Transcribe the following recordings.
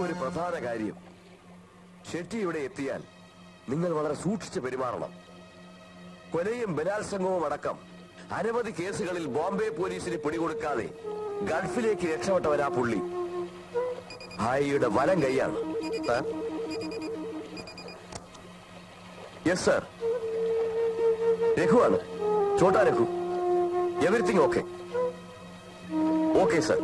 ഒരു പ്രധാന കാര്യം, ഷെട്ടി ഇവിടെ എത്തിയാൽ നിങ്ങൾ വളരെ സൂക്ഷിച്ച് പെരുമാറണം. കൊലയും ബലാത്സംഗവും അടക്കം അനവധി കേസുകളിൽ ബോംബെ പോലീസിന് പിടികൊടുക്കാതെ ഗൾഫിലേക്ക് രക്ഷപ്പെട്ടവരാ പുള്ളി. ഭായിയുടെ വലം കൈയാണ്. Yes sir. രഘുവാണ്. Chhota Raghu. Everything okay? Okay sir.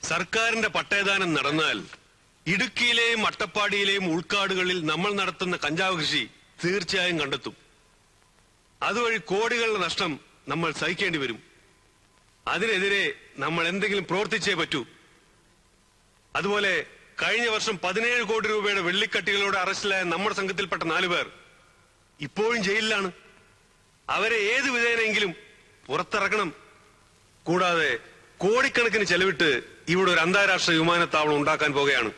സർക്കാരിന്റെ പട്ടയദാനം നടന്നാൽ ഇടുക്കിയിലെയും അട്ടപ്പാടിയിലെയും ഉൾക്കാടുകളിൽ നമ്മൾ നടത്തുന്ന കഞ്ചാവ് കൃഷി തീർച്ചയായും കണ്ടെത്തും. അതുവഴി കോടികളുടെ നഷ്ടം നമ്മൾ സഹിക്കേണ്ടി വരും. അതിനെതിരെ നമ്മൾ എന്തെങ്കിലും പ്രവർത്തിച്ചേ പറ്റൂ. അതുപോലെ കഴിഞ്ഞ വർഷം 17 കോടി രൂപയുടെ വെള്ളിക്കട്ടികളോട് അറസ്റ്റിലായ നമ്മുടെ സംഘത്തിൽപ്പെട്ട 4 പേർ ഇപ്പോഴും ജയിലിലാണ്. അവരെ ഏത് വിധേനെങ്കിലും പുറത്തിറക്കണം. കൂടാതെ കോടിക്കണക്കിന് ചെലവിട്ട് ഇവിടെ ഒരു അന്താരാഷ്ട്ര വിമാനത്താവളം ഉണ്ടാക്കാൻ പോകുകയാണ്.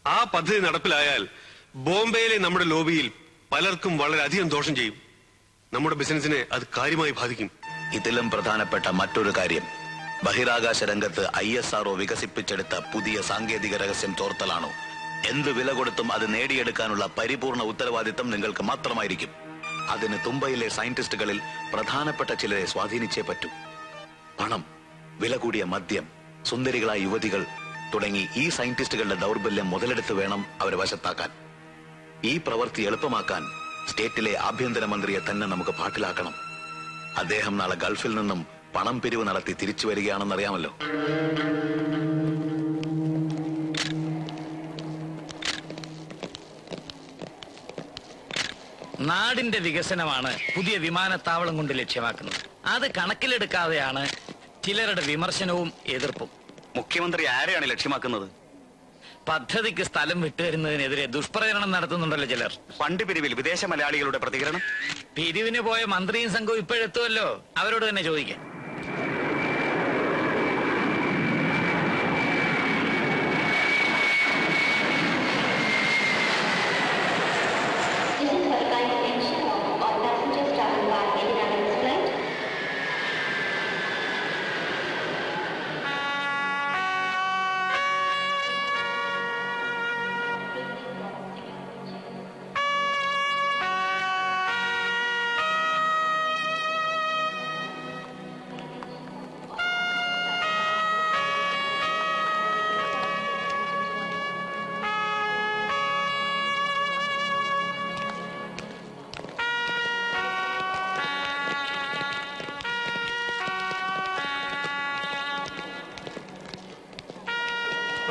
ആ പദ്ധതി നടപ്പിലായാൽ ബോംബെയിലെ നമ്മുടെ ലോബിയിൽ പലർക്കും വളരെയധികം ദോഷം ചെയ്യും. നമ്മുടെ ബിസിനസിനെ അത് കാര്യമായി ബാധിക്കും. ഇതിലും പ്രധാനപ്പെട്ട മറ്റൊരു കാര്യം, ബഹിരാകാശ രംഗത്ത് ISRO വികസിപ്പിച്ചെടുത്ത പുതിയ സാങ്കേതിക രഹസ്യം ചോർത്തലാണോ? എന്ത് വില കൊടുത്തും അത് നേടിയെടുക്കാനുള്ള പരിപൂർണ ഉത്തരവാദിത്തം നിങ്ങൾക്ക് മാത്രമായിരിക്കും. അതിന് തുമ്പയിലെ സയന്റിസ്റ്റുകളിൽ പ്രധാനപ്പെട്ട ചിലരെ സ്വാധീനിച്ചേ പറ്റൂ. പണം, വില കൂടിയ മദ്യം, സുന്ദരികളായ യുവതികൾ തുടങ്ങി ഈ സയന്റിസ്റ്റുകളുടെ ദൗർബല്യം മുതലെടുത്ത് വേണം അവരെ വശത്താക്കാൻ. ഈ പ്രവൃത്തി എളുപ്പമാക്കാൻ സ്റ്റേറ്റിലെ ആഭ്യന്തരമന്ത്രിയെ തന്നെ നമുക്ക് പാട്ടിലാക്കണം. അദ്ദേഹം നാളെ ഗൾഫിൽ നിന്നും പണം പിരിവ് നടത്തി തിരിച്ചു വരികയാണെന്നറിയാമല്ലോ. നാടിന്റെ വികസനമാണ് പുതിയ വിമാനത്താവളം കൊണ്ട് ലക്ഷ്യമാക്കുന്നത്. അത് കണക്കിലെടുക്കാതെയാണ് ചിലരുടെ വിമർശനവും എതിർപ്പും. മുഖ്യമന്ത്രി ആരെയാണ് ലക്ഷ്യമാക്കുന്നത്? പദ്ധതിക്ക് സ്ഥലം വിട്ടുതരുന്നതിനെതിരെ ദുഷ്പ്രചരണം നടത്തുന്നുണ്ടല്ലോ ചിലർ. ഫണ്ട് പിരിവിൽ വിദേശ മലയാളികളുടെ പ്രതികരണം? പിരിവിന് പോയ മന്ത്രിയും സംഘവും ഇപ്പോഴെത്തുമല്ലോ, അവരോട് തന്നെ ചോദിക്കാം.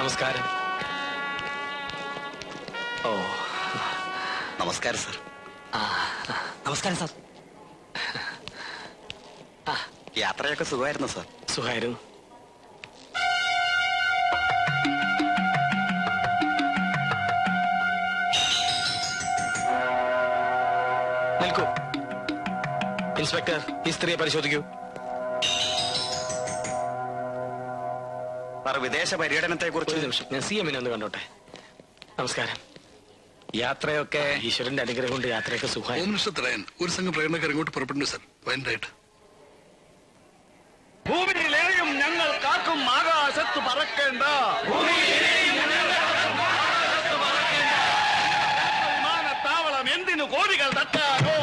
നമസ്കാരം. ഓ, നമസ്കാരം സർ. നമസ്കാരം സാർ. യാത്രയൊക്കെ സുഖമായിരുന്നു സർ. സുഖായിരുന്നു. നിൽക്കൂ. ഇൻസ്പെക്ടർ, ഈ സ്ത്രീയെ പരിശോധിക്കൂ. സർ, വിദേശ പര്യടനത്തെ ഒരു കുറിച്ച് നിമിഷം, ഞാൻ CM-നെ ഒന്ന് കണ്ടോട്ടെ. നമസ്കാരം. യാത്രയൊക്കെ ഈശ്വരന്റെ അനുഗ്രഹം കൊണ്ട് യാത്രയൊക്കെ സുഖമായി. ഹോം മിനിസ്റ്റർ തടയാൻ ഒരു സംഘം പ്രകടനക്കാർ ഇങ്ങോട്ട് പുറപ്പെടുന്നു സർ. വൈൻഡായിട്ട് ഭൂമിയിലെയും ഞങ്ങൾ കാക്കും ആകാശത്ത് പറക്കേണ്ട വിമാനത്താവളം എന്തിനു കോടികൾ തട്ടാനോ?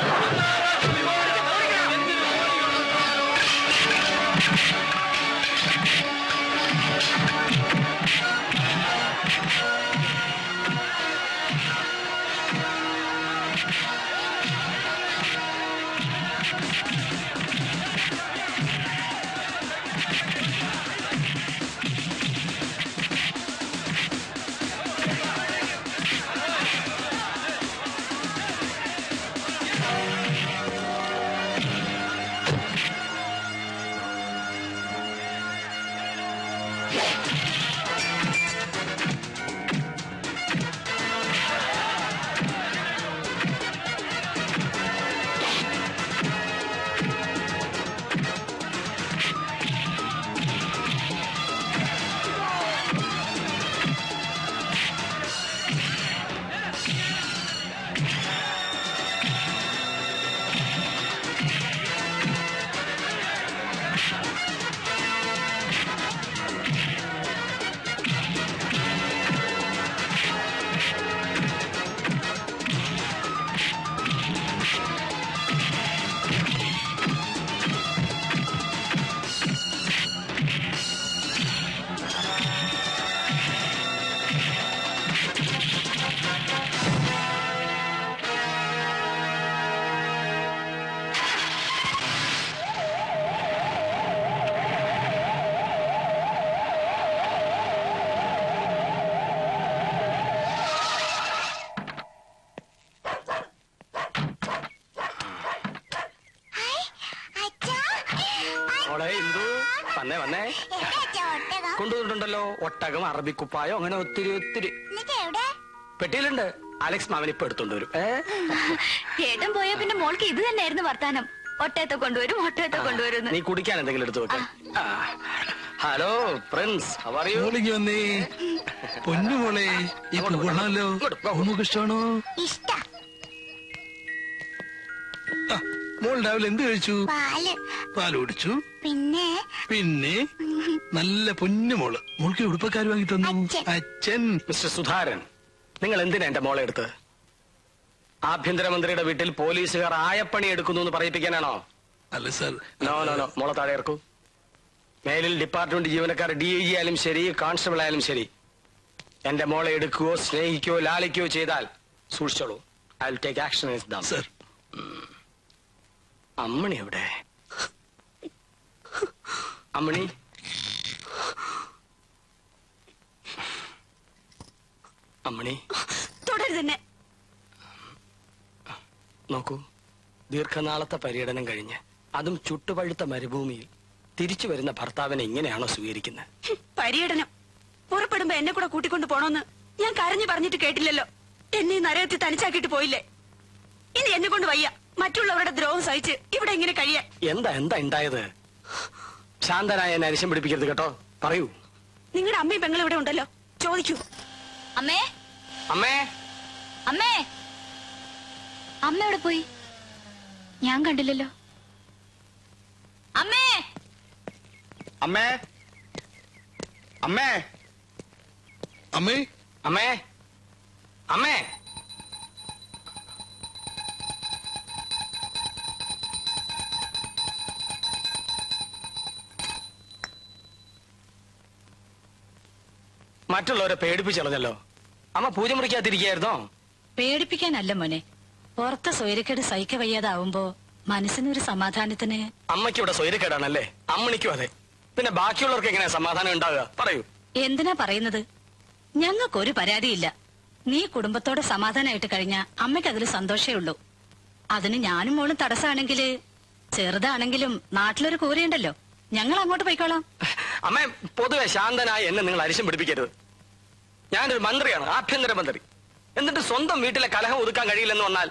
വന്നേ കൊണ്ടുവന്നിട്ടുണ്ടല്ലോ. ഒട്ടകം, അറബിക്കുപ്പായോ, അങ്ങനെ ഒത്തിരി ഒത്തിരി പെട്ടിയിലുണ്ട്. അലക്സ് മാമൻ ഇപ്പൊ എടുത്തോണ്ട് വരും. ഏട്ടൻ പോയാ പിന്നെ മോൾക്ക് ഇത് തന്നെയായിരുന്നു വർത്താനം. ഒട്ടയത്തെ കൊണ്ടുവരും, ഒട്ടയത്തെ കൊണ്ടുവരും. നീ കുടിക്കാൻ എന്തെങ്കിലും എടുത്തു വെക്കാം. ഹലോ പ്രിൻസ്, മോളിക്ക് വന്നേ. പൊന്നുമോളെ, ഈ കൊള്ളാലോ. നമുക്ക് ഇഷ്ടമാണോ? മോൾ രാവിലെ എന്ത് കഴിച്ചു? പാല് കുടിച്ചു. പിന്നെ നല്ല പൊന്നുമോള്. മോൾക്ക് ഉടുപ്പക്കാര് വാങ്ങി തന്നു അച്ഛൻ. മിസ്റ്റർ സുധാരൻ, നിങ്ങൾ എന്തിനാ എന്റെ മോളെ എടുത്തത്? ആഭ്യന്തരമന്ത്രിയുടെ വീട്ടിൽ പോലീസുകാർ ആയപ്പണി എടുക്കുന്നു എന്ന് പറയിപ്പിക്കാനാണോ? അല്ല സാർ. നോ നോ നോ, മോളെ താഴെ ഇറക്കൂ. മേലിൽ ഡിപ്പാർട്ട്മെന്റ് ജീവനക്കാർ DIG ആയാലും ശരി, കോൺസ്റ്റബിൾ ആയാലും ശരി, എന്റെ മോളെ എടുക്കുകയോ സ്നേഹിക്കുകയോ ലാളിക്കുകയോ ചെയ്താൽ സൂക്ഷിച്ചോളൂ. I will take action sir. അമ്മണി എവിടെ? അമ്മണി, അമ്മണി തുടരുതന്നെ. നോക്കൂ, ദീർഘനാളത്തെ പര്യടനം കഴിഞ്ഞ് അതും ചുട്ടുപഴുത്ത മരുഭൂമിയിൽ തിരിച്ചു വരുന്ന ഭർത്താവിനെ ഇങ്ങനെയാണോ സ്വീകരിക്കുന്നത്? പര്യടനം പുറപ്പെടുമ്പോ എന്നെ കൂടെ കൂട്ടിക്കൊണ്ട് പോണോന്ന് ഞാൻ കരഞ്ഞു പറഞ്ഞിട്ട് കേട്ടില്ലല്ലോ. എന്നെ ഈ നരകത്തിൽ തനിച്ചാക്കിട്ട് പോയില്ലേ. ഇനി എന്നെ കൊണ്ട് വയ്യ മറ്റുള്ളവരുടെ ദ്രോഹം സഹിച്ച് ഇവിടെ ഇങ്ങനെ കഴിയാൻ. എന്താ ഉണ്ടായത്? ശാന്തനായ എന്നെ അരിശം പിടിപ്പിക്കരുത് കേട്ടോ. പറയൂ. നിങ്ങളുടെ അമ്മയും പെങ്ങളും ഇവിടെ ഉണ്ടല്ലോ, ചോദിക്കൂ. അമ്മേ, അമ്മേ, അമ്മേ. അമ്മ എവിടെ പോയി? ഞാൻ കണ്ടില്ലല്ലോ. അമ്മേ, അമ്മേ, അമ്മേ, അമ്മേ, അമ്മേ, അമ്മേ. മറ്റുള്ളവരെ പേടിപ്പിച്ചളഞ്ഞല്ലോ. അമ്മ പൂജ മുറിക്കാതിരിക്കായിരുന്നോ? പേടിപ്പിക്കാനല്ല മോനെ, പുറത്തെ സ്വൈരക്കേട് സഹിക്ക വയ്യാതാവുമ്പോ മനസ്സിനൊരു സമാധാനത്തിന്. അമ്മയ്ക്ക് ഇവിടെ സ്വൈരക്കേടാണല്ലേ? അമ്മണിക്കും അതെ. പിന്നെ ബാക്കിയുള്ളവർക്ക് എങ്ങനെയാ സമാധാനം ഉണ്ടാവുക? പറയൂ. എന്തിനാ പറയുന്നത്? ഞങ്ങൾക്കൊരു പരാതിയില്ല. നീ കുടുംബത്തോടെ സമാധാനമായിട്ട് കഴിഞ്ഞ അമ്മയ്ക്ക് അതിൽ സന്തോഷേ ഉള്ളൂ. അതിന് ഞാനും മോളും തടസ്സമാണെങ്കില് ചെറുതാണെങ്കിലും നാട്ടിലൊരു കൂരയുണ്ടല്ലോ, ഞങ്ങൾ അങ്ങോട്ട് പോയിക്കോളാം. അമ്മ പൊതുവെ ശാന്തനായി എന്നെ നിങ്ങൾ അരിശം പിടിപ്പിക്കരുത്. ഞാനൊരു മന്ത്രിയാണ്, ആഭ്യന്തരമന്ത്രി. എന്നിട്ട് സ്വന്തം വീട്ടിലെ കലഹം ഒതുക്കാൻ കഴിയില്ലെന്ന് വന്നാൽ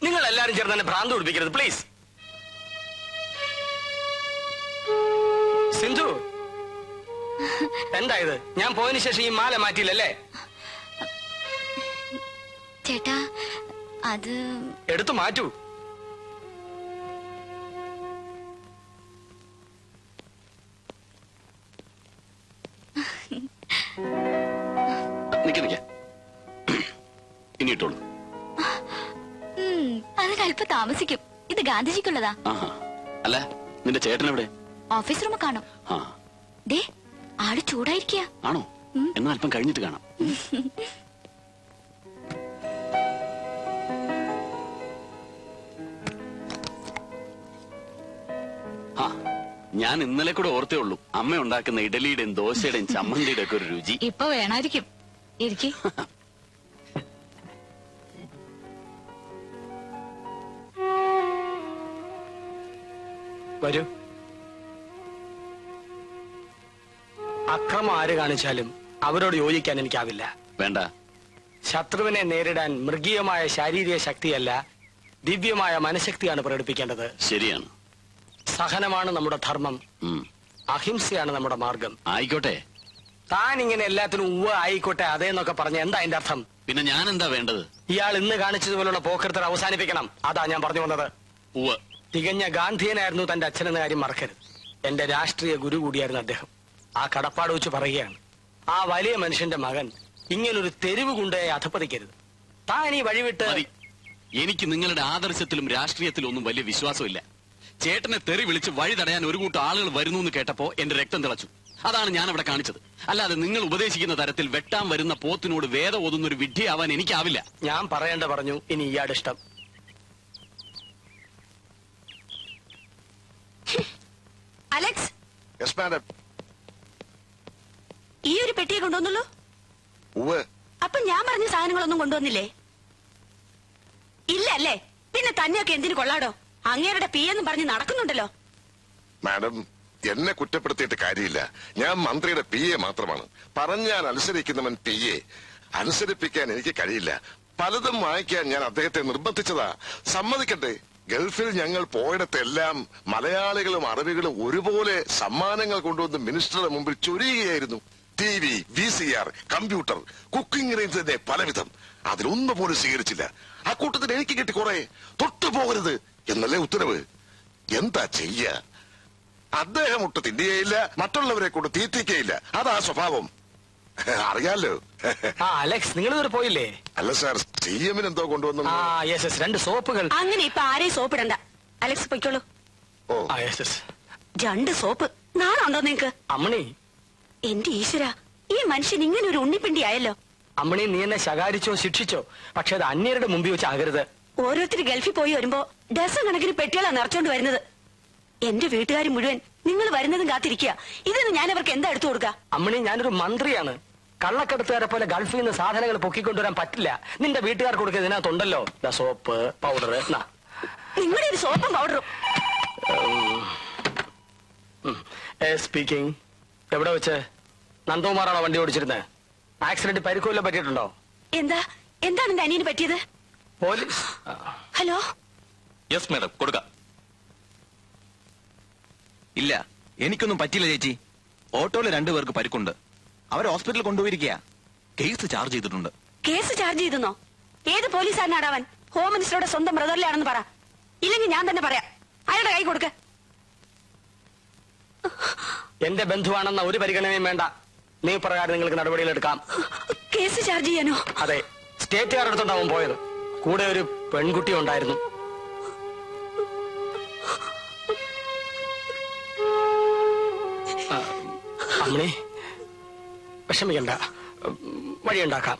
നിങ്ങൾ എല്ലാരും ചേർന്ന് എന്നെ ഭ്രാന്ത് പിടിപ്പിക്കരുത് പ്ലീസ്. സിന്ധു, എന്താ ഇത്? ഞാൻ പോയതിനു ശേഷം ഈ മാല മാറ്റിയില്ലല്ലേ? ചേട്ടാ അത് എടുത്തു മാറ്റൂ. ഇനിയിട്ടോളൂ. അതിനല്പം താമസിക്കും. ഇത് ഗാന്ധിജിക്കുള്ളതാ. അല്ല, നിന്റെ ചേട്ടൻ എവിടെ? ഓഫീസ് റൂം കാണും. ദേ ആള് ചൂടായിരിക്കുക. ആണോ? എന്നാ അല്പം കഴിഞ്ഞിട്ട് കാണാം. ഞാൻ ഇന്നലെ കൂടെ ഓർത്തേ ഉള്ളൂ അമ്മ ഉണ്ടാക്കുന്ന ഇഡലിയുടെയും ദോശയുടെയും ചമ്മന്തിയുടെ ഒക്കെ ഒരു രുചി. ഇപ്പൊ വേണമായിരിക്കും. ഇരിക്കി. വരൂ. അക്രമം ആര് കാണിച്ചാലും അവരോട് യോജിക്കാൻ എനിക്കാവില്ല. വേണ്ട. ശത്രുവിനെ നേരിടാൻ മൃഗീയമായ ശാരീരിക ശക്തിയല്ല, ദിവ്യമായ മനഃശക്തിയാണ് പ്രകടിപ്പിക്കേണ്ടത്. ശരിയാണ്. സഹനമാണ് നമ്മുടെ ധർമ്മം, അഹിംസയാണ് നമ്മുടെ മാർഗം. ആയിക്കോട്ടെ. താൻ ഇങ്ങനെ എല്ലാത്തിനും ഉവ്വ ആയിക്കോട്ടെ അതേന്നൊക്കെ പറഞ്ഞ എന്താ അതിന്റെ അർത്ഥം? പിന്നെ ഞാൻ എന്താ വേണ്ടത്? ഇയാൾ ഇന്ന് കാണിച്ചതുപോലുള്ള പോക്കൃത്തർ അവസാനിപ്പിക്കണം. അതാ ഞാൻ പറഞ്ഞു വന്നത്. തികഞ്ഞ ഗാന്ധിയനായിരുന്നു തന്റെ അച്ഛനെന്ന കാര്യം മറക്കരുത്. എന്റെ രാഷ്ട്രീയ ഗുരു കൂടിയായിരുന്നു അദ്ദേഹം. ആ കടപ്പാട് വെച്ച് പറയുകയാണ്, ആ വലിയ മനുഷ്യന്റെ മകൻ ഇങ്ങനൊരു തെരുവ് കൊണ്ടേ അധപ്പതിക്കരുത്. താൻ ഈ വഴിവിട്ട്. എനിക്ക് നിങ്ങളുടെ ആദർശത്തിലും രാഷ്ട്രീയത്തിലും ഒന്നും വലിയ വിശ്വാസമില്ല. ചേട്ടനെ തെറി വിളിച്ച് വഴി തടയാൻ ഒരു കൂട്ടം ആളുകൾ വരുന്നു എന്ന് കേട്ടപ്പോ എന്റെ രക്തം തിളച്ചു. അതാണ് ഞാൻ അവിടെ കാണിച്ചത്. അല്ലാതെ നിങ്ങൾ ഉപദേശിക്കുന്ന തരത്തിൽ വെട്ടാൻ വരുന്ന പോത്തിനോട് വേദം ഓതുന്ന ഒരു വിഡ്ഢിയാവാൻ എനിക്കാവില്ല. ഞാൻ പറയേണ്ട പറഞ്ഞു. ഇനി ഇയാളുടെ ഇഷ്ടം. Alex, yes madam. ഈ ഒരു പെട്ടിയെ കൊണ്ടുവന്നുള്ളൂ? അപ്പൊ ഞാൻ പറഞ്ഞ സാധനങ്ങളൊന്നും കൊണ്ടുവന്നില്ലേ? ഇല്ല അല്ലേ? പിന്നെ തന്നെയൊക്കെ എന്തിനു കൊള്ളാടോ? അങ്ങേരുടെ പി എന്ന് പറഞ്ഞ് നടക്കുന്നുണ്ടല്ലോ. മാഡം, എന്നെ കുറ്റപ്പെടുത്തിയിട്ട് കാര്യമില്ല. ഞാൻ മന്ത്രിയുടെ പി എ മാത്രമാണ്. പറഞ്ഞാൽ അനുസരിക്കുന്നവൻ പി എ. അനുസരിപ്പിക്കാൻ എനിക്ക് കഴിയില്ല. പലതും വായിക്കാൻ ഞാൻ അദ്ദേഹത്തെ നിർബന്ധിച്ചതാ. സമ്മതിക്കട്ടെ, ഗൾഫിൽ ഞങ്ങൾ പോയിടത്തെല്ലാം മലയാളികളും അറബികളും ഒരുപോലെ സമ്മാനങ്ങൾ കൊണ്ടുവന്ന് മിനിസ്റ്ററുടെ മുമ്പിൽ ചൊരിയുകയായിരുന്നു. TV, VCR, computer, cooking range തന്നെ പലവിധം. അതിലൊന്നും പോലും സ്വീകരിച്ചില്ല. ആ കൂട്ടത്തിൽ എനിക്ക് കിട്ടി കുറെ. തൊട്ടുപോകരുത് എന്നല്ലേ ഉത്തരവ്. എന്താ ചെയ്യ? അദ്ദേഹം ഒട്ട് തിന്നുകയില്ല, മറ്റുള്ളവരെ കൊണ്ട് തീറ്റിക്കയില്ല. അതാ സ്വഭാവം. അറിയാലോ. അലക്സ്, നിങ്ങൾ ഇതുവരെ പോയില്ലേ? അല്ല സാർ, CM എന്തോ കൊണ്ടുവന്നു. 2 സോപ്പുകൾ. അങ്ങനെ ഇപ്പൊ ആരെയും സോപ്പിടണ്ട. അലക്സ് പൊയ്ക്കോളൂ. 2 സോപ്പ് നാണുണ്ടോ നിങ്ങക്ക്? അമ്മണി, എന്റെ ഈശ്വര, ഈ മനുഷ്യൻ ഇങ്ങനെ ഒരു ഉണ്ണിപ്പിണ്ടി ആയല്ലോ. അമ്മണി, നീ എന്നെ ശകാരിച്ചോ ശിക്ഷിച്ചോ, പക്ഷെ അത് അന്യരുടെ മുമ്പിൽ വെച്ച് ആകരുത്. ഓരോരുത്തർ ഗൾഫിൽ പോയി വരുമ്പോ ഡസൻ കണക്കിന് പെട്ടികളാണ് നിറച്ചോണ്ട് വരുന്നത്. എന്റെ വീട്ടുകാർ മുഴുവൻ നിങ്ങൾ വരുന്നതും കാത്തിരിക്കുക. ഇതിന് ഞാൻ അവർക്ക് എന്താ എടുത്തു കൊടുക്ക? അമ്മണി, ഞാനൊരു മന്ത്രിയാണ്. കള്ളക്കടത്തുകാരെ പോലെ ഗൾഫിൽ നിന്ന് സാധനങ്ങൾ പൊക്കിക്കൊണ്ടുവരാൻ പറ്റില്ല. നിന്റെ വീട്ടുകാർക്ക് കൊടുക്കുക ഇതിനകത്തുണ്ടല്ലോ സോപ്പ്, പൗഡർ. നിങ്ങളുടെ ഒരു സോപ്പും പൗഡറും. സ്പീക്കിംഗ്. എവിടെ വെച്ച്? നന്ദകുമാറാണോ വണ്ടി ഓടിച്ചിരുന്നത്? ആക്സിഡന്റ് പരിക്കുവല്ലോ പറ്റിയിട്ടുണ്ടോ? എന്താണ് എന്റെ അനിയന് പറ്റിയത്? പോലീസ്. ഹലോ. യെസ് മാഡം, കൊടുക്കാം. ഇല്ല, എനിക്കൊന്നും പറ്റില്ല ചേച്ചി. ഓട്ടോയിൽ 2 പേർക്ക് പരിക്കുണ്ട്. അവർ ഹോസ്പിറ്റലിൽ കൊണ്ടുപോയിരിക്കുക. കേസ് ചാർജ് ചെയ്തിട്ടുണ്ട്. കേസ് ചാർജ് ചെയ്തെന്നോ? ഏത് പോലീസുകാരനാടാവൻ? ഹോം മിനിസ്റ്ററുടെ സ്വന്തം ബ്രദറിലാണെന്ന് പറ. ഇല്ലെങ്കിൽ ഞാൻ തന്നെ പറയാം. അയാളുടെ കൈ കൊടുക്ക. എന്റെ ബന്ധുവാണെന്ന ഒരു പരിഗണനയും വേണ്ട. നീ പ്രകാരം നിങ്ങൾക്ക് നടപടികൾ എടുക്കാം. കേസ് ചാർജ് ചെയ്യാനോ? അതെ. സ്റ്റേറ്റുകാരുടെ അടുത്തുണ്ടാവും പോയത്. കൂടെ ഒരു പെൺകുട്ടി ഉണ്ടായിരുന്നു. അമ്മണി, വിഷമിക്കണ്ട, വഴിയുണ്ടാക്കാം.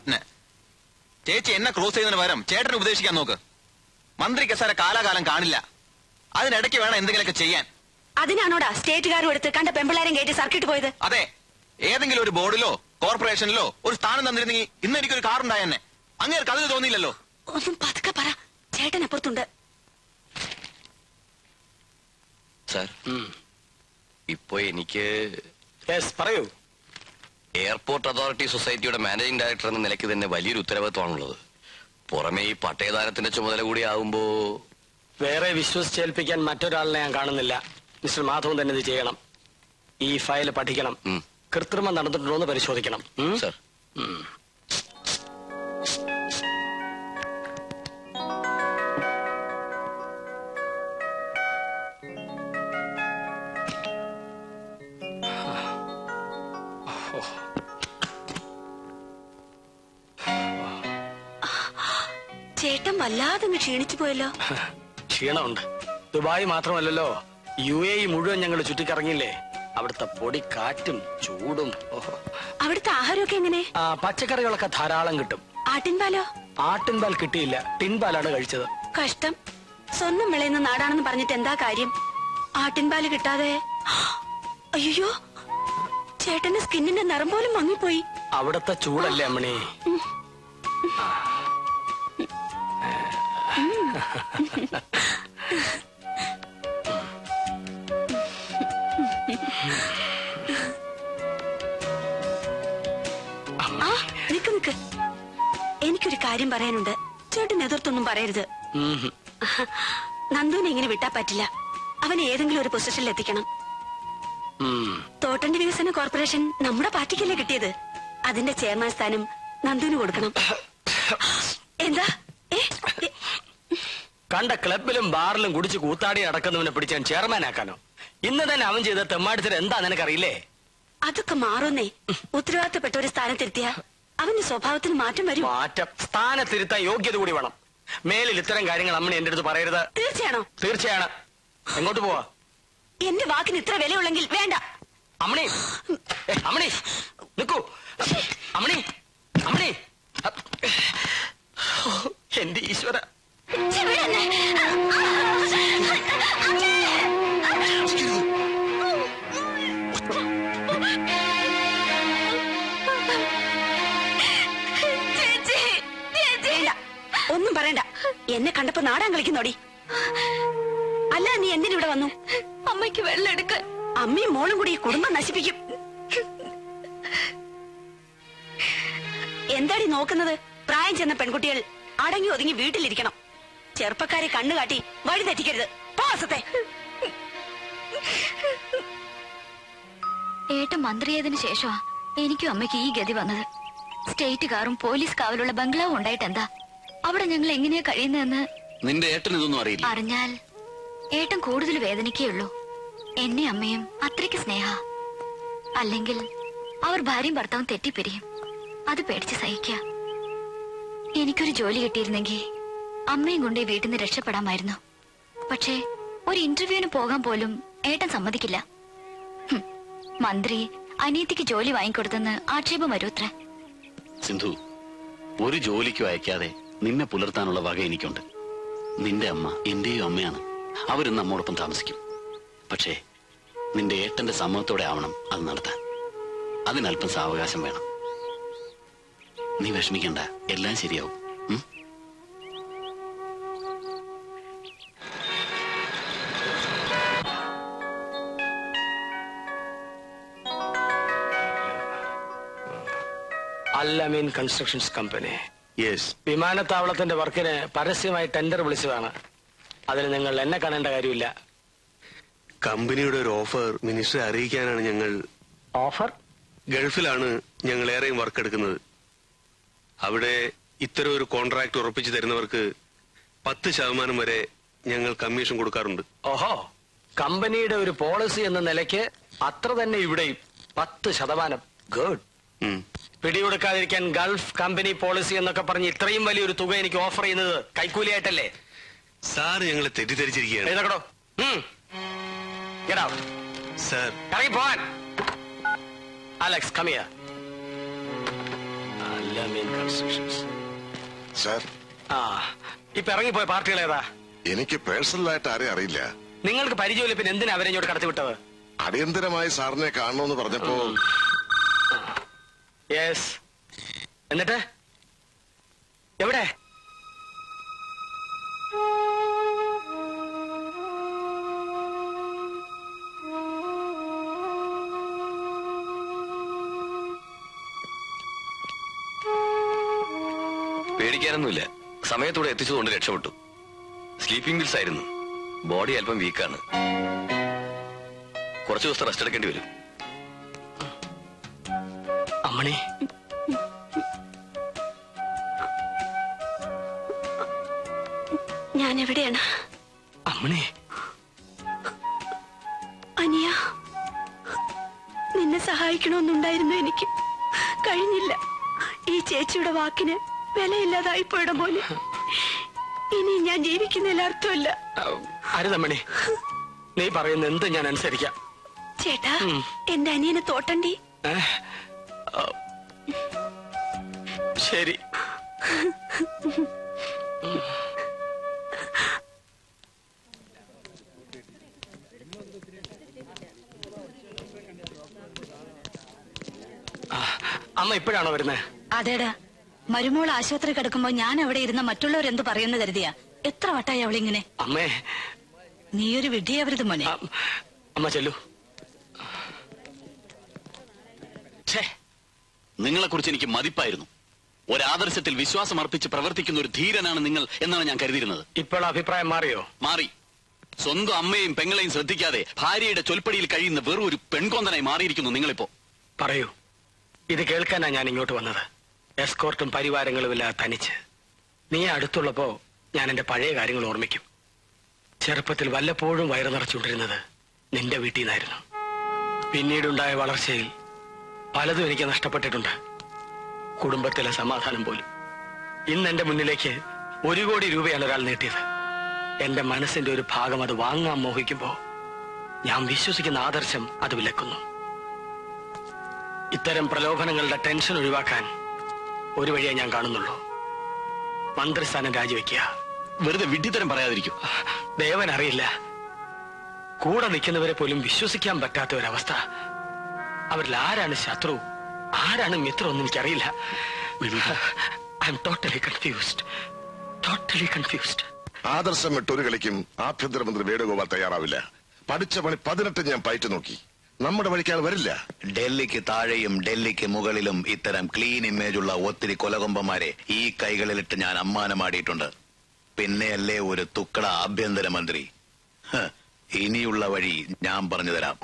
ചേച്ചി എന്നെ ക്രോസ് ചെയ്യുന്നതിന് പകരം ചേട്ടനെ ഉപദേശിക്കാൻ നോക്ക്. മന്ത്രി കസേര കാലാകാലം കാണില്ല. അതിനിടയ്ക്ക് വേണം എന്തെങ്കിലുമൊക്കെ ചെയ്യാൻ. അതിനാണോടാ സ്റ്റേറ്റുകാരും എടുത്ത് കണ്ട പെമ്പിള്ളാരും കയറ്റി സർക്കിട്ട് പോയത്? അതെ. ഏതെങ്കിലും ഒരു ബോർഡിലോ കോർപ്പറേഷനിലോ ഒരു സ്ഥാനം തന്നിരുന്നെങ്കിൽ ഇന്ന് എനിക്കൊരു കാറുണ്ടായെന്നെ. അങ്ങേർക്ക് അതിന് തോന്നിയില്ലല്ലോ. ഒന്നും പതുക്കെ പറ, ചേട്ടൻ അപ്പുറത്തുണ്ട്. സാർ, ഇപ്പൊ എനിക്ക് പറയൂ. എയർപോർട്ട് അതോറിറ്റി സൊസൈറ്റിയുടെ മാനേജിംഗ് ഡയറക്ടർ എന്ന നിലയ്ക്ക് തന്നെ വലിയൊരു ഉത്തരവാദിത്വമാണുള്ളത്. പുറമെ ഈ പട്ടയദാനത്തിന്റെ ചുമതല കൂടി ആവുമ്പോ വേറെ വിശ്വസിച്ചേൽപ്പിക്കാൻ മറ്റൊരാളിനെ ഞാൻ കാണുന്നില്ല. മിസ്റ്റർ മാധവൻ തന്നെ ഇത് ചെയ്യണം. ഈ ഫയൽ പഠിക്കണം, കൃത്രിമം നടന്നിട്ടുണ്ടോ എന്ന് പരിശോധിക്കണം. സർ. ചേട്ടൻ വല്ലാതെ ക്ഷീണിച്ചു പോയല്ലോ. ക്ഷീണമുണ്ട്. ദുബായ് മാത്രമല്ലല്ലോ, UAE മുഴുവൻ ഞങ്ങൾ ചുറ്റിക്കറങ്ങില്ലേ. അവിടുത്തെ പൊടി കാറ്റും ചൂടും. അവിടുത്തെ ആഹാരമൊക്കെ എങ്ങനെ? പച്ചക്കറികളൊക്കെ ധാരാളം കിട്ടും. ആട്ടിൻപാലോ? ആട്ടിൻപാൽ കിട്ടിയില്ല, ടിൻപാലാണ് കഴിച്ചത്. കഷ്ടം. സ്വന്തം വിളയുന്ന നാടാണെന്ന് പറഞ്ഞിട്ട് എന്താ കാര്യം? ആട്ടിൻപാല് കിട്ടാതെ. അയ്യോ, ചേട്ടന്റെ സ്കിന്നിന്റെ നിറം പോലും മങ്ങിപ്പോയി. അവിടുത്തെ ചൂടല്ലേ അമ്മണി. നിക്ക്, എനിക്കൊരു കാര്യം പറയാനുണ്ട്. ചേട്ടൻ എതിർത്തൊന്നും പറയരുത്. നന്ദുവിനെ ഇങ്ങനെ വിട്ടാ പറ്റില്ല. അവനെ ഏതെങ്കിലും ഒരു പൊസിഷനിൽ എത്തിക്കണം. തോട്ടണ്ടി വികസന കോർപ്പറേഷൻ നമ്മുടെ പാർട്ടിക്കല്ലേ കിട്ടിയത്. അതിന്റെ ചെയർമാൻ സ്ഥാനം നന്ദുവിന് കൊടുക്കണം. എന്താ? കണ്ട ക്ലബിലും ബാറിലും കുടിച്ച് കൂത്താടി നടക്കുന്നവനെ പിടിച്ചാൻ ചെയർമാൻ ആക്കാനോ? ഇന്ന് തന്നെ അവൻ ചെയ്ത തെമ്മാടിത്തരം എന്താ നിനക്കറിയില്ലേ? അതൊക്കെ മാറുന്നേ. ഉത്തരവാദിത്തപ്പെട്ട ഒരു സ്ഥാനത്തിരുത്തിയ അവന്റെ സ്വഭാവത്തിന് മാറ്റം വരും. മാറ്റം? സ്ഥാനത്തിരുത്താൻ യോഗ്യത കൂടി വേണം. മേലിൽ ഇത്തരം കാര്യങ്ങൾ അമ്മണി എന്റെ അടുത്ത് പറയരുത്. തീർച്ചയാണോ? തീർച്ചയാണ്. എങ്ങോട്ട് പോവാ? എന്റെ വാക്കിന് ഇത്ര വിലയുള്ളെങ്കിൽ വേണ്ട. അമ്മണി, അമ്മണി നിക്കൂ. അമ്മണി, അമ്മണി, എന്റെ ഈശ്വര. ഒന്നും പറയണ്ട. എന്നെ കണ്ടപ്പോ നാടാൻ കളിക്കുന്നോടി. അല്ല, നീ എന്തിനിവിടെ വന്നു? അമ്മയ്ക്ക് വെള്ളം എടുക്കാൻ. അമ്മയും മോളും കൂടി ഈ കുടുംബം നശിപ്പിക്കും. എന്താടി നോക്കുന്നത്? പ്രായം ചെന്ന പെൺകുട്ടികൾ അടങ്ങി ഒതുങ്ങി വീട്ടിലിരിക്കണം. ചെറുപ്പക്കാരെ കണ്ണുകാട്ടി വഴി തെറ്റിക്കരുത്. പാസത്തെ ഏട്ടൻ മന്ത്രിയായതിനു ശേഷമാ എനിക്കും അമ്മയ്ക്ക് ഈ ഗതി വന്നത്. സ്റ്റേറ്റ് കാറും പോലീസ് കാവലുള്ള ബംഗ്ലാവും ഉണ്ടായിട്ട് എന്താ? അവിടെ ഞങ്ങൾ എങ്ങനെയാ കഴിയുന്നതെന്ന് നിന്റെ ഏട്ടൻ ഇതൊന്നും അറിയില്ല. അറിഞ്ഞാൽ ഏട്ടൻ കൂടുതൽ വേദനിക്കുകയുള്ളൂ. എന്നെ അമ്മയും അത്രയ്ക്ക് സ്നേഹ. അല്ലെങ്കിൽ അവർ ഭാര്യയും ഭർത്താവും തെറ്റിപ്പിരിയും. അത് പേടിച്ച് സഹിക്ക. എനിക്കൊരു ജോലി കിട്ടിയിരുന്നെങ്കിൽ അമ്മയും കൊണ്ട് വീട്ടിൽ നിന്ന് രക്ഷപ്പെടാമായിരുന്നു. പക്ഷേ ഒരു ഇന്റർവ്യൂവിന് പോകാൻ പോലും ഏട്ടൻ സമ്മതിക്കില്ല. മന്ത്രി അനിയത്തിക്ക് ജോലി വാങ്ങിക്കൊടുത്തെന്ന് ആക്ഷേപം വരൂത്രേ. സിന്ധു, ഒരു ജോലിക്കും അയക്കാതെ നിന്നെ പുലർത്താനുള്ള വക എനിക്കുണ്ട്. നിന്റെ അമ്മ എന്റെയും അമ്മയാണ്. അവരും നമ്മോടൊപ്പം താമസിക്കും. പക്ഷേ നിന്റെ ഏട്ടന്റെ സമ്മതത്തോടെ ആവണം അത് നടത്താൻ. അതിനല്പം സാവകാശം വേണം. നീ വിഷമിക്കണ്ട, എല്ലാം ശരിയാവും. Al Ameen constructions company. യെസ്. വിമാനത്താവളത്തിന്റെ വർക്കിന് പരസ്യമായി ടെൻഡർ വിളിച്ചതാണ്. അതിന് നിങ്ങൾ എന്നെ കാണേണ്ട കാര്യമില്ല. കമ്പനിയുടെ ഒരു ഓഫർ മിനിസ്റ്ററെ അറിയിക്കാനാണ് ഞങ്ങൾ. ഓഫർ? ഗൾഫിലാണ് ഞങ്ങൾ ഏറെയും വർക്ക് എടുക്കുന്നത്. അവിടെ ഇത്തരം ഒരു കോൺട്രാക്ട് ഉറപ്പിച്ചു തരുന്നവർക്ക് 10% വരെ ഞങ്ങൾ കമ്മീഷൻ കൊടുക്കാറുണ്ട്. ഓഹോ, കമ്പനിയുടെ ഒരു പോളിസി എന്ന നിലയ്ക്ക് അത്ര തന്നെ ഇവിടെയും 10%. ഗുഡ്. പിടികൊടുക്കാതിരിക്കാൻ ഗൾഫ് കമ്പനി പോളിസി എന്നൊക്കെ പറഞ്ഞ് ഇത്രയും വലിയൊരു തുക എനിക്ക് ഓഫർ ചെയ്യുന്നത് കൈക്കൂലിയായിട്ടല്ലേ? സാർ ഞങ്ങളെ തെറ്റിദ്ധരിച്ചിരിക്കുകയാണ്. എഴുതക്കടോ. സാർ ഇറങ്ങി പോവാൻ. Alex, come here. Al-Amin Constructions. Sir, ഇപ്പൊ ഇറങ്ങിപ്പോയ പാർട്ടികൾ ഏതാ? എനിക്ക് പേഴ്സണലായിട്ട് ആരെയും അറിയില്ല. നിങ്ങൾക്ക് പരിചയമില്ല, പിന്നെ എന്തിനാ അവരെ ഇങ്ങോട്ട് കടത്തിവിട്ടത്? അടിയന്തരമായി സാറിനെ കാണണമെന്ന് പറഞ്ഞപ്പോ. യെസ്. എന്നിട്ട് എവിടെ? പേടിക്കാനൊന്നുമില്ല. സമയത്തൂടെ എത്തിച്ചതുകൊണ്ട് രക്ഷപ്പെട്ടു. സ്ലീപ്പിംഗ് പിൽസ് ആയിരുന്നു. ബോഡി അല്പം വീക്കാണ്. കുറച്ചു ദിവസത്തെ റെസ്റ്റ് എടുക്കേണ്ടി വരും. അമ്മണി, ഞാൻ എവിടെയാണ്? അമ്മണി, അനിയ, നിന്നെ സഹായിക്കണമെന്നുണ്ടായിരുന്നു എനിക്ക്. കഴിഞ്ഞില്ല. ഈ ചേച്ചിയുടെ വാക്കിന് വിലയില്ലാതായിപ്പോയിട പോലെ. ഇനി ഞാൻ ജീവിക്കുന്നതിൽ അർത്ഥമില്ല. അരുതമ്മണി, നീ പറയുന്ന എന്ത് ഞാൻ അനുസരിക്കാം. ചേട്ടാ, എന്റെ അനിയനെ തോട്ടണ്ടി. ശരി. അമ്മ ഇപ്പോഴാണോ വരുന്നത്? അതേടാ, മരുമോൾ ആശുപത്രി കിടക്കുമ്പോ ഞാൻ അവിടെ ഇരുന്ന മറ്റുള്ളവരെന്ത് പറയുന്നു കരുതിയാ? എത്ര വട്ടായി അവളിങ്ങനെ? അമ്മേ, നീയൊരു വിഡ്ഢിയാവരുത് മോനെ. അമ്മ ചെല്ലു. നിങ്ങളെ കുറിച്ച് എനിക്ക് മതിപ്പായിരുന്നു. ഒരാദർശത്തിൽ വിശ്വാസം അർപ്പിച്ച് പ്രവർത്തിക്കുന്ന ഒരു ധീരനാണ് നിങ്ങൾ എന്നാണ് ഞാൻ കരുതിയിരുന്നത്. ഇപ്പോൾ അഭിപ്രായം മാറിയോ? മാറി. സ്വന്തം അമ്മയും പെങ്ങളെയും ശ്രദ്ധിക്കാതെ ഭാര്യയുടെ ചൊൽപ്പടിയിൽ കഴിയുന്ന വെറും ഒരു പെൺകൊന്തനായി മാറിയിരിക്കുന്നു നിങ്ങളിപ്പോ. പറയൂ. ഇത് കേൾക്കാനാ ഞാൻ ഇങ്ങോട്ട് വന്നത്. എസ്കോർട്ടും പരിവാരങ്ങളും ഇല്ലാതെ തനിച്ച്. നീ അടുത്തുള്ളപ്പോ ഞാൻ എന്റെ പഴയ കാര്യങ്ങൾ ഓർമ്മിക്കും. ചെറുപ്പത്തിൽ വല്ലപ്പോഴും വയറു നിറച്ചുകൊണ്ടിരുന്നത് നിന്റെ വീട്ടിൽ നിന്നായിരുന്നു. പിന്നീടുണ്ടായ വളർച്ചയിൽ പലതും എനിക്ക് നഷ്ടപ്പെട്ടിട്ടുണ്ട്. കുടുംബത്തിലെ സമാധാനം പോലും. ഇന്ന് എന്റെ മുന്നിലേക്ക് 1 കോടി രൂപയാണ് ഒരാൾ നീട്ടിയത്. എന്റെ മനസ്സിന്റെ ഒരു ഭാഗം അത് വാങ്ങാൻ മോഹിക്കുമ്പോ ഞാൻ വിശ്വസിക്കുന്ന ആദർശം അത് വിലക്കുന്നു. ഇത്തരം പ്രലോഭനങ്ങളുടെ ടെൻഷൻ ഒഴിവാക്കാൻ ഒരു വഴിയെ ഞാൻ കാണുന്നുള്ളൂ. മന്ത്രിസ്ഥാനം രാജിവെക്കുക. വെറുതെ വിഡ്ഢിത്തരം പറയാതിരിക്കും. ദേവൻ അറിയില്ല, കൂടെ നിൽക്കുന്നവരെ പോലും വിശ്വസിക്കാൻ പറ്റാത്ത ഒരവസ്ഥ. അവരിൽ ആരാണ് ശത്രു, ആരാണ് മിത്രം ഒന്നും എനിക്കറിയില്ല. I am totally confused. ആദർശം വിട്ടൊരു കളിക്കും ആഭ്യന്തരമന്ത്രി വേണുഗോപാൽ തയ്യാറാവില്ല. പഠിച്ച പണി 18 ഞാൻ പയറ്റു നോക്കി. നമ്മുടെ വഴിക്കാൾ വരില്ല. ഡൽഹിക്ക് താഴെയും ഡൽഹിക്ക് മുകളിലും ഇത്തരം ക്ലീൻ ഇമേജുള്ള ഒത്തിരി കൊലകൊമ്പന്മാരെ ഈ കൈകളിലിട്ട് ഞാൻ അമ്മാനമാടിയിട്ടുണ്ട്. പിന്നെയല്ലേ ഒരു തുക്കട ആഭ്യന്തരമന്ത്രി. ഇനിയുള്ള വഴി ഞാൻ പറഞ്ഞു തരാം.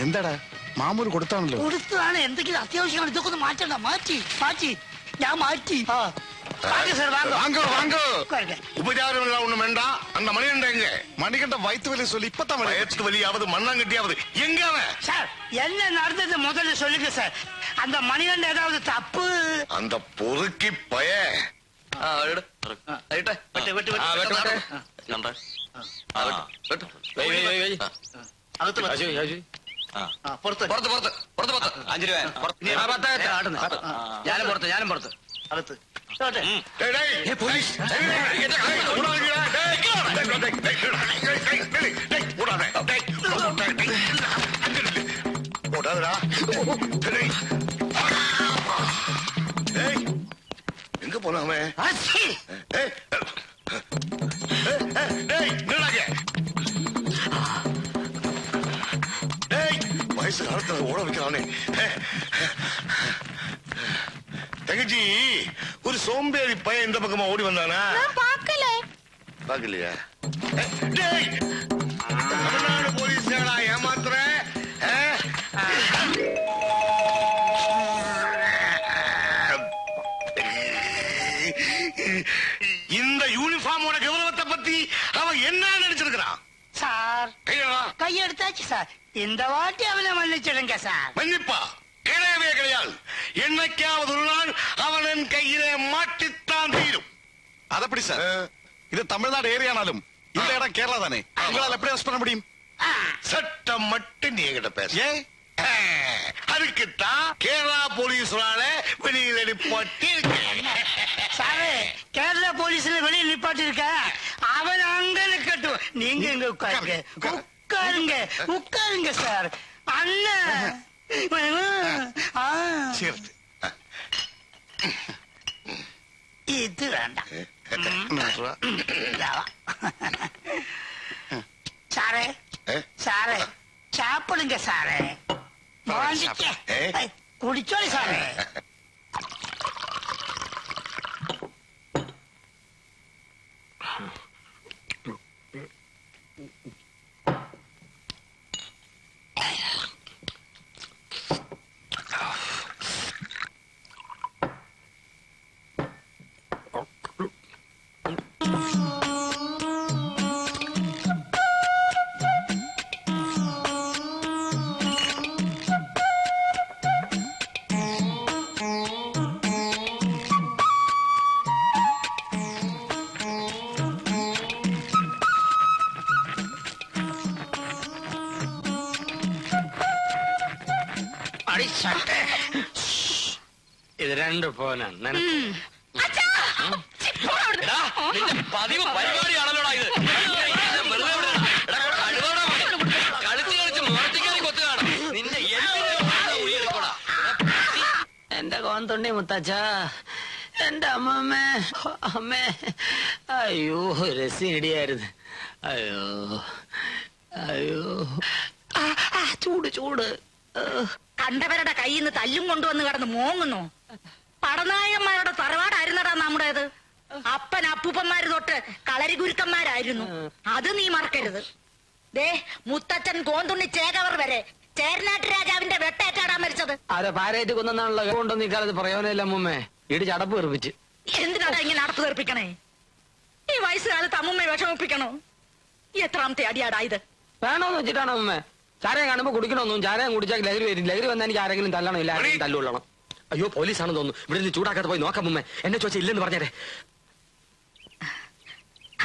എന്താടാ മാമൂര് കൊടുത്താണല്ലോ? കൊടുത്തതാണ്. എന്തെങ്കിലും അത്യാവശ്യമാണ്. ഇതൊക്കെ ഒന്ന് മാറ്റണ്ട. മാറ്റി ഞാൻ മാറ്റി. வாங்க வாங்க உபச்சாரம் எல்லாம் ஒண்ணும் வேண்டாம். அந்த மணிகண்ட எங்க? மணிகண்ட வயிற்று வலி சொல்லி இப்பதான் வயிற்று வலியாவது மண்ணாங்கட்டியாவது எங்க அவன்? சார் என்ன நடந்தது முதல்ல சொல்லுங்க சார். அந்த மணிகண்ட ஏதாவது தப்பு? அந்த பொறுக்கி பய ഞാനും പുറത്ത് അകത്ത് எங்க போனாமே? வயசு காலத்துல ஓட வைக்கிறானே. தங்கச்சி ஒரு சோம்பேறி பையன் இந்த பக்கமா ஓடி வந்தானா? பாக்கலையா? தமிழ்நாடு போலீஸ் ஏமாத்துற? இந்த யூனிஃபார்மோட கௌரவத்தை பத்தி அவன் என்ன நினைச்சிருக்கிறான்? Sir கையெடுத்தாச்சு sir. இந்த வாட்டி அவனை மன்னிச்சிடுங்க சார். மன்னிப்பா? கிடையவே கிடையாது. என்னைக்காவது ஒரு நாள் அவன் கையிலே மாட்டித்தான் தீரும். அதப்படி சார், இது தமிழ்நாடு ஏரியானாலும் இந்த இடம் கேரளா தானே, உங்களால் எப்படி அரெஸ்ட் பண்ண முடியும்? சட்டம் மட்டும் நீ என்கிட்ட பேச. அதுக்குத்தான் கேரளா போலீஸ்னால வெளியில நிப்பாட்டி சாரு. கேரளா போலீஸ்ல வெளியே நிப்பாட்டி இருக்க அவன் அங்க நிக்கட்டும். நீங்க இங்க உட்காருங்க உட்காருங்க உட்காருங்க சார். அண்ணன் இது வேண்டாம் சாரே. சாரே சாப்பிடுங்க சாரே. குடிச்சோடி சாரே. ഇത് രണ്ട് ഫോനാണ്. പതിവ് പരിപാടിയാണല്ലോടാ ഇത്. കളിച്ച് കളിച്ച് മുറത്തിക്കറി കൊത്തു കാണും. നിന്റെ എന്റെ കോന്തുണ്ണി മുത്തച്ഛ, എന്റെ അമ്മമ്മേ അമ്മേ. അയ്യോ രസി ഇടിയായിരുന്നു. അയ്യോ അയ്യോ ചൂട് ചൂട്. കണ്ടവരുടെ കയ്യിൽ നിന്ന് തല്ലും കൊണ്ടുവന്ന് കിടന്ന് മോങ്ങുന്നു. പടനായന്മാരുടെ തറവാടായിരുന്നടാ നമ്മുടേത്. അപ്പൻ അപ്പൂപ്പന്മാര് തൊട്ട് കളരി ഗുരുക്കന്മാരായിരുന്നു. അത് നീ മറക്കരുത്. ദേ മുത്തച്ഛൻ കോന്തുണ്ണി ചേകവർ വരെ ചേരനാട്ട് രാജാവിന്റെ വെട്ടേറ്റാടാൻ മരിച്ചത്. ആരോ പാരേറ്റ് കൊന്നാണല്ലോ കൊണ്ടൊന്നും ഇക്കാലത്ത് പറയാനില്ല അമ്മൂമ്മേ. ഇടി ചടപ്പ് തെറിപ്പിച്ച്. എന്തിനാടാ ഇങ്ങനെ അടപ്പ് തെറിപ്പിക്കണേ? ഈ വയസ്സുകാലത്ത് അമ്മുമ്മയെ വിഷമിപ്പിക്കണോ? എത്രാമത്തെ അടിയാടാ ഇത്? വേണോന്ന് വെച്ചിട്ടാണ് അമ്മൂമ്മേ. ചാരയം കാണുമ്പോ കുടിക്കണമെന്നും ചാരയം കുടിച്ചാൽ ലഹരി വരും. ലഹരി വന്നാൽ എനിക്ക് ആരെങ്കിലും തല്ലണം, ഇല്ല ആരെങ്കിലും തല്ലുകൊള്ളണം. അയ്യോ പോലീസാണെന്ന് തോന്നുന്നു. ഇവിടെ നിന്ന് ചൂടാക്കാതെ പോയി നോക്കാം അമ്മൂമ്മേ. എന്നെ ചോദിച്ചാൽ ഇല്ലെന്ന് പറഞ്ഞേരെ.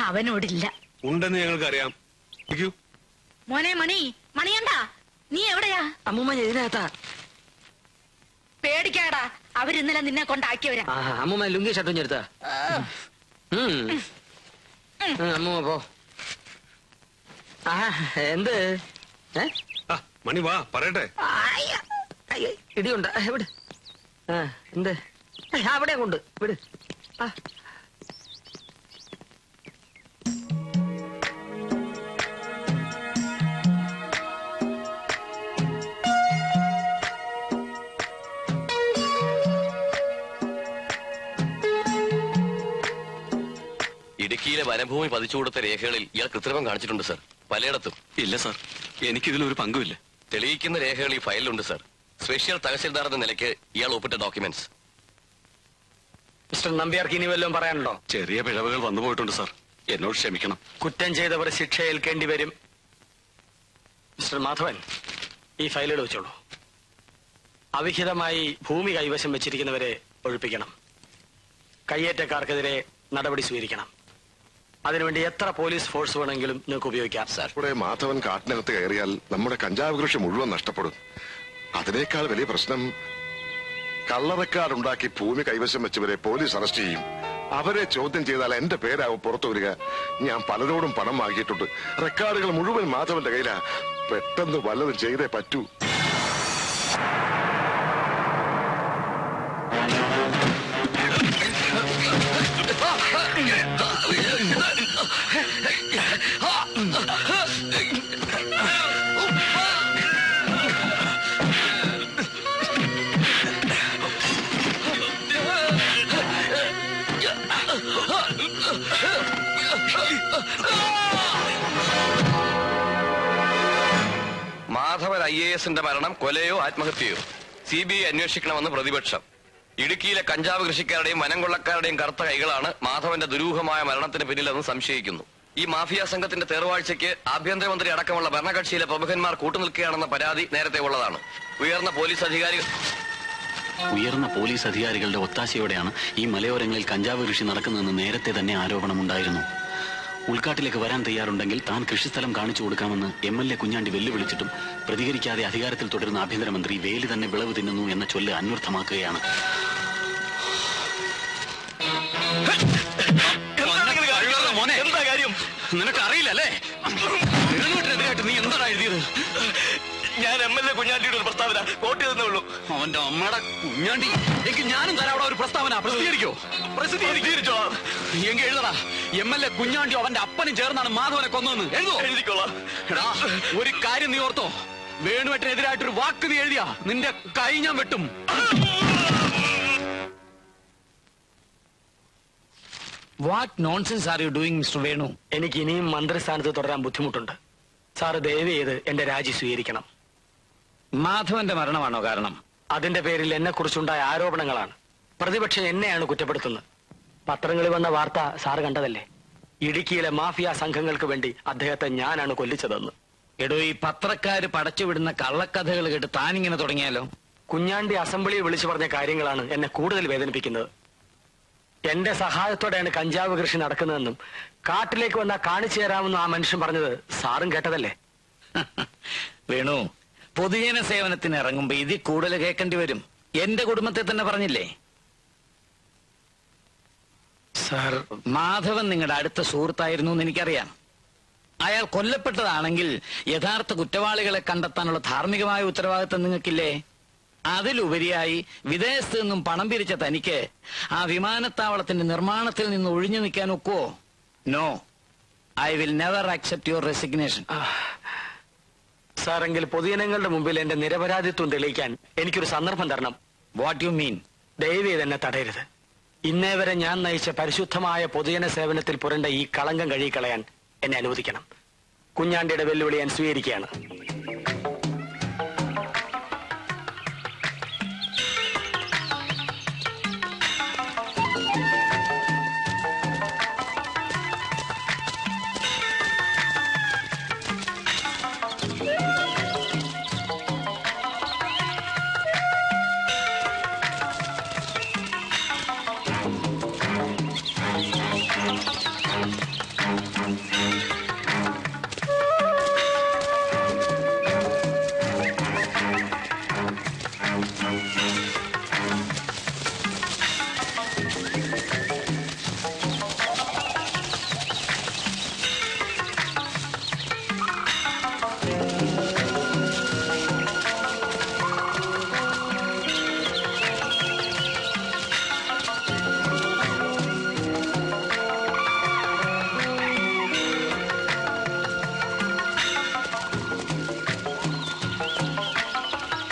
അവനോടില്ല. ഉണ്ടെന്ന് ഞങ്ങൾക്ക് അറിയാം. മോനെ മണി മണിയണ്ടാ, നീ എവിടെയാ? അമ്മൂമ്മ ഇതിനകത്താ. പേടിക്കാടാ, അവരിന്നലെ നിന്നെ കൊണ്ടാക്കിയവരാ. അമ്മൂമ്മ ലുങ്കി ഷർട്ടും ചെറുത്താ. അമ്മൂമ്മ പോ. എന്ത് മണി വാ പറയട്ടെ. ഇടിയുണ്ട വിട്. എന്ത് അവിടെ കൊണ്ട് വിട്. ഇടുക്കിയിലെ വനഭൂമി പതിച്ചു കൊടുത്ത രേഖകളിൽ ഇയാൾ കൃത്രിമം കാണിച്ചിട്ടുണ്ട് സർ, പലയിടത്തും. ഇല്ല സർ, എനിക്കിതിലൊരു പങ്കുമില്ല. തെളിയിക്കുന്ന രേഖകൾ ഈ ഫയലിലുണ്ട് സർ. സ്പെഷ്യൽ തഹസിൽദാർ എന്ന നിലയ്ക്ക് ഇയാൾ ഒപ്പിട്ട ഡോക്യുമെന്റ്സ്. മിസ്റ്റർ നമ്പ്യാർക്ക് ഇനി വല്ലതും പറയാനുണ്ടോ? ചെറിയ പിഴവുകൾ വന്നു പോയിട്ടുണ്ട് സാർ, എന്നോട് ക്ഷമിക്കണം. കുറ്റം ചെയ്തവർ ശിക്ഷ ഏൽക്കേണ്ടി വരും. മിസ്റ്റർ മാധവൻ, ഈ ഫയലുകൾ വെച്ചോളൂ. അവിഹിതമായി ഭൂമി കൈവശം വെച്ചിരിക്കുന്നവരെ ഒഴിപ്പിക്കണം. കയ്യേറ്റക്കാർക്കെതിരെ നടപടി സ്വീകരിക്കണം. അതിനുവേണ്ടി എത്ര പോലീസ് ഫോഴ്സ് വേണമെങ്കിലും നിങ്ങൾക്ക് ഉപയോഗിക്കാം. ഇവിടെ മാധവൻ കാട്ടിനകത്ത് കയറിയാൽ നമ്മുടെ കഞ്ചാവ് കൃഷി മുഴുവൻ നഷ്ടപ്പെടും. അതിനേക്കാൾ വലിയ പ്രശ്നം, കള്ളറക്കാടുണ്ടാക്കി ഭൂമി കൈവശം വെച്ചവരെ പോലീസ് അറസ്റ്റ് ചെയ്യും. അവരെ ചോദ്യം ചെയ്താൽ എന്റെ പേരാവും പുറത്തു വരിക. ഞാൻ പലരോടും പണം വാങ്ങിയിട്ടുണ്ട്. റെക്കോർഡുകൾ മുഴുവൻ മാധവന്റെ കയ്യിലാ. പെട്ടെന്ന് വല്ലതും ചെയ്തേ പറ്റൂ. മാധവൻ IASന്റെ മരണം കൊലയോ ആത്മഹത്യയോ CBI അന്വേഷിക്കണമെന്ന് പ്രതിപക്ഷം. ഇടുക്കിയിലെ കഞ്ചാവ് കൃഷിക്കാരുടെയും വനം കൊള്ളക്കാരുടെയും കറുത്ത കൈകളാണ് മാധവന്റെ ദുരൂഹമായ മരണത്തിന് പിന്നിലെന്ന് സംശയിക്കുന്നു. ഈ മാഫിയ സംഘത്തിന്റെ തേർവാഴ്ചയ്ക്ക് ആഭ്യന്തരമന്ത്രി അടക്കമുള്ള ഭരണകക്ഷിയിലെ പ്രമുഖന്മാർ കൂട്ടുനിൽക്കുകയാണെന്ന പരാതി നേരത്തെ ഉള്ളതാണ്. ഉയർന്ന പോലീസ് അധികാരികളുടെ ഒത്താശയോടെയാണ് ഈ മലയോരങ്ങളിൽ കഞ്ചാവ് കൃഷി നടക്കുന്നതെന്ന് നേരത്തെ തന്നെ ആരോപണമുണ്ടായിരുന്നു. ഉൾക്കാട്ടിലേക്ക് വരാൻ തയ്യാറുണ്ടെങ്കിൽ താൻ കൃഷിസ്ഥലം കാണിച്ചു കൊടുക്കാമെന്ന് MLA കുഞ്ഞാണ്ടി വെല്ലുവിളിച്ചിട്ടും പ്രതികരിക്കാതെ അധികാരത്തിൽ തുടരുന്ന ആഭ്യന്തരമന്ത്രി വേലി തന്നെ വിളവ് തിന്നുന്നു എന്ന ചൊല്ല് അന്വർത്ഥമാക്കുകയാണ്. എന്താ കാര്യം? നിനക്കറിയില്ലല്ലേ? എതിരായിട്ട് നീ എന്താണ് എഴുതിയത്? ഞാൻ MLA കുഞ്ഞാണ്ടിയുടെ ഒരു പ്രസ്താവന കോട്ട് ചെയ്തേ ഉള്ളൂ. അവന്റെ അമ്മയുടെ കുഞ്ഞാണ്ടി. എങ്കിൽ ഞാനും തരാം അവിടെ ഒരു പ്രസ്താവന. പ്രസിദ്ധീകരിക്കോ? പ്രസിദ്ധീകരിച്ചോ? എങ്കിൽ എഴുതടാ, MLA കുഞ്ഞാണ്ടി അവന്റെ അപ്പനും ചേർന്നാണ് മാധവനെ കൊന്നതെന്ന് എഴുതിക്കോളാം. എടാ, ഒരു കാര്യം നീ ഓർത്തോ, വേണുവെട്ടിനെതിരായിട്ടൊരു വാക്ക് നീ എഴുതിയാ നിന്റെ കൈ ഞാൻ വെട്ടും. What nonsense are you doing mister Venu? എനിക്ക് ഇനിയും മന്ത്രിസ്ഥാനത്ത് തുടരാൻ ബുദ്ധിമുട്ടുണ്ട്. സാറ് ദയവ് ചെയ്ത് എന്റെ രാജി സ്വീകരിക്കണം. മാധവന്റെ മരണമാണോ കാരണം? അതിന്റെ പേരിൽ എന്നെ കുറിച്ചുണ്ടായ ആരോപണങ്ങളാണ്. പ്രതിപക്ഷം എന്നെയാണ് കുറ്റപ്പെടുത്തുന്നത്. പത്രങ്ങളിൽ വന്ന വാർത്ത സാറ് കണ്ടതല്ലേ? ഇടുക്കിയിലെ മാഫിയ സംഘങ്ങൾക്ക് വേണ്ടി അദ്ദേഹത്തെ ഞാനാണ് കൊല്ലിച്ചതെന്ന്. എടോ, ഈ പത്രക്കാര് പടച്ചുവിടുന്ന കള്ളക്കഥകൾ കേട്ട് താനിങ്ങനെ തുടങ്ങിയാലോ? കുഞ്ഞാണ്ടി അസംബ്ലിയിൽ വിളിച്ചു പറഞ്ഞ കാര്യങ്ങളാണ് എന്നെ കൂടുതൽ വേദനിപ്പിക്കുന്നത്. എന്റെ സഹായത്തോടെയാണ് കഞ്ചാവ് കൃഷി നടക്കുന്നതെന്നും കാട്ടിലേക്ക് വന്നാൽ കാണിച്ചു തരാമെന്നും ആ മനുഷ്യൻ പറഞ്ഞത് സാറും കേട്ടതല്ലേ? വേണു, പൊതുജന സേവനത്തിന് ഇറങ്ങുമ്പോ ഇതിൽ കൂടുതൽ കേൾക്കേണ്ടി വരും. എന്റെ കുടുംബത്തെ തന്നെ പറഞ്ഞില്ലേ സാർ? മാധവൻ നിങ്ങളുടെ അടുത്ത സുഹൃത്തായിരുന്നു എന്ന് എനിക്കറിയാം. അയാൾ കൊല്ലപ്പെട്ടതാണെങ്കിൽ യഥാർത്ഥ കുറ്റവാളികളെ കണ്ടെത്താനുള്ള ധാർമ്മികമായ ഉത്തരവാദിത്തം നിങ്ങൾക്കില്ലേ? അതിലുപരിയായി വിദേശത്ത് നിന്നും പണം പിരിച്ച തനിക്ക് ആ വിമാനത്താവളത്തിന്റെ നിർമ്മാണത്തിൽ നിന്ന് ഒഴിഞ്ഞു നിൽക്കാൻ ഒക്കുവോ? No, I will never accept your resignation. സാറെങ്കിൽ പൊതുജനങ്ങളുടെ മുമ്പിൽ എന്റെ നിരപരാധിത്വം തെളിയിക്കാൻ എനിക്കൊരു സന്ദർഭം തരണം. What you mean? ദയവ് ചെയ്ത് എന്നെ തടയരുത്. ഇന്നേ വരെ ഞാൻ നയിച്ച പരിശുദ്ധമായ പൊതുജന സേവനത്തിൽ പുരണ്ട ഈ കളങ്കം കഴുകിക്കളയാൻ എന്നെ അനുവദിക്കണം. കുഞ്ഞാണ്ടിയുടെ വെല്ലുവിളി ഞാൻ സ്വീകരിക്കുകയാണ്.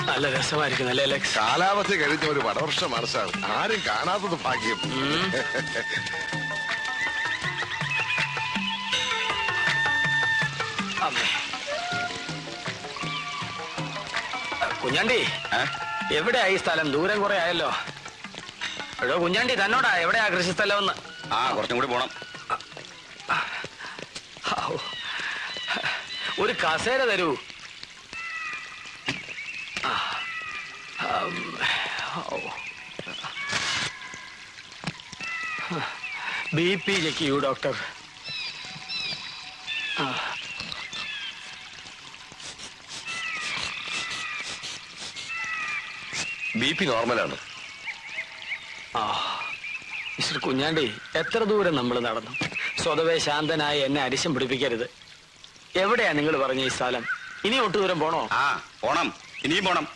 നല്ല രസമായിരിക്കും അല്ലേ അലക്സ്? കാലാവധി കഴിഞ്ഞ ഒരു വടവർഷമാണ് സാർ. ആരും കാണാത്തത് ഭാഗ്യം. കുഞ്ഞാണ്ടി, എവിടെയായി സ്ഥലം? ദൂരം കുറെ ആയല്ലോ. എടോ കുഞ്ഞാണ്ടി തന്നോടാ എവിടെയാ കൃഷിസ്ഥലം ഒന്ന്? കുറച്ചും കൂടി പോണം. ഒരു കസേര തരൂ. BP ചെക്ക് ചെയ്യൂ ഡോക്ടർ. BP നോർമലാണ്. മിസ്റ്റർ കുഞ്ഞാണ്ടി, എത്ര ദൂരം നമ്മൾ നടന്നു? സ്വതവേ ശാന്തനായി എന്നെ അരിശം പിടിപ്പിക്കരുത്. എവിടെയാ നിങ്ങൾ പറഞ്ഞ ഈ സ്ഥലം? ഇനി ഒട്ടു ദൂരം പോണോ? പോണം, ഇനിയും പോണം.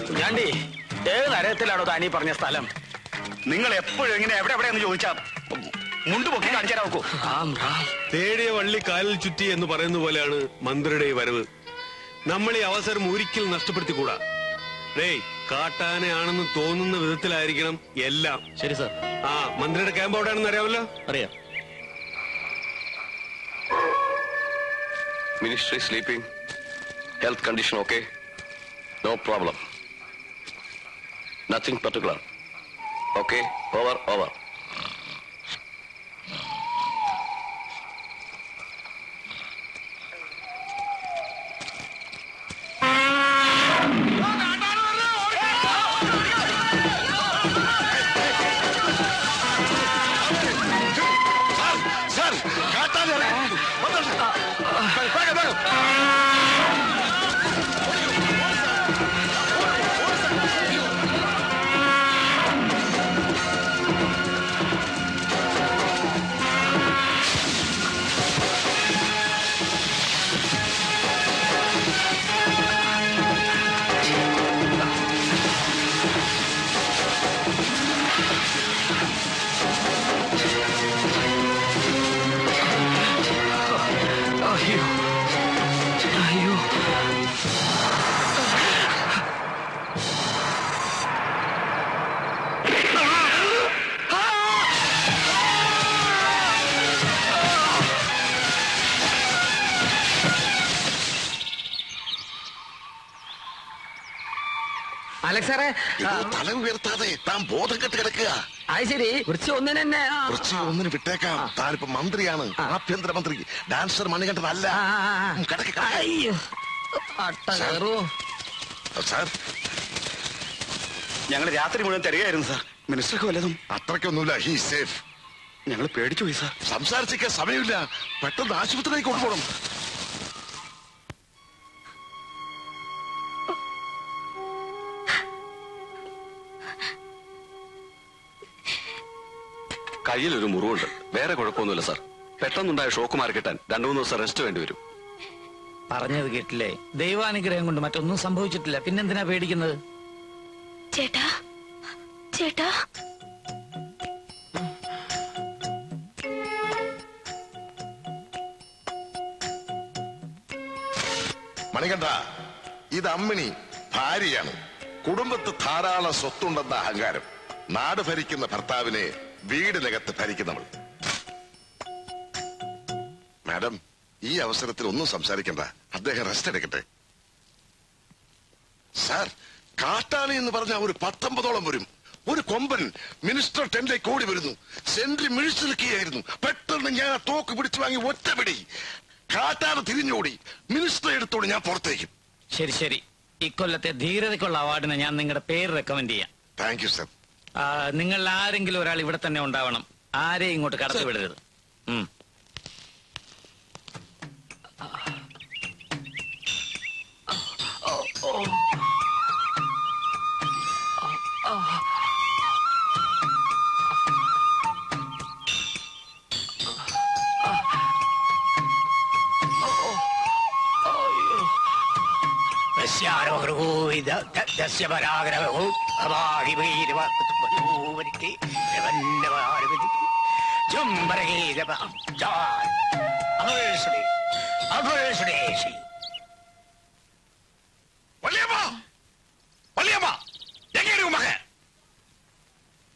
കുഞ്ഞാണ്ടി, ഏത് നരകത്തിലാണോ താനീ പറഞ്ഞ സ്ഥലം? നിങ്ങൾ എപ്പോഴും ഇങ്ങനെ എവിടെ എവിടെയെന്ന് ചോദിച്ചാ മുണ്ടുപൊക്കി കാണിച്ചു തരാൻ നോക്കൂ. തേടിയ വള്ളി കാലിൽ ചുറ്റി എന്ന് പറയുന്ന പോലെയാണ് മന്ത്രിയുടെ ഈ വരവ്. നമ്മൾ ഈ അവസരം ഒരിക്കലും നഷ്ടപ്പെടുത്തിക്കൂടാ. കാട്ടാനയാണെന്ന് തോന്നുന്ന വിധത്തിലായിരിക്കണം എല്ലാം. ശരി സാർ. മന്ത്രിയുടെ ക്യാമ്പ് എവിടെയാണെന്ന് അറിയാമല്ലോ? അറിയാം. Ministry sleeping. Health condition okay? No problem. Nothing particular. Okay? Over. അലക്സാറേ, തല ഉയർത്താതെ താൻ ബോധം കെട്ട് കിടക്കുക. അത് ശരി. വൃക്ഷ ഒന്നിന് വിട്ടേക്കാം. താനിപ്പോ മന്ത്രിയാണ്, ആഭ്യന്തരമന്ത്രി. ഡാൻസർ മണികണ്ഠനല്ല. സാർ, ഞങ്ങൾ രാത്രി മുഴുവൻ തരികയായിരുന്നു സാർ. മിനിസ്റ്റർക്ക് വല്ലതും? അത്രയ്ക്കൊന്നുമില്ല. He safe. ഞങ്ങൾ പേടിച്ചു പോയി സാർ. സംസാരിച്ചിരിക്കാൻ സമയമില്ല. പെട്ടെന്ന് ആശുപത്രിയിലേക്ക് കൊണ്ടുപോകണം. കയ്യിലൊരു മുറിവുണ്ട്. വേറെ കുഴപ്പമൊന്നുമില്ല സാർ. പെട്ടെന്നുണ്ടായ ഷോക്ക് മാറി കിട്ടാൻ 2-3 ദിവസം റെസ്റ്റ് വേണ്ടി വരും. പറഞ്ഞത് കേട്ടില്ലേ? ദൈവാനുഗ്രഹം കൊണ്ട് മറ്റൊന്നും സംഭവിച്ചിട്ടില്ല. പിന്നെന്തിനാ പേടിക്കുന്നത്? ചേട്ടാ, ചേട്ടാ, മണികണ്ഠ, ഇത് അമ്മിണി ഭാര്യയാണ്. കുടുംബത്ത് ധാരാളം സ്വത്തുണ്ടെന്ന അഹങ്കാരം. നാട് ഭരിക്കുന്ന ഭർത്താവിനെ വീടിനകത്ത് ഭരിക്കുന്നവൾ. മാഡം, ഈ അവസരത്തിൽ ഒന്നും സംസാരിക്കണ്ട. അദ്ദേഹം റെസ്റ്റ് എടുക്കട്ടെ. സാർ, കാട്ടാളി എന്ന് പറഞ്ഞ ഒരു 19ഓളം വരും. ഒരു കൊമ്പൻ മിനിസ്റ്റർ ടെന്റിലേക്ക് ഓടി വരുന്നു. സെന്റി മിഴിച്ചു നിൽക്കുകയായിരുന്നു. പെട്ടെന്ന് ഞാൻ ആ തോക്ക് പിടിച്ചു വാങ്ങി ഒറ്റപിടി. കാട്ടാന തിരിഞ്ഞോടി. മിനിസ്റ്റർ എടുത്തോടി ഞാൻ പുറത്തേക്കും. ശരി. ഇക്കൊല്ലത്തെ ധീരതയ്ക്കുള്ള അവാർഡിന് ഞാൻ നിങ്ങളുടെ പേര് റെക്കമെൻഡ് ചെയ്യാം. Thank you sir. നിങ്ങൾ ആരെങ്കിലും ഒരാൾ ഇവിടെ തന്നെ ഉണ്ടാവണം. ആരെയും ഇങ്ങോട്ട് കടത്തി വിടരുത്.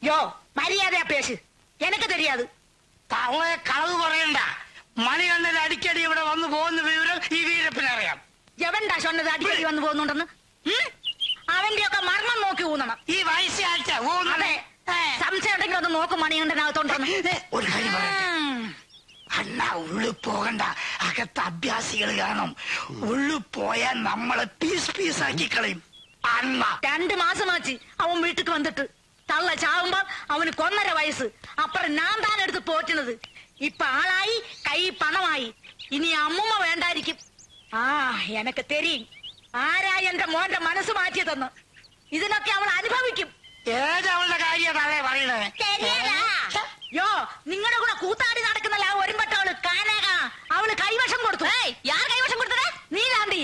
யோ மரியாதையா பேசு, எனக்கு தெரியாது. തവളെ കളവ് പറയണ്ട. മണികണ്ഠൻ അടിക്കടി ഇവിടെ വന്നു പോകുന്ന വിവരം ഈ വീരപ്പന് അറിയാം. എവൻടാ சொன்னது അടിക്കടി വന്നു പോകുന്നുണ്ടെന്ന്? അവന്റെയൊക്കെ മരണം നോക്കി ഊന്നണം. ഈ വയസ്സാഴ്ച ഊന്നണേ. സംശയം ഉണ്ടെങ്കിൽ ഒന്ന് നോക്കും മണികണ്ഠനകത്തോണ്ടെന്ന്. ഒരു കാര്യം പറയട്ടെ, അണ്ണ ഉള്ളു പോകണ്ട, അകത്ത് അഭ്യാസികൾ കാണും. ഉള്ളു പോയാൽ നമ്മളെ പീസ് പീസാക്കി കളയും. അണ്ണ 2 മാസമാச்சு അവൻ വീട്ടിക്ക് വന്നിട്ട്. തള്ള ചാവുമ്പോ അവന് 1.5 വയസ്സ്. അപ്പുറം ഞാൻ താൻ എടുത്ത് പോറ്റുന്നത്. ഇപ്പൊ ആളായി, കൈ പണമായി. ഇനി അമ്മുമ്മ വേണ്ടായിരിക്കും. ആ എനക്ക് തെരീം ആരാ എന്റെ മോന്റെ മനസ്സ് മാറ്റിയതെന്ന്. ഇതിനൊക്കെ അവൾ അനുഭവിക്കും. ഏതവളുടെ കാര്യമാണ് പറയണേ? യോ നിങ്ങളുടെ കൂടെ കൂത്താടി നടക്കുന്നല്ല ആ ഒരുമ്പട്ടവള് കാനക. അവള് കൈവശം കൊടുത്തു. യാർ കൈവശം കൊടുത്തത്? നീ താണ്ടി.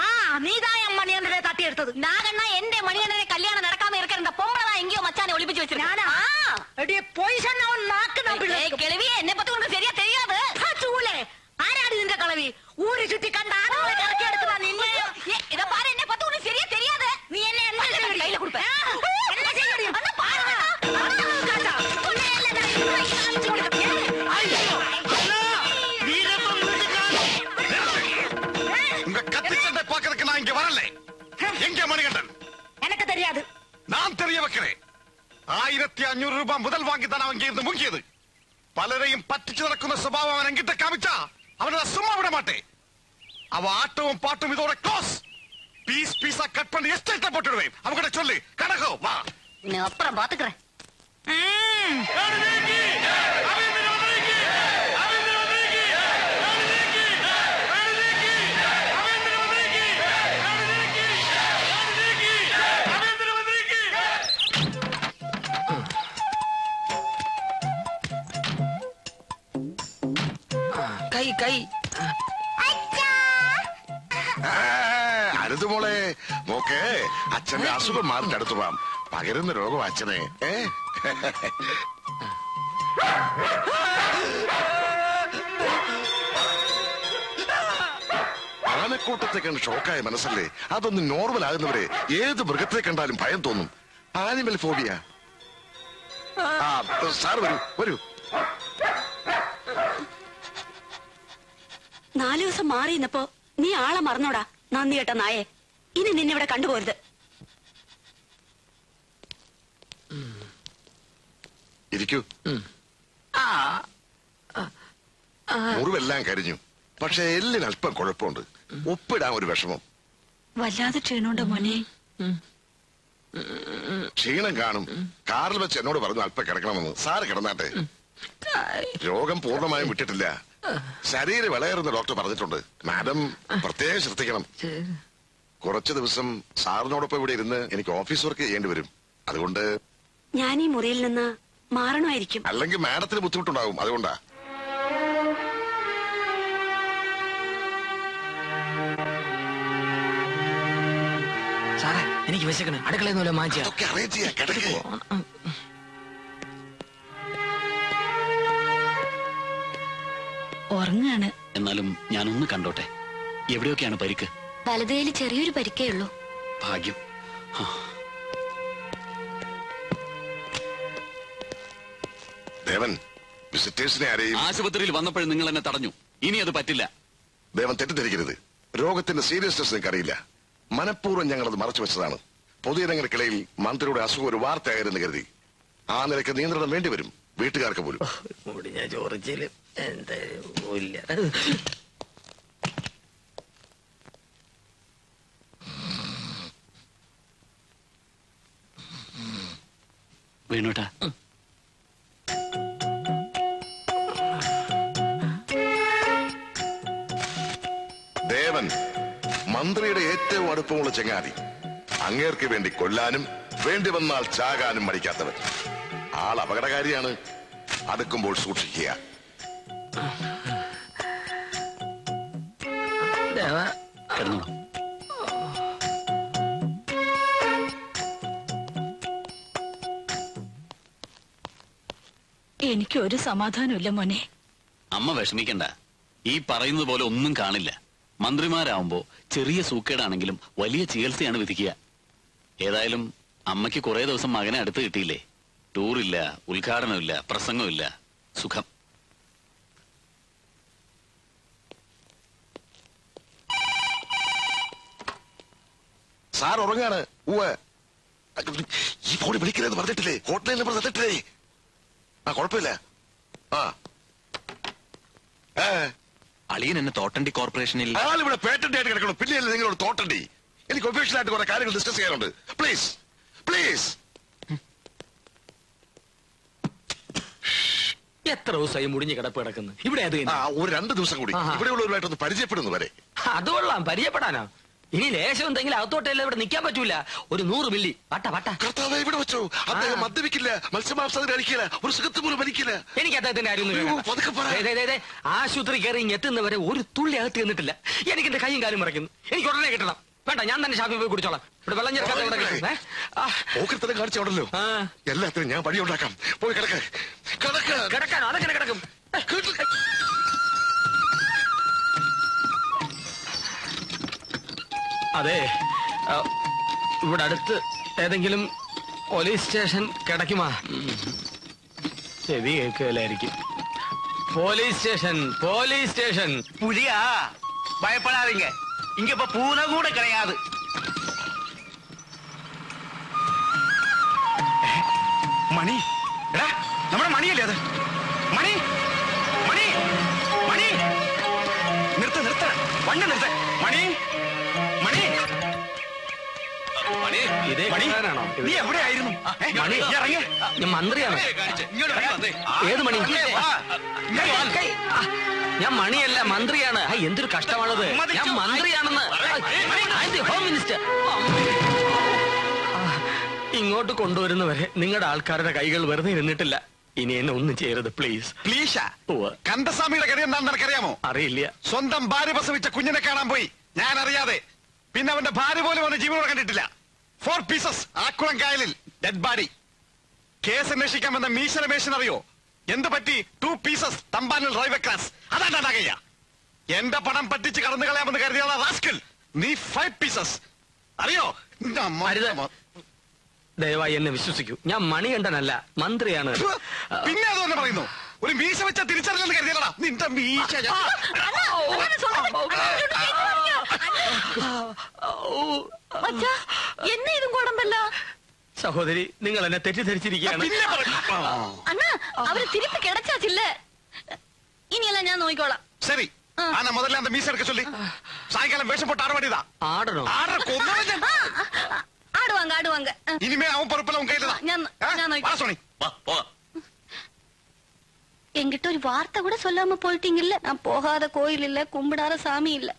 ആ നീതാ മണിയണ്ണനെ തട്ടിയെടുത്തത്. നാഗണ്ണ എന്റെ മണിയണ്ണനെ കല്യാണം നടക്കാന്ന് ഇറക്കണ്ട. പൊമ്പളതാ എങ്കിയോ മച്ചാനെ ഒളിപ്പിച്ചു വെച്ചിട്ട്. പോയി കിളവിയെ എന്നെ പറ്റി കൊണ്ട് ശരിയാ தெரியாது. ചൂലേ ആരാടി നിന്റെ കളവി? ഊരി ചുറ്റി കണ്ട ആളുകളെ ഇറക്കിയെടുക്കുന്ന നിന്നെ ഇതാ പാര. എന്നെ പറ്റി കൊണ്ട് ശരിയാ தெரியாது. നീ എന്നെ കയ്യില് കൊടുപ്പ എന്നാ ചെയ്യടി? അന്ന് പാരുക எனக்கு தெரியாது. நான் தெரிய வைக்கிறேன். 1500 ரூபாய் முதல் வாங்கி தான் அவன் இருந்து முங்கியது. பலரையும் பറ്റിച്ചു നടക്കുന്ന സ്വഭാവം അവൻ എങ്കിട്ട് കാമിച്ചാ അവനെ சும்மா விட மாட்டேன். அவ ஆட்டவும் பாட்டும் இதோட க்ளோஸ். பீஸ் பீஸா கட் பண்ணி எஸ்டேட்ட போட்டுடுவேன். அவங்கிட்ட சொல்லு கணக்கோ வா. நான் அப்புறம் பாத்துக்கிறேன். കൈ കൈ അരുത് മോളെ, മോക്കെ അച്ഛന്റെ അസുഖം മാറിന്റെ അടുത്ത് പോവാം. പകരുന്ന രോഗം അച്ഛനെ. ആനക്കൂട്ടത്തെ കണ്ട് ഷോക്കായ മനസ്സല്ലേ, അതൊന്ന് നോർമൽ ആകുന്നവരെ ഏത് മൃഗത്തെ കണ്ടാലും ഭയം തോന്നും. Animal phobia. സാർ വരൂ വരൂ. 4 ദിവസം മാറി നിന്നപ്പോ നീ ആളെ മറന്നോടാ നന്ദി കേട്ട നായെ. ഇനി നിന്നിവിടെ കണ്ടുപോരുത്. ഇരിക്കൂ. മുറിവെല്ലാം കരിഞ്ഞു, പക്ഷെ എല്ലിന് അല്പം കുഴപ്പമുണ്ട്. ഒപ്പിടാൻ ഒരു വിഷമം. വല്ലാതെ ക്ഷീണുണ്ടോ മോനെ? ക്ഷീണം കാണും. കാറിൽ വെച്ച് എന്നോട് പറഞ്ഞു അല്പം കിടക്കണമെന്ന്. സാറ് കിടന്നാട്ടെ. രോഗം പൂർണ്ണമായും വിട്ടിട്ടില്ല. ശരീരം വിളയേറുന്ന ഡോക്ടർ പറഞ്ഞിട്ടുണ്ട്. മാഡം പ്രത്യേകം ശ്രദ്ധിക്കണം. കുറച്ചു ദിവസം സാറിനോടൊപ്പം ഇവിടെ ഇരുന്ന് എനിക്ക് ഓഫീസ് വർക്ക് ചെയ്യേണ്ടി വരും. അതുകൊണ്ട് ഞാൻ ഈ മുറിയിൽ നിന്ന് മാറണമായിരിക്കും. അല്ലെങ്കിൽ മാഡത്തിന് ബുദ്ധിമുട്ടുണ്ടാകും. അതുകൊണ്ടാ. സാറേ എനിക്ക് വിശക്കണം. അടുക്കളയെന്നല്ലോ മാറ്റിയാ അറേഞ്ച് ചെയ്യാം. കിടക്കോ. ഉറങ്ങാണ്. എന്നാലും ഞാനൊന്ന് കണ്ടോട്ടെ. എവിടെയൊക്കെയാണ് പരിക്ക്? വലതുകയിൽ ചെറിയൊരു പരിക്കേ ഉള്ളൂ. ഭാഗ്യം. ദേവൻ, വിസിറ്റേഴ്സിനെ ആരെയും ആശുപത്രിയിൽ വന്നപ്പോൾ നിങ്ങൾ എന്നെ തടഞ്ഞു. ഇനി അത് പറ്റില്ല. ദേവൻ തെറ്റിദ്ധരിക്കരുത്. രോഗത്തിന്റെ സീരിയസ്നെസ് നിങ്ങൾക്കറിയില്ല. മനഃപൂർവ്വം ഞങ്ങളത് മറച്ചു വെച്ചതാണ്. പൊതുജനങ്ങൾക്കിടയിൽ മന്ത്രിയുടെ അസുഖം ഒരു വാർത്തയായിരുന്നു കരുതി. ആ നിലയ്ക്ക് നിയന്ത്രണം വേണ്ടിവരും, വീട്ടുകാർക്ക് പോലും. ഞാൻ ചോറിച്ചില്ല എന്തായില്ല. വേണോട്ടാ, ദേവൻ മന്ത്രിയുടെ ഏറ്റവും അടുപ്പമുള്ള ചങ്ങാതി. അങ്ങേർക്ക് വേണ്ടി കൊല്ലാനും വേണ്ടി വന്നാൽ ചാകാനും മടിക്കാത്തവൻ. ആൾ അപകടകാരിയാണ്. അടുക്കുമ്പോൾ സൂക്ഷിക്കുക. എനിക്ക് ഒരു സമാധാനമില്ല മോനെ. അമ്മ വിഷമിക്കണ്ട. ഈ പറയുന്നത് പോലെ ഒന്നും കാണില്ല. മന്ത്രിമാരാവുമ്പോ ചെറിയ സൂക്കേടാണെങ്കിലും വലിയ ചികിത്സയാണ് വിധിക്കുക. ഏതായാലും അമ്മയ്ക്ക് കുറെ ദിവസം മകനെ അടുത്ത് കിട്ടിയില്ലേ. ടൂറില്ല, ഉദ്ഘാടനമില്ല, പ്രസംഗമില്ല, സുഖം. സാർ ഉറങ്ങാണ്. ഈ ഫോണിൽ വിളിക്കരുതെന്ന് പറഞ്ഞിട്ടില്ലേ? ഹോട്ട്ലൈൻ നമ്പർ തന്നിട്ടില്ലേ? ആ കുഴപ്പമില്ല. ആ അളിയൻ എന്നെ തോട്ടണ്ടി കോർപ്പറേഷനിൽ ആളിവിടെ പേറ്റന്റ് ആയിട്ട് കിടക്കണം. പിന്നെയല്ലേ നിങ്ങളോട് തോട്ടണ്ടി? എനിക്ക് ഒഫീഷ്യൽ ആയിട്ട് കുറെ കാര്യങ്ങൾ ഡിസ്കസ് ചെയ്യാനുണ്ട്. Please please. എത്ര ദിവസമായി മുടിഞ്ഞ് കിടപ്പ് കിടക്കുന്നു ഇവിടെ? അത് ഒരു 2 ദിവസം കൂടി ഇവിടെയുള്ളവരുമായിട്ടൊന്ന് പരിചയപ്പെടുന്നു വരെ. അത് കൊള്ളാം, പരിചയപ്പെടാനോ? ഇനി ലേശം എന്തെങ്കിലും അകത്തോട്ടല്ല ഇവിടെ നിൽക്കാൻ പറ്റൂല. ഒരു 100 മില്ലി പട്ട പട്ട. കർത്താവേ, ഇവിടെ വെച്ചോ. അദ്ദേഹം മദ്യപിക്കില്ല, മത്സ്യമാംസം കഴിക്കില്ല, ഒരു സുഖത്ത് പോലും വലിക്കില്ല. എനിക്ക് അദ്ദേഹത്തിന്റെ കാര്യം ആശുപത്രി കയറി എത്തുന്നവരെ ഒരു തുള്ളി അകത്ത് ചെന്നിട്ടില്ല. എനിക്ക് എന്റെ കൈയും കാലും മറക്കുന്നു. എനിക്ക് ഉടനെ കിട്ടണം. വേണ്ട, ഞാൻ തന്നെ ഷാപ്പിൽ പോയി കുടിച്ചോളാം. ഇവിടെ വെള്ളം ചേർക്കാത്തന്നെ കാണിച്ചോടല്ലോ. എല്ലാത്തിനും ഞാൻ വഴി ഉണ്ടാക്കാം. പോയി കിടക്കാനോ? അതൊക്കെ കിടക്കും. അതെ, ഇവിടെ അടുത്ത് ഏതെങ്കിലും പോലീസ് സ്റ്റേഷൻ കിടക്കുമാ? ചെവി കേൾക്കലായിരിക്കും. Police station, police station. പുലിയാ, ഭയപ്പെടാതിങ്ക. ഇങ്ങ ഇപ്പൊ പൂന കൂടെ കിടയാത്. മണി, എടാ നമ്മുടെ മണിയല്ലേ അത്? മണി, മണി, മണി, നിർത്ത നിർത്ത, വണ്ടി നിർത്ത. മണി, മണി, ഇതേ മണി, കാണാനാണോ? നീ എവിടെയായിരുന്നു? മണി, ഇറങ്ങി. ഞാൻ മന്ത്രിയാണ്. ഏത് മണി? ഞാൻ മണിയല്ല, മന്ത്രിയാണ്. എന്തൊരു കഷ്ടമാണത്. ഞാൻ മന്ത്രിയാണെന്ന്. Home minister. ഇങ്ങോട്ട് കൊണ്ടുവരുന്നവരെ നിങ്ങളുടെ ആൾക്കാരുടെ കൈകൾ വെറുതെ ഇരുന്നിട്ടില്ല. ഇനി എന്നെ ഒന്നും ചെയ്യരുത് പ്ലീസ്. പ്ലീഷാ? കണ്ടസ്വാമിയുടെ കാര്യം എന്താണെന്ന് നിനക്കറിയാമോ? അറിയില്ല. സ്വന്തം ഭാര്യ പ്രസവിച്ച കുഞ്ഞിനെ കാണാൻ പോയി, ഞാൻ അറിയാതെ. പിന്നെ അവന്റെ ഭാര്യ പോലും അവന്റെ ജീവനോടെ കണ്ടിട്ടില്ല. 4 പീസസ് ആക്കുളം കായലിൽ ഡെഡ് ബോഡി. കേസ് അന്വേഷിക്കാൻ വന്ന മീശ രമേശൻ അറിയോ എന്ത് പറ്റി? 2 പീസസ് തമ്പാനിൽ റൈവേ ക്രാസ്. അതാണ്ടാകയ്യ. എന്റെ പണം പറ്റിച്ച് കടന്നു കളയാമെന്ന് കരുതിയാണ് റാസ്കൽ. നീ 5 പീസസ് അറിയോ? ദയവായി എന്നെ വിശ്വസിക്കൂ. ഞാൻ മണികണ്ഠനല്ല, മന്ത്രിയാണ്. പിന്നെ അതുതന്നെ പറയുന്നു. ഒരു മീശ വെച്ച തിരിച്ചറിഞ്ഞെന്ന് കരുതിയല്ലടാ നിന്റെ മീശ. എന്നെ ഇതും കുഴമ്പല്ല. സഹോദരി, നിങ്ങൾ എന്നെ തെറ്റിദ്ധരിച്ചിരിക്കുകയാണ്. അണ്ണാ, അവര് തിരിപ്പ് കിടച്ചാച്ചില്ല. ഇനിയെല്ലാം ഞാൻ നോക്കിക്കോളാം. ശരി, ആന മുതലേ അന്ത മീശ എടുക്ക ചൊല്ലി സായങ്കാലം വേഷം പോട്ട് ആടുവാടിയതാ. ആടണോ? ஆடுவாங்க ஆடுவாங்க. இனிமே அவன் பொறுப்புல உன் கையில தான். என்கிட்ட ஒரு வார்த்தை கூட சொல்லாம போயிட்டீங்கல்ல. நான் போகாத கோயில் இல்ல, கும்பிடாத சாமி இல்ல.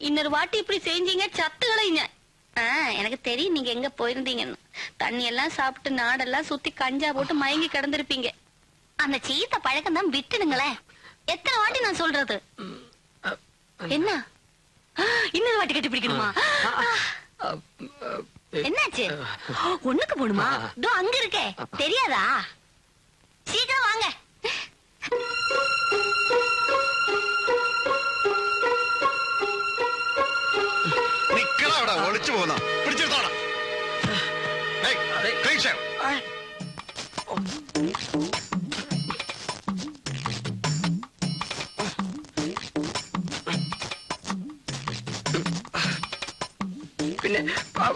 இன்னொரு வாட்டி இப்படி செஞ்சீங்க சத்துக்களைங்க. எனக்கு தெரியும் நீங்க எங்க போயிருந்தீங்கன்னு. தண்ணி எல்லாம் சாப்பிட்டு நாடெல்லாம் சுத்தி கஞ்சா போட்டு மயங்கி கிடந்திருப்பீங்க. அந்த சீத்த பழக்கம் தான் விட்டுடுங்களேன். எத்தனை வாட்டி நான் சொல்றது? என்ன இன்னொரு வாட்டி கட்டி பிடிக்கணுமா? என்னாச்சு? ஒண்ணுக்கு போணுமா? அங்க இருக்கே, தெரியாதா? சீக்கிரம் வாங்க. നിക്കടാ, ഒളിച്ചു പോന്ന പിടിച്ചെടുത്തോടാ. പിന്നെ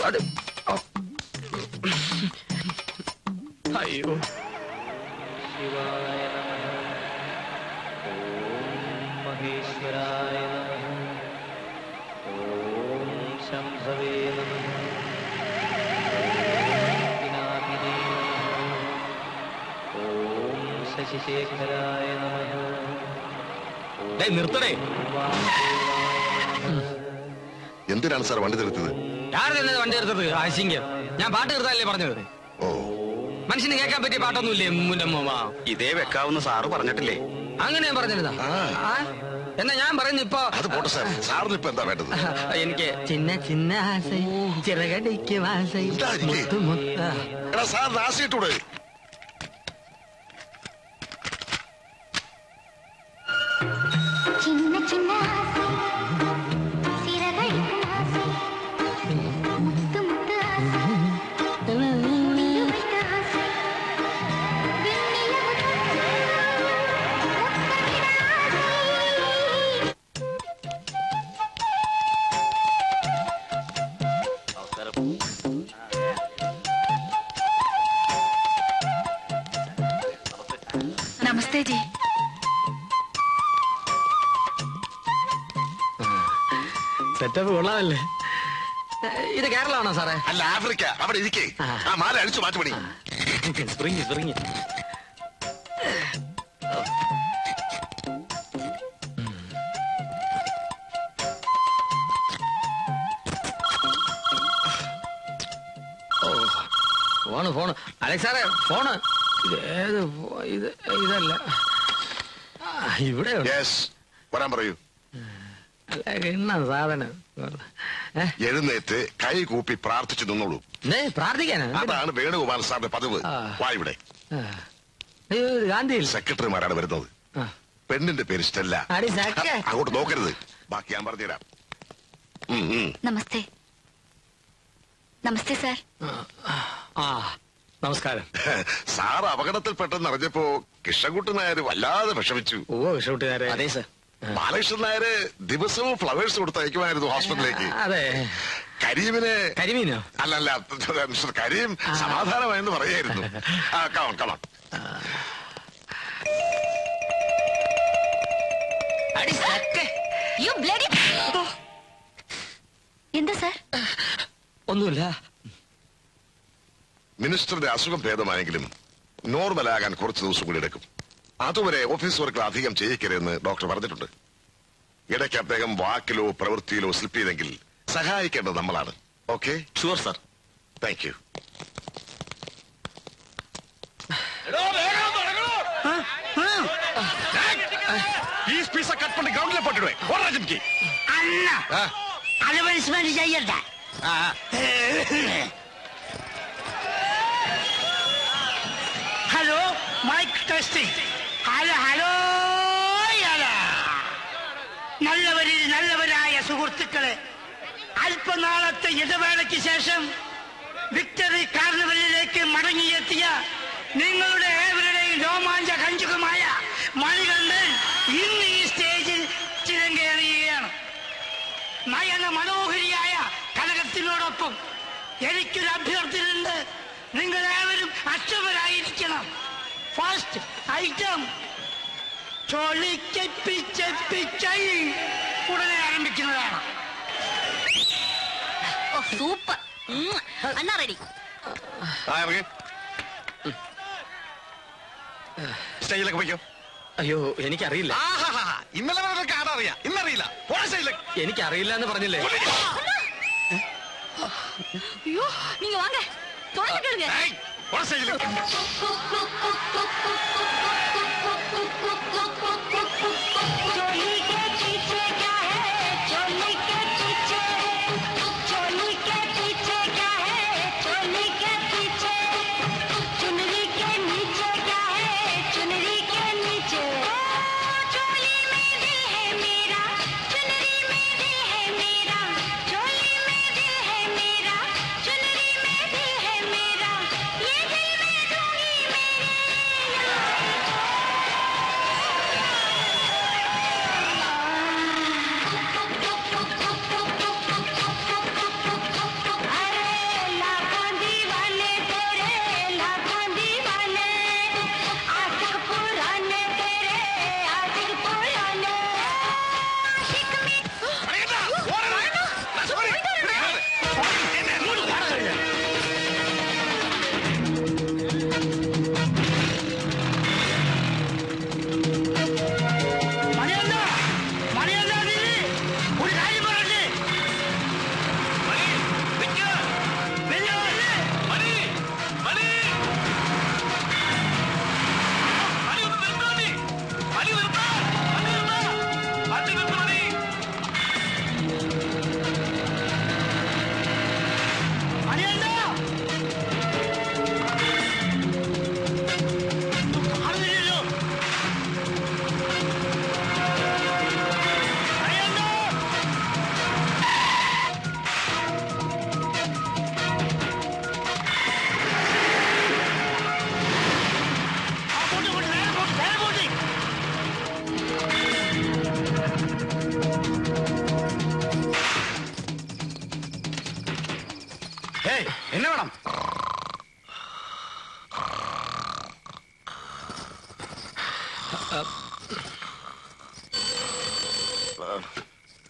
അത് അയ്യോ. ശിവായ ഓം മഹേശ്വരായ ഓം ശംഭവേ ഓം ശശിശേഖരായ നിർത്തണേ. എന്തിനാണ് സാർ വണ്ടി നിർത്തിയത്? ആരുടെ വണ്ടി നിർത്തത്? ആശിങ്കം. ഞാൻ പാട്ട് നിർത്താനല്ലേ പറഞ്ഞത്? മനുഷ്യന് കേൾക്കാൻ പറ്റിയ പാട്ടൊന്നുമില്ലേ? ഇതേ വെക്കാവുന്ന സാറ് പറഞ്ഞിട്ടില്ലേ? അങ്ങനെ ഞാൻ പറഞ്ഞിരുന്നാ? എന്നാ ഞാൻ പറയുന്നു ഇപ്പൊ. അത് പോട്ടെ സാർ, സാറിന് ഇപ്പൊ എന്താ വേണ്ടത്? എനിക്ക് ചിന്ന ചിന്ന ആസൈ ചിറകടിക്ക് വാസൈ മുത്തു മുത്ത. സാറിന് ആശയിട്ടൂടെ? नमस्ते जी। സെറ്റപ്പ് കൊള്ളാമല്ലേ? ഇത് കേരളമാണോ സാറേ? അല്ല, ആഫ്രിക്ക. അവിടെ ഇരിക്കേ. ആ മാല അടിച്ചു മാറ്റുപടി. Spring spring. ഫോണ് അലക്സ് സാറേ, ഫോണ്. ഇതല്ല, ഇവിടെ വരാൻ പറയൂ. എന്നാ സാധനം? എഴുന്നേറ്റ് കൈ കൂപ്പി പ്രാർത്ഥിച്ചു നിന്നോളൂ. പ്രാർത്ഥിക്കാനാ? അതാണ് വേണുഗോപാൽ സാറിന്റെ പതിവ്. വാ ഇവിടെ. ഗാന്ധിയിൽ സെക്രട്ടറിമാരാണ് വരുന്നത്. പെണ്ണിന്റെ പേര് സ്റ്റെല്ല. അങ്ങോട്ട് നോക്കരുത്. ബാക്കി ഞാൻ പറഞ്ഞുതരാം. നമസ്തേ. നമസ്തേ സാർ. നമസ്കാരം. സാർ അപകടത്തിൽപ്പെട്ടെന്ന് അറിഞ്ഞപ്പോ കൃഷ്ണൻകുട്ടൻ നായർ വല്ലാതെ വിഷമിച്ചു. കൃഷ്ണൻകുട്ടി നായർ. അതെ സാർ. ബാലകൃഷ്ണൻ നായര് ദിവസവും ഫ്ലവേഴ്സ് കൊടുത്തയക്കുമായിരുന്നു ഹോസ്പിറ്റലിലേക്ക്. അതെ. കരീമിനോ? അല്ലല്ല, മിസ്റ്റർ കരീം സമാധാനമായെന്ന് പറയായിരുന്നു. Come on come on. എന്താ സാർ? ഒന്നുമില്ല. മിനിസ്റ്ററുടെ അസുഖം ഭേദമായെങ്കിലും നോർമലാകാൻ കുറച്ച് ദിവസം കൂടി എടുക്കും. അതുവരെ ഓഫീസ് വർക്കുകൾ അധികം ചെയ്യിക്കരുതെന്ന് ഡോക്ടർ പറഞ്ഞിട്ടുണ്ട്. ഇടയ്ക്ക് അദ്ദേഹം വാക്കിലോ പ്രവൃത്തിയിലോ സ്ലിപ്പ് ചെയ്തെങ്കിൽ സഹായിക്കേണ്ടത് നമ്മളാണ്. Okay? Sure sir. Thank you. ഈ പീസ കട്ട് പണി ഗ്രൗണ്ടിലെ പോട്ടിടുവേ. അണ്ണ അലവൻസ്മെന്റ് ചെയ്യട്ടെ. Hello, mic testing. Hello hello. നല്ലവരായ സുഹൃത്തുക്കളെ, അല്പനാളത്തെ ഇടവേളയ്ക്ക് ശേഷം വിക്ടറി കാർണിവലിലേക്ക് മടങ്ങിയെത്തിയ നിങ്ങളുടെ ഏവരുടെയും രോമാഞ്ച കഞ്ചുകമായ മണികണ്ഠൻ ഇന്ന് ഈ സ്റ്റേജിൽ ചിരങ്കേറിയുകയാണ്. നയന മനോഹരിയായ കനകത്തിനോടൊപ്പം എനിക്കൊരു അഭ്യർത്ഥനയുണ്ട്. നിങ്ങളേവരും അക്ഷമരായിരിക്കണം. ഫസ്റ്റ് ഐറ്റം ചൊളിക്കപ്പിച്ചപ്പിച്ചൈ ഉടനെ ആരംഭിക്കുന്നതാണ്. സൂപ്പർ. അണ്ണാ റെഡി. സ്റ്റേജിലേക്ക് പോയിക്കോ. അയ്യോ, എനിക്കറിയില്ല. ഇന്നലെ വരെ ആടറിയാം, ഇന്നറിയില്ല. എനിക്കറിയില്ല എന്ന് പറഞ്ഞില്ലേ? ஐயோ, நீங்க வாங்க. தொடங்கிடுங்க.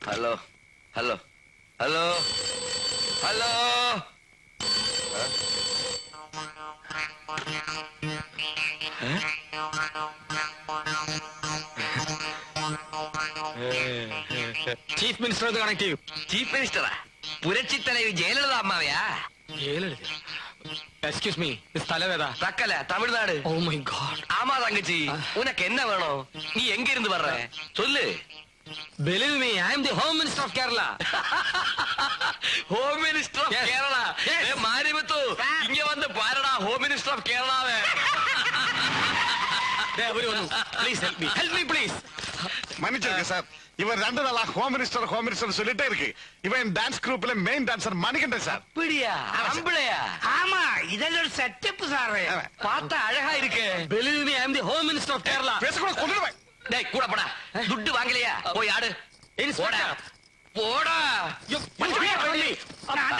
Hello hello hello hello chief minister ഒന്ന് കണക്ട് ചെയ്യൂ. ചീഫ് മിനിസ്റ്ററാ? പുരച്ചിത്തലയിൽ ജയലളിത അമ്മാവയാ? ജയലളിത? എക്സ്ക്യൂസ് മീ, സ്ഥലവേദ? Thuckalay, Tamil Nadu. Oh my God. ஆமா தங்கச்சி, உனக்கு என்ன வேணும்? நீ எங்க இருந்து வர்ற சொல்லு. Believe me, I am the Home Minister of Kerala. Home minister of Kerala? மாரிமுத்து, இங்க வந்து பாருடா ஹோம் மினிஸ்டர் ஆஃப் கேரளாவே. Please help me. Help me, please. மன்னிச்சிருங்க சார், இவர் 2 நாளா ஹோம் மினிஸ்டர் சொல்லிட்டே இருக்கு. இவன் டான்ஸ் குரூப்ல மெயின் டான்சர் மணிகண்டன் சார். அப்படியா? அம்பளையா? ஆமா, இதெல்லாம் ஒரு செட்டப் சார். பார்த்தா அழகா இருக்கு. Believe me, I am the Home Minister of Kerala. பேசக்கூட கொண்டுடுவேன். டேய் கூட போடா. துட்டு வாங்கலையா? போய் ஆடு. போடா போடா.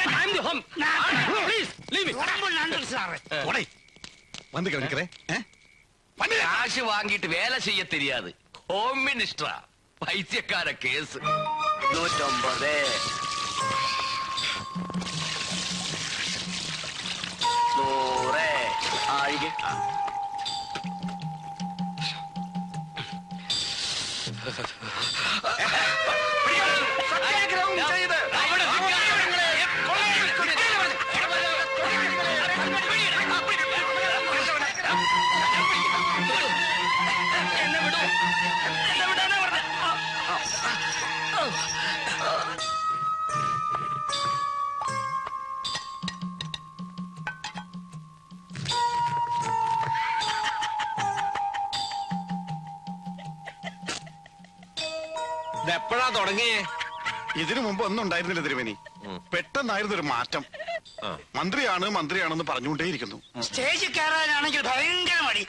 I am the home. Please leave me. ரொம்ப நன்றி சார். போடை வந்து கிடக்கிறேன். காசு வாங்கிட்டு வேலை செய்ய தெரியாது. ஹோம் மினிஸ்டரா? பைத்தியக்கார கேஸ். 150 100 ஆயிங்க. എപ്പോഴാ തുടങ്ങിയേ? ഇതിനു മുമ്പ് ഒന്നും ഉണ്ടായിരുന്നില്ല തിരുവേനി. പെട്ടെന്നായിരുന്നു ഒരു മാറ്റം. മന്ത്രിയാണെന്ന് പറഞ്ഞുകൊണ്ടേയിരിക്കുന്നു. സ്റ്റേജിൽ കയറാനാണെങ്കിൽ ഭയങ്കര മടി.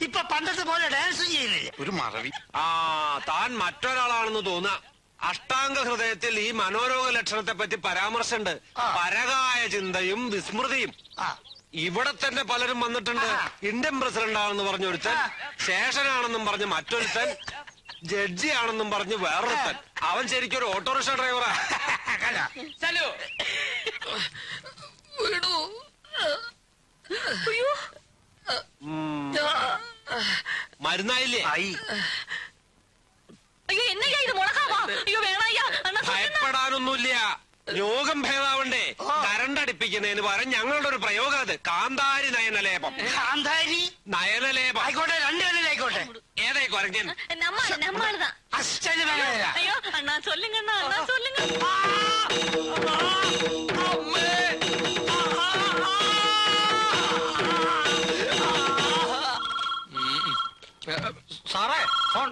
ഇപ്പൊ പണ്ടത്തെ പോലെ ഡാൻസും ചെയ്യുന്നില്ല. ഒരു മറവി. താൻ മറ്റൊരാളാണെന്ന് തോന്നുക. അഷ്ടാംഗ ഹൃദയത്തിൽ ഈ മനോരോഗ ലക്ഷണത്തെ പറ്റി പരാമർശമുണ്ട്. പരകായ ചിന്തയും വിസ്മൃതിയും. ഇവിടെ തന്നെ പലരും വന്നിട്ടുണ്ട്. ഇന്ത്യൻ പ്രസിഡന്റ് ആണെന്ന് പറഞ്ഞൊരുത്തൻ, ശേഷനാണെന്നും പറഞ്ഞ് മറ്റൊരുത്തൻ, ജഡ്ജി ആണെന്നും പറഞ്ഞ് വേറൊരുത്തൻ. അവൻ ശരിക്കും ഒരു ഓട്ടോറിക്ഷ ഡ്രൈവറാ. മരുന്നായില്ലേ? അയ്യോ എന്നയ്യാ ഇത് മുളകാവാ? അയ്യോ വേണയ്യാ. ഭയപ്പെടാനൊന്നുമില്ല. രോഗം ഭേദാവണ്ടേ? കരണ്ടടിപ്പിക്കുന്നതിന് പകരം ഞങ്ങളുടെ ഒരു പ്രയോഗം അത്. കാന്താരി നയനലേപം. കാന്താരി നയനലേപം ആയിക്കോട്ടെ, 2 ആയിക്കോട്ടെ. ഏതായി കുരങ്ങൻ? நம்மாளுதான். ஐயோ அண்ணா சொல்லுங்க அண்ணா, அண்ணா சொல்லுங்க. സാറേ ഫോൺ.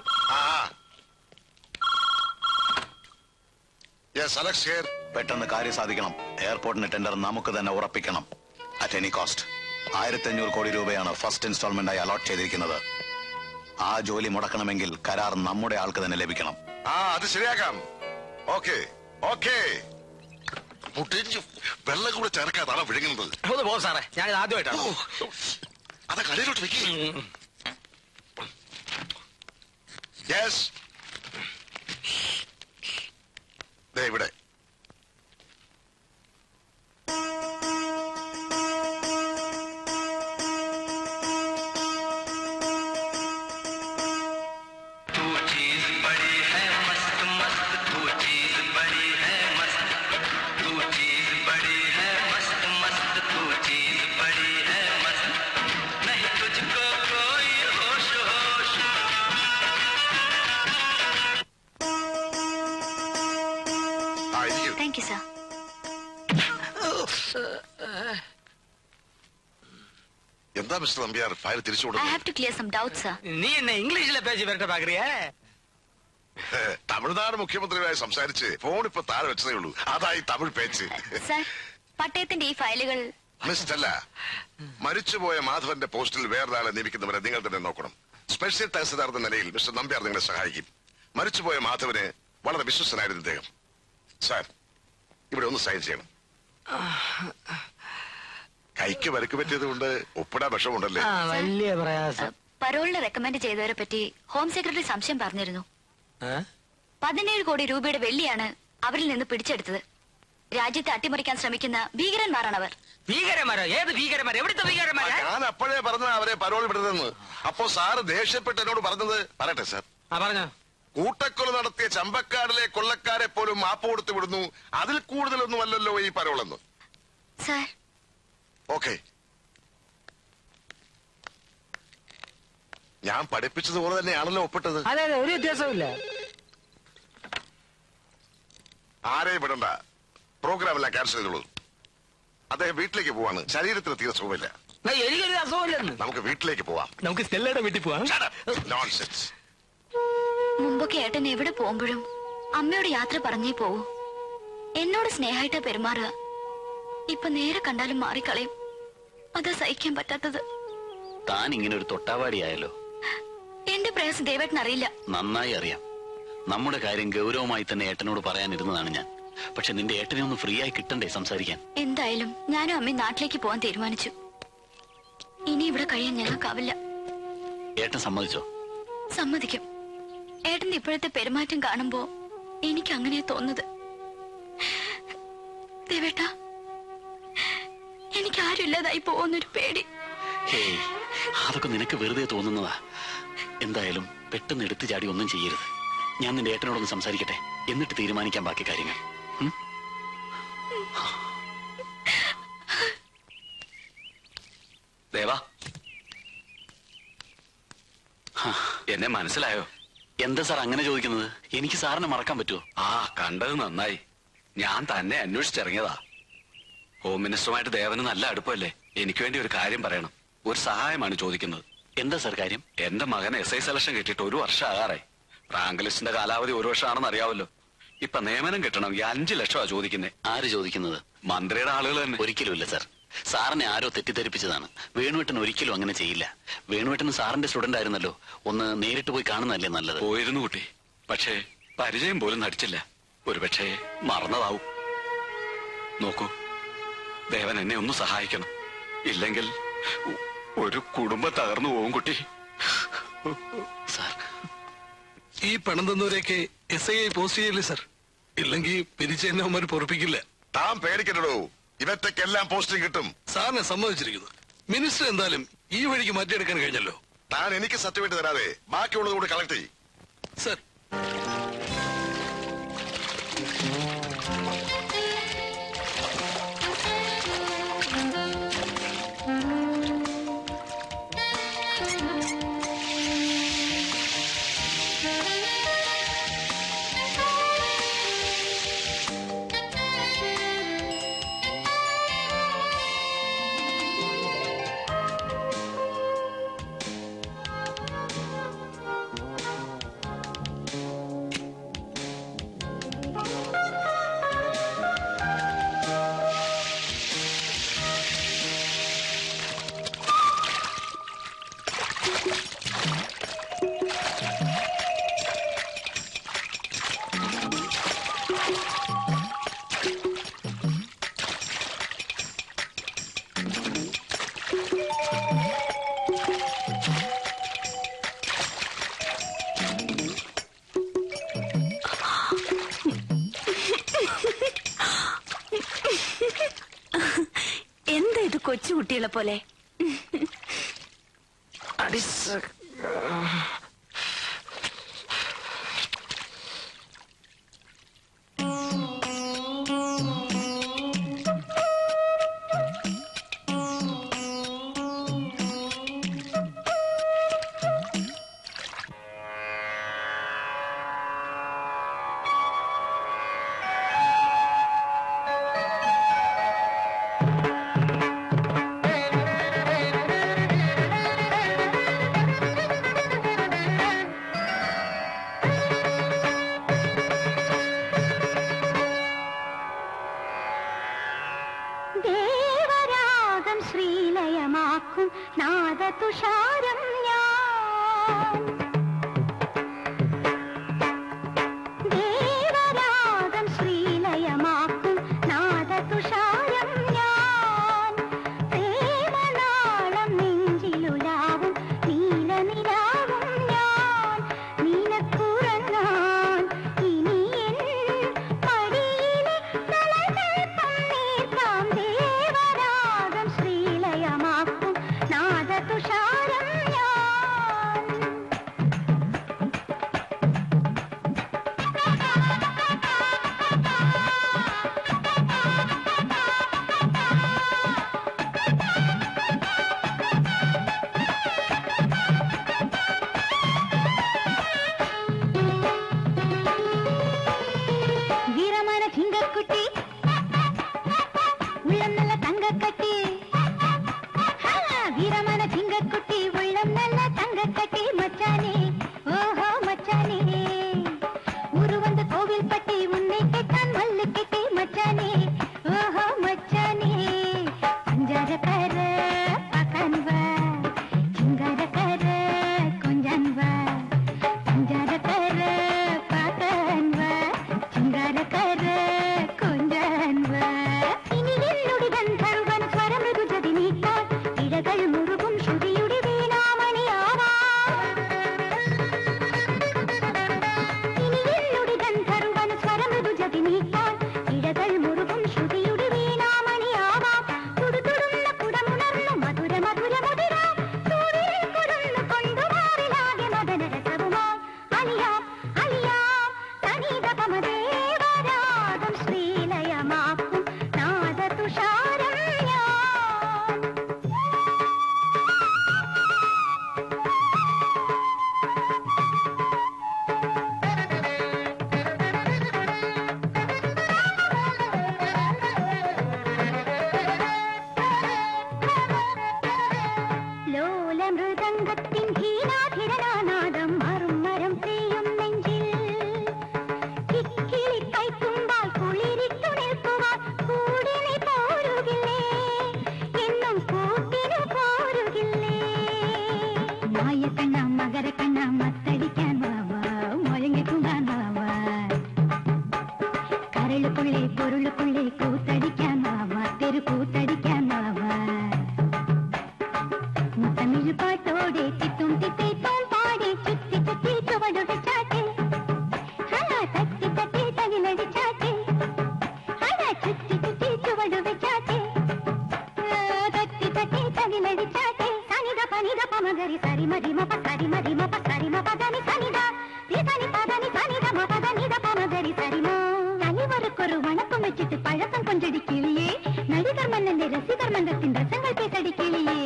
പെട്ടെന്ന് കാര്യം സാധിക്കണം. എയർപോർട്ടിന് ടെൻഡർ നമുക്ക് തന്നെ ഉറപ്പിക്കണം. At any cost. 1500 കോടി രൂപയാണ് ഫസ്റ്റ് ഇൻസ്റ്റാൾമെന്റ് ആയി അലോട്ട് ചെയ്തിരിക്കുന്നത്. ആ ജോലി മുടക്കണമെങ്കിൽ കരാർ നമ്മുടെ ആൾക്ക് തന്നെ ലഭിക്കണം. അത് ശരിയാക്കാം. Okay okay. വെള്ളം കൂടെ ചേർക്കാതാണ് വിഴുങ്ങുന്നത്. ഒന്ന് പോ സാറേ, ഞാനിത് ആദ്യമായിട്ടാണ്. അതാ കടയിലോട്ട് വെക്കേ. ഇവിടെ എന്താ മിസ്റ്റർ നമ്പ്യാർ ഫയൽ തിരിച്ചു കൊടുത്തു? നീ എന്നെ ഇംഗ്ലീഷിലെ പേജ് വരട്ടെ പാക്രിയേ. തമിഴ്നാട് മുഖ്യമന്ത്രിയുമായി സംസാരിച്ച് ഫോൺ ഇപ്പൊ താഴെ വെച്ചതേ ഉള്ളൂ. അതായി തമിഴ് പേജ്. പട്ടയത്തിന്റെ ഈ ഫയലുകൾ മിസ്റ്റല്ല, മരിച്ചുപോയ മാധവന്റെ പോസ്റ്റിൽ വേറൊരാളെ നിയമിക്കുന്നവരെ നിങ്ങൾ തന്നെ നോക്കണം. സ്പെഷ്യൽ തഹസിൽദാർ എന്ന നിലയിൽ മിസ്റ്റർ നമ്പ്യാർ നിങ്ങളെ സഹായിക്കും. മരിച്ചുപോയ മാധവന് വളരെ വിശ്വസ്തനായിരുന്നു ഇദ്ദേഹം. സാർ, ഇവിടെ ഒന്ന് സൈൻ ചെയ്യണം. കൈക്ക് വരക്ക് പറ്റിയത് കൊണ്ട് ഒപ്പിടാൻ വിഷമുണ്ടല്ലേ? വലിയ പ്രയാസം. പരോളിന് റെക്കമെൻഡ് ചെയ്തവരെ പറ്റി ഹോം സെക്രട്ടറി സംശയം പറഞ്ഞിരുന്നു. 17 കോടി രൂപയുടെ വെള്ളിയാണ് അവരിൽ നിന്ന് പിടിച്ചെടുത്തത്. രാജ്യത്തെ അട്ടിമറിക്കാൻ ശ്രമിക്കുന്ന ഭീകരന്മാരാണവർ. ഭീകരന്മാരോ? ഏത് ഭീകരന്മാർ? എവിടുത്തെ ഭീകരന്മാർ? ഞാൻ അപ്പോഴേ പറഞ്ഞ അവരെ പരോൾ വിടുന്നെന്ന്. അപ്പോ സാറ് ദേഷ്യപ്പെട്ട് എന്നോട് പറഞ്ഞത് പറയട്ടെ സാർ. പറഞ്ഞോ. കൂട്ടക്കൊല നടത്തിയ ചമ്പക്കാടിലെ കൊള്ളക്കാരെ പോലും മാപ്പ് കൊടുത്തു വിടുന്നു, അതിൽ കൂടുതലൊന്നുമല്ലല്ലോ ഈ പരോളെന്ന്. സാർ ഓക്കെ, ഞാൻ പഠിപ്പിച്ചതുപോലെ തന്നെയാണല്ലോ ഒപ്പിട്ടത്. അതെ അതെ, ഒരു വ്യത്യാസമില്ല. ആരെയും വിടണ്ട, പ്രോഗ്രാം എല്ലാം ക്യാൻസൽ ചെയ്തോളൂ. അദ്ദേഹം വീട്ടിലേക്ക് പോവാണ്, ശരീരത്തിന് തീരെ സുഖമില്ല. എനിക്കൊരു അസുഖമില്ലെന്ന്. നമുക്ക് വീട്ടിലേക്ക് പോവാം. നമുക്ക് സ്റ്റെല്ലയുടെ വീട്ടിൽ പോവാം. നോൺസെൻസ്. മുമ്പൊക്കെ ഏട്ടൻ എവിടെ പോകുമ്പോഴും അമ്മയോട് യാത്ര പറഞ്ഞേ പോവൂ. എന്നോട് സ്നേഹമായിട്ടാ പെരുമാറുക. ഇപ്പൊ നേരെ കണ്ടാലും മാറിക്കളയും. അതാ സഹിക്കാൻ പറ്റാത്തത്. താൻ ഇങ്ങനെ ഒരു തൊട്ടാവാടിയായല്ലോ. എന്റെ പ്രയാസം ദേവേട്ടൻ അറിയില്ല. നന്നായി അറിയാം. നമ്മുടെ കാര്യം ഗൗരവമായി തന്നെ ഏട്ടനോട് പറയാനിരുന്നതാണ് ഞാൻ. പക്ഷെ നിന്റെ ഏട്ടനെ ഒന്ന് ഫ്രീ ആയി കിട്ടണ്ടേ സംസാരിക്കാൻ? എന്തായാലും ഞാനും അമ്മയും നാട്ടിലേക്ക് പോകാൻ തീരുമാനിച്ചു. ഇനി ഇവിടെ കഴിയാൻ ഞങ്ങൾക്കാവില്ല. ഏട്ടൻ സമ്മതിച്ചോ? സമ്മതിക്കും. ഏട്ടന്റെ ഇപ്പോഴത്തെ പെരുമാറ്റം കാണുമ്പോ എനിക്ക് അങ്ങനെയാ തോന്നുന്നത്. ദേവേട്ടാ, എനിക്ക് ആരും ഇല്ലാതായി പോകുന്നൊരു പേടി. ഹേയ്, അതൊക്കെ നിനക്ക് വെറുതെ തോന്നുന്നതാ. എന്തായാലും പെട്ടെന്ന് എടുത്തു ചാടി ഒന്നും ചെയ്യരുത്. ഞാൻ നിന്റെ ഏട്ടനോടൊന്ന് സംസാരിക്കട്ടെ, എന്നിട്ട് തീരുമാനിക്കാൻ ബാക്കി കാര്യങ്ങൾ. ദേവാ, എന്നെ മനസ്സിലായോ? എന്താ സാർ അങ്ങനെ ചോദിക്കുന്നത്? എനിക്ക് സാറിനെ മറക്കാൻ പറ്റുമോ? കണ്ടത് നന്നായി. ഞാൻ തന്നെ അന്വേഷിച്ചിറങ്ങിയതാ. ഹോം മിനിസ്റ്ററുമായിട്ട് ദേവന് നല്ല അടുപ്പമല്ലേ? എനിക്ക് വേണ്ടി ഒരു കാര്യം പറയണം. ഒരു സഹായമാണ് ചോദിക്കുന്നത്. എന്താ സാർ കാര്യം? എന്റെ മകൻ SI സെലക്ഷൻ കിട്ടിയിട്ട് 1 വർഷം ആകാറായി. റാങ്ക് ലിസ്റ്റിന്റെ കാലാവധി 1 വർഷമാണെന്ന് അറിയാവല്ലോ. ഇപ്പൊ നിയമനം കിട്ടണമെങ്കിൽ 5 ലക്ഷമാ ചോദിക്കുന്നേ. ആര് ചോദിക്കുന്നത്? മന്ത്രിയുടെ ആളുകൾ തന്നെ. ഒരിക്കലുമില്ല സാർ. സാറിനെ ആരോ തെറ്റിദ്ധരിപ്പിച്ചതാണ്. വേണുവേട്ടൻ ഒരിക്കലും അങ്ങനെ ചെയ്യില്ല. വേണുവേട്ടൻ സാറിന്റെ സ്റ്റുഡന്റ് ആയിരുന്നല്ലോ. ഒന്ന് നേരിട്ട് പോയി കാണുന്നതല്ലേ നല്ലത്? പോയിരുന്നു കുട്ടി, പക്ഷേ പരിചയം പോലും നടിച്ചില്ല. ഒരുപക്ഷെ മറന്നതാവും. നോക്കൂ, ദേവൻ എന്നെ ഒന്ന് സഹായിക്കണം. ഇല്ലെങ്കിൽ ഒരു കുടുംബം തകർന്നു പോകും കുട്ടി. സാർ, ഈ പണം തന്നവരെയൊക്കെ SI പോസ്റ്റ് ചെയ്യില്ലേ സാർ? ഇല്ലെങ്കിൽ പിരിച്ച് എന്നെ അവന്മാർ പൊറപ്പിക്കില്ല. താൻ പേടിക്കണ്ടോ, ഇവറ്റക്കെല്ലാം പോസ്റ്റിംഗ് കിട്ടും. സാറിനെ സമ്മതിച്ചിരിക്കുന്നു. മിനിസ്റ്റർ എന്തായാലും ഈ വഴിക്ക് മാറ്റിയെടുക്കാൻ കഴിഞ്ഞല്ലോ. താൻ എനിക്ക് സർട്ടിഫിക്കറ്റ് തരാതെ ബാക്കിയുള്ളത് കൂടി കളക്ട് ചെയ്യും. സാർ, എന്താ ഇത് കൊച്ചുകുട്ടികളെ പോലെ? നാദതുഷാരം ഞാൻ ദേവരാഗം ശ്രീലയമാക്കും നാദതുഷാരം ഞാൻ പ്രേമനാളം നെഞ്ചിലുലാവും നീലനീ താളമൃദംഗത്തിൻ ധീരാധിരനാദം മറും മരം പെയ്യും നെഞ്ചിൽ കിക്കിളി കൈത്തുമ്പാൽ കുളിരിട്ടു നിൽക്കുവാൻ കൂടിനി പോരുകില്ലേ എന്നും കൂട്ടിനു പോരുകില്ലേ മായക്കണ്ണ മകരക്കണ്ണ മത്തടിക്കാൻ വാവാ മുഴങ്ങിക്കുണ്ടാൻ വാവാ കരളുക്കുള്ളേ പൊരുളുക്കുള്ളേ കൂത്തടിക്കാൻ വാവാ തെരു കൂത്തടിക്കാൻ വാവാ മുത്തമിഴ് പാട്ടോടെ തിത്തും തിത്തേത്തോം പാടി ചുറ്റി ചുറ്റി ചുവടുകൾ ചാട്ടി തട്ടി തട്ടി തകിലടി ചാട്ടി ചുറ്റി ചുറ്റി ചുവടുകൾ ചാട്ടി തട്ടി തട്ടി തകിലടി ചാട്ടി സനിത പനിത പമഗരി സരി മരിമ പസരി മരിമ പസരിമ പദനി സനിത സനി പദനി സനിത മപദനിത പമഗരി സരിമ തനിവരക്കൊരു വണക്കം വെച്ചിട്ട് പഴക്കം കൊണ്ടടി കിളിയേ നടികർ മന്നന്റെ രസികർ മന്നത്തിൻ രസങ്ങൾ പേസടി കിളിയേ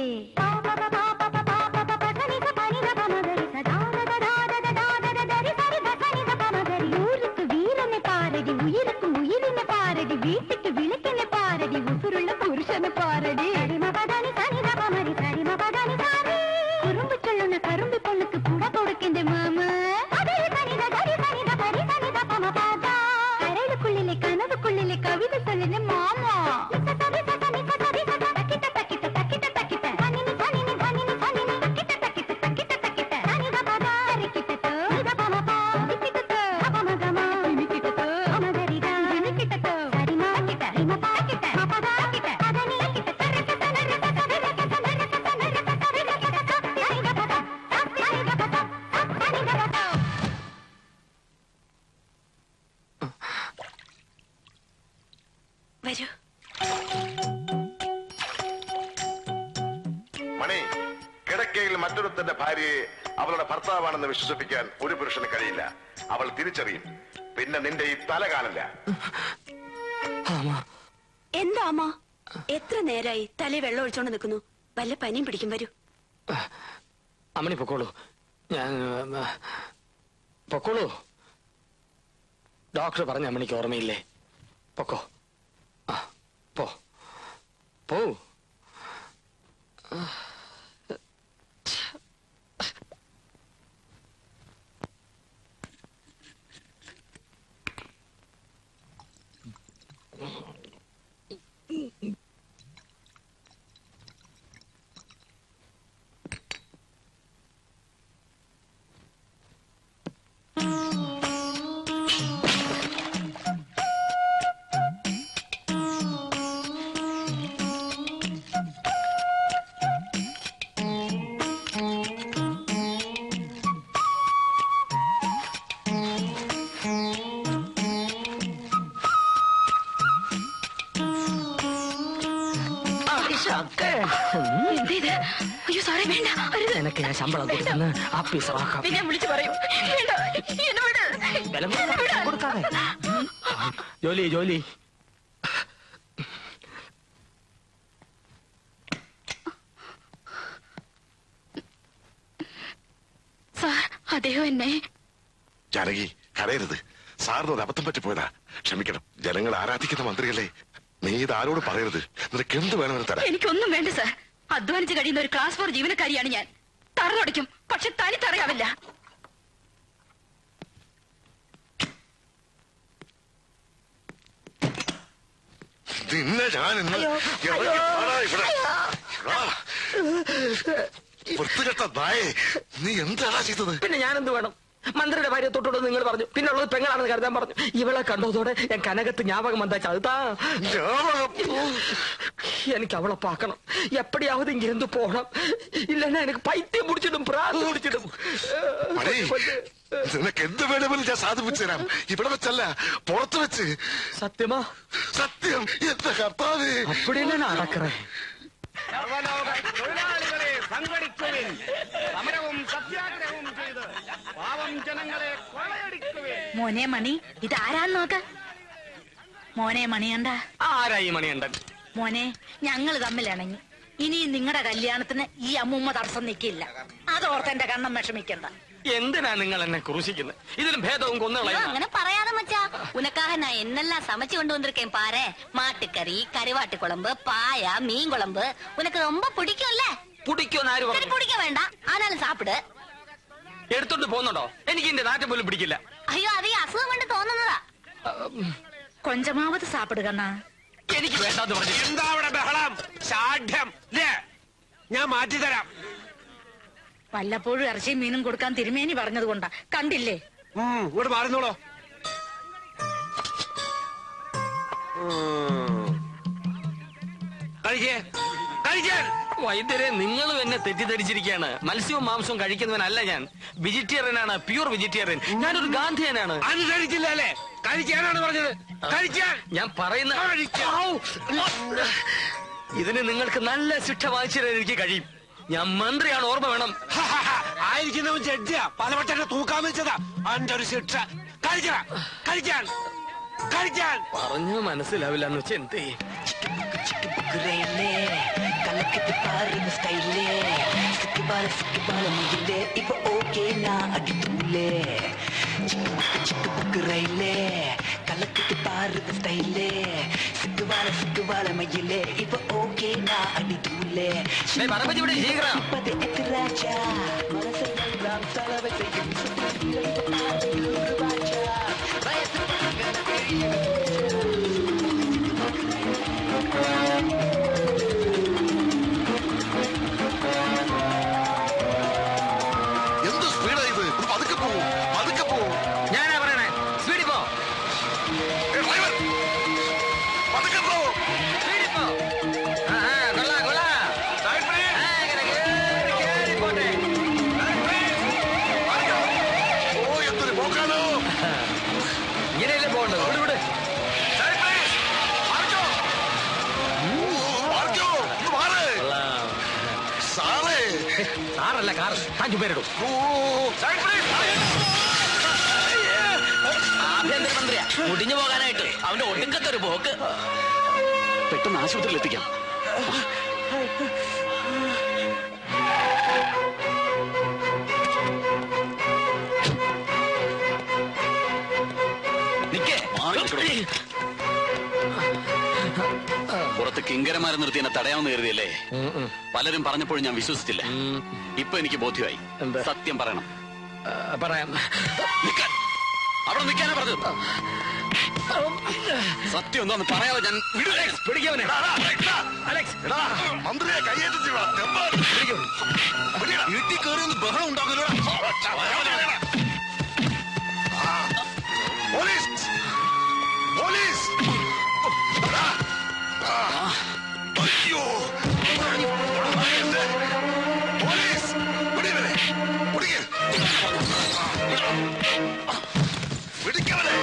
உயிருக்கும் உயிரின பாரடி வீட்டுக்கு விளக்கின பாரடி உசுருள்ள புருஷன பாரடி சரிமபதானி சனிதபமரி சரிமபதானி சாமி குறும்பு சொல்லுன கரும்பு பொண்ணுக்கு கூட கொடுக்கின்ற மாமா அதே சனித கரி சனித பரி சனித பமபாதா கரளுக்குள்ளிலே கனவுக்குள்ளிலே கவிதை சொல்லுன மாமா വരൂ. മണി, കിടക്കയിൽ മറ്റൊരുത്തന്റെ ഭാര്യയെ അവളുടെ ഭർത്താവാണെന്ന് വിശ്വസിപ്പിക്കാൻ ഒരു പുരുഷന് കഴിയില്ല. അവൾ തിരിച്ചറിയും. പിന്നെ നിന്റെ ഈ തല കാണില്ല. എന്താ അമ്മ, എത്ര നേരായി തലേ വെള്ളം ഒഴിച്ചോണ്ട് നിൽക്കുന്നു? വല്ല പനിയും പിടിക്കും. വരൂ. അമ്മണി പൊക്കോളൂ. ഞാൻ പൊക്കോളൂ. ഡോക്ടർ പറഞ്ഞ അമ്മണിക്ക് ഓർമ്മയില്ലേ? പൊക്കോ. പോ പോ. അയ്യോ സാറേ, വേണ്ട. നിനക്ക് ഞാൻ ശമ്പളം കൊടുക്കുന്ന ആഫീസറാക്കാം. പിന്നെ വിളിച്ചു പറയൂ. കൊടുക്കാതെ ജോലി ജോലി. സാർ, അദ്ദേഹം എന്നെ. ജാനകി, കരയരുത്. സാറിന് ഒരു അബദ്ധം പറ്റിപ്പോയതാ. ക്ഷമിക്കണം. ജനങ്ങൾ ആരാധിക്കുന്ന മന്ത്രിയല്ലേ. നീ ഇത് ആരോട് പറയരുത്. നിനക്ക് എന്ത് വേണമെന്ന് തരാം. എനിക്കൊന്നും വേണ്ട സാർ. അധ്വാനിച്ച് കഴിയുന്ന ഒരു ക്ലാസ് 4 ജീവനക്കാരിയാണ് ഞാൻ. തറന്നടിക്കും, പക്ഷെ തനിത്തറിയാവില്ല. നിന്നെ ഞാൻ ഇന്ന് വൃത്തികെട്ട നായേ, നീ എന്താടാ ചെയ്തത്? പിന്നെ ഞാനെന്ത് വേണം? മന്ത്രിയുടെ ഭാര്യ തൊട്ടോട് നിങ്ങൾ പറഞ്ഞു. പിന്നെ ഉള്ളത് പെങ്ങളാണെന്ന് കരുതാൻ പറഞ്ഞു. ഇവളെ കണ്ടതോടെ ഞാൻ കനകത്ത് ஞாபகம் വന്നാ ചതുതാ. എനിക്ക് അവളെ പാക്കണം. എപ്പടിയാവത് ഇങ്ങിരുന്ന് പോകണം. ഇല്ലെന്നാ എനിക്ക് പൈത്യം പിടിച്ചിടും, പ്രാന്ത് പിടിച്ചിടും. നിനക്ക് എന്ത് വേണമെങ്കിലും ഞാൻ സാധിപ്പിച്ചു തരാം. ഇവിടെ വെച്ചല്ല, പുറത്ത് വെച്ച്. സത്യമാ? സത്യം. എന്റെ കർത്താവേ, അപ്പടിയല്ലേ നടക്കറേ. തൊഴിലാളികളെ സംഘടിക്കുവിൻ. സമരവും സത്യാഗ്രഹവും ചെയ്ത് പാവം ജനങ്ങളെ കൊള്ളയടിക്കുവിൻ. മോനെ മണി, ഇതാരാന്ന് നോക്ക. മോനെ മണിയണ്ട. ആരായി മണിയണ്ടൻ? മോനെ, ഞങ്ങൾ തമ്മിലിണങ്ങി. ഇനിയും നിങ്ങളുടെ കല്യാണത്തിന് ഈ അമ്മൂമ്മ തടസ്സം നിൽക്കില്ല. അതോർത്ത് എന്റെ കണ്ണം വിഷമിക്കണ്ട. എന്തിനാ നിങ്ങൾ എന്നെ ക്രൂശിക്കുന്നത്? ഇതിലും ഭേദവും കൊന്നുകളയും. അങ്ങനെ പറയാതെ മച്ചാ. ഉനക്കാக நான் என்னெல்லாம் சமைச்சு கொண்டு வந்திருக்கேன் பாரு. மாட்டுக்கறி, கருவாட்டு குழம்பு, பாயா, மீன் குழம்பு. உனக்கு ரொம்ப பிடிக்கும்ல? பிடிக்கும். சரி, பிடிக்க வேண்டாம். ഒന്ന് പോകുന്നുണ്ടോ? എനിക്ക് എന്റെ നാറ്റം പോലും പിടിക്കില്ല. അയ്യോ, അത് ഈ അസുഖം കൊണ്ട് തോന്നുന്നതാ. കൊഞ്ചമാവത് സാപ്പിടുകണ്ണ. എനിക്ക് വേണ്ടാന്ന് പറഞ്ഞു. എന്താ അവിടെ ബഹളം? ഷാഠ്യം ഞാൻ മാറ്റിത്തരാം. വല്ലപ്പോഴും ഇറച്ചിയും മീനും കൊടുക്കാൻ തിരുമേനി പറഞ്ഞത് കൊണ്ടാ. കണ്ടില്ലേ? ഇങ്ങോട്ട് മാറുന്നോളോ. വൈദ്യരെ, നിങ്ങളും എന്നെ തെറ്റിദ്ധരിച്ചിരിക്കുകയാണ്. മത്സ്യവും മാംസവും കഴിക്കുന്നവനല്ല ഞാൻ. വെജിറ്റേറിയനാണ്, പ്യൂർ വെജിറ്റേറിയൻ. ഞാനൊരു ഗാന്ധിയനാണ്. അനുസരിച്ചില്ല അല്ലേ? കഴിക്കാനാണ് പറഞ്ഞത്. കഴിക്കാൻ ഞാൻ പറയുന്ന ഇതിന് നിങ്ങൾക്ക് നല്ല ശിക്ഷ വാങ്ങിച്ചു തരാൻ എനിക്ക് കഴിയും. ഞാൻ മന്ത്രിയാണ്, ഓർമ്മ വേണം. ആയിരിക്കുന്നവൻ ജഡ്ജിയാ, പലവട്ടെ തൂക്കാൻ വെച്ചതാ. അവന്റെ ഒരു ശിക്ഷ. കഴിക്കാൻ കഴിക്കാൻ കഴിക്കാൻ പറഞ്ഞു മനസ്സിലാവില്ല എന്ന് വെച്ചാൽ എന്തേ? ഇപ്പൊ ഓക്കേ നാ അടിത്തൂലേ ചിക്കുറയിലേ കലക്കിട്ട് പാറുന്ന സ്റ്റൈലേ സിക്കുവാല മയിലേ ഇപ്പൊ ഓക്കേ നാ അടിത്തൂലേ രാജാ മനസ്സെല്ലാം തലവെച്ചയും എന്ത് സ്പീഡാ ഇത്? പതുക്കെ പോവും, പതുക്കെ പോവും. ഞാനാ പറയണേ, സ്പീഡിൽ പോ. പതുക്കെ പോ. സ്പീഡിൽ പോ. കൊള്ളാ കൊള്ളാ. ഓ, എന്തൊരു പോക്കാണോ. ഇങ്ങനെയല്ലേ പോകണ്ടത്? വിട് വിട്. സാറല്ല കാർ. താങ്ക് പേരിടും. ആഭ്യന്തരമന്ത്രിയാ, മുടിഞ്ഞു പോകാനായിട്ട് അവന്റെ ഒടുക്കത്തെ ഒരു പോക്ക്. പെട്ടെന്ന് ആശുപത്രിയിൽ എത്തിക്കാം. പുറത്ത് കിങ്കരന്മാരെ നിർത്തി എന്നെ തടയാമെന്ന് കരുതിയല്ലേ? പലരും പറഞ്ഞപ്പോഴും ഞാൻ വിശ്വസിച്ചില്ല. ഇപ്പൊ എനിക്ക് ബോധ്യമായി. സത്യം പറയണം. പറയാം. അവിടെ നിൽക്കാനാ പറഞ്ഞത്. സത്യം എന്താന്ന് പറയാതെ ഞാൻ പിടിക്കവനെ. മന്ത്രിയെ കയ്യേറ്റി വീട്ടിൽ കയറി ബഹളം ഉണ്ടാകുമല്ലോ. Police police. അയ്യോ പോലീസ് പിടിക്കവനെ പിടിക്കവനെ.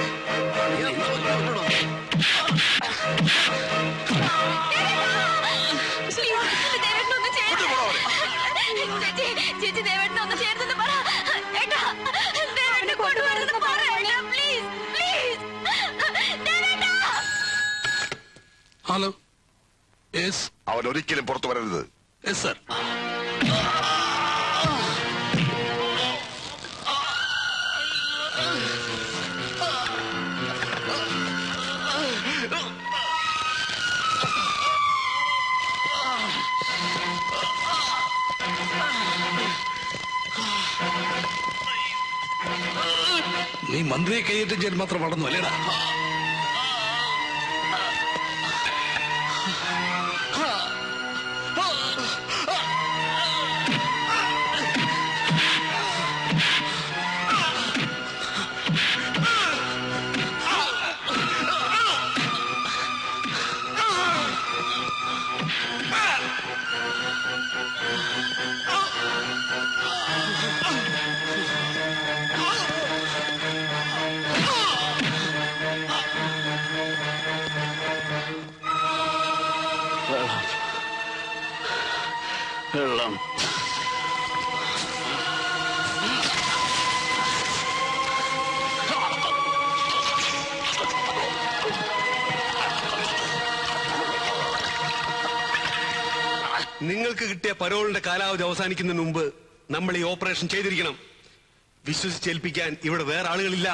ചേച്ചി ദേവേട്ടനൊന്ന് ചേർത്തെന്ന് പറ. ഏട്ടാ, ദേവേട്ടനെ കൊണ്ടുവരുന്നത് പറ. Please please. ഹലോ. യെസ്. അവൻ ഒരിക്കലും പുറത്തു വരരുത്. Yes sir. നീ മന്ത്രിയെ കൈയേറ്റം ചെയ്യാൻ മാത്രം വളർന്നു അല്ലേടാ? വെള്ളം. നിങ്ങൾക്ക് കിട്ടിയ പരോളിന്റെ കാലാവധി അവസാനിക്കുന്നതിന് മുമ്പ് നമ്മൾ ഈ ഓപ്പറേഷൻ ചെയ്തിരിക്കണം. വിശ്വസിച്ചേൽപ്പിക്കാൻ ഇവിടെ വേറെ ആളുകളില്ല.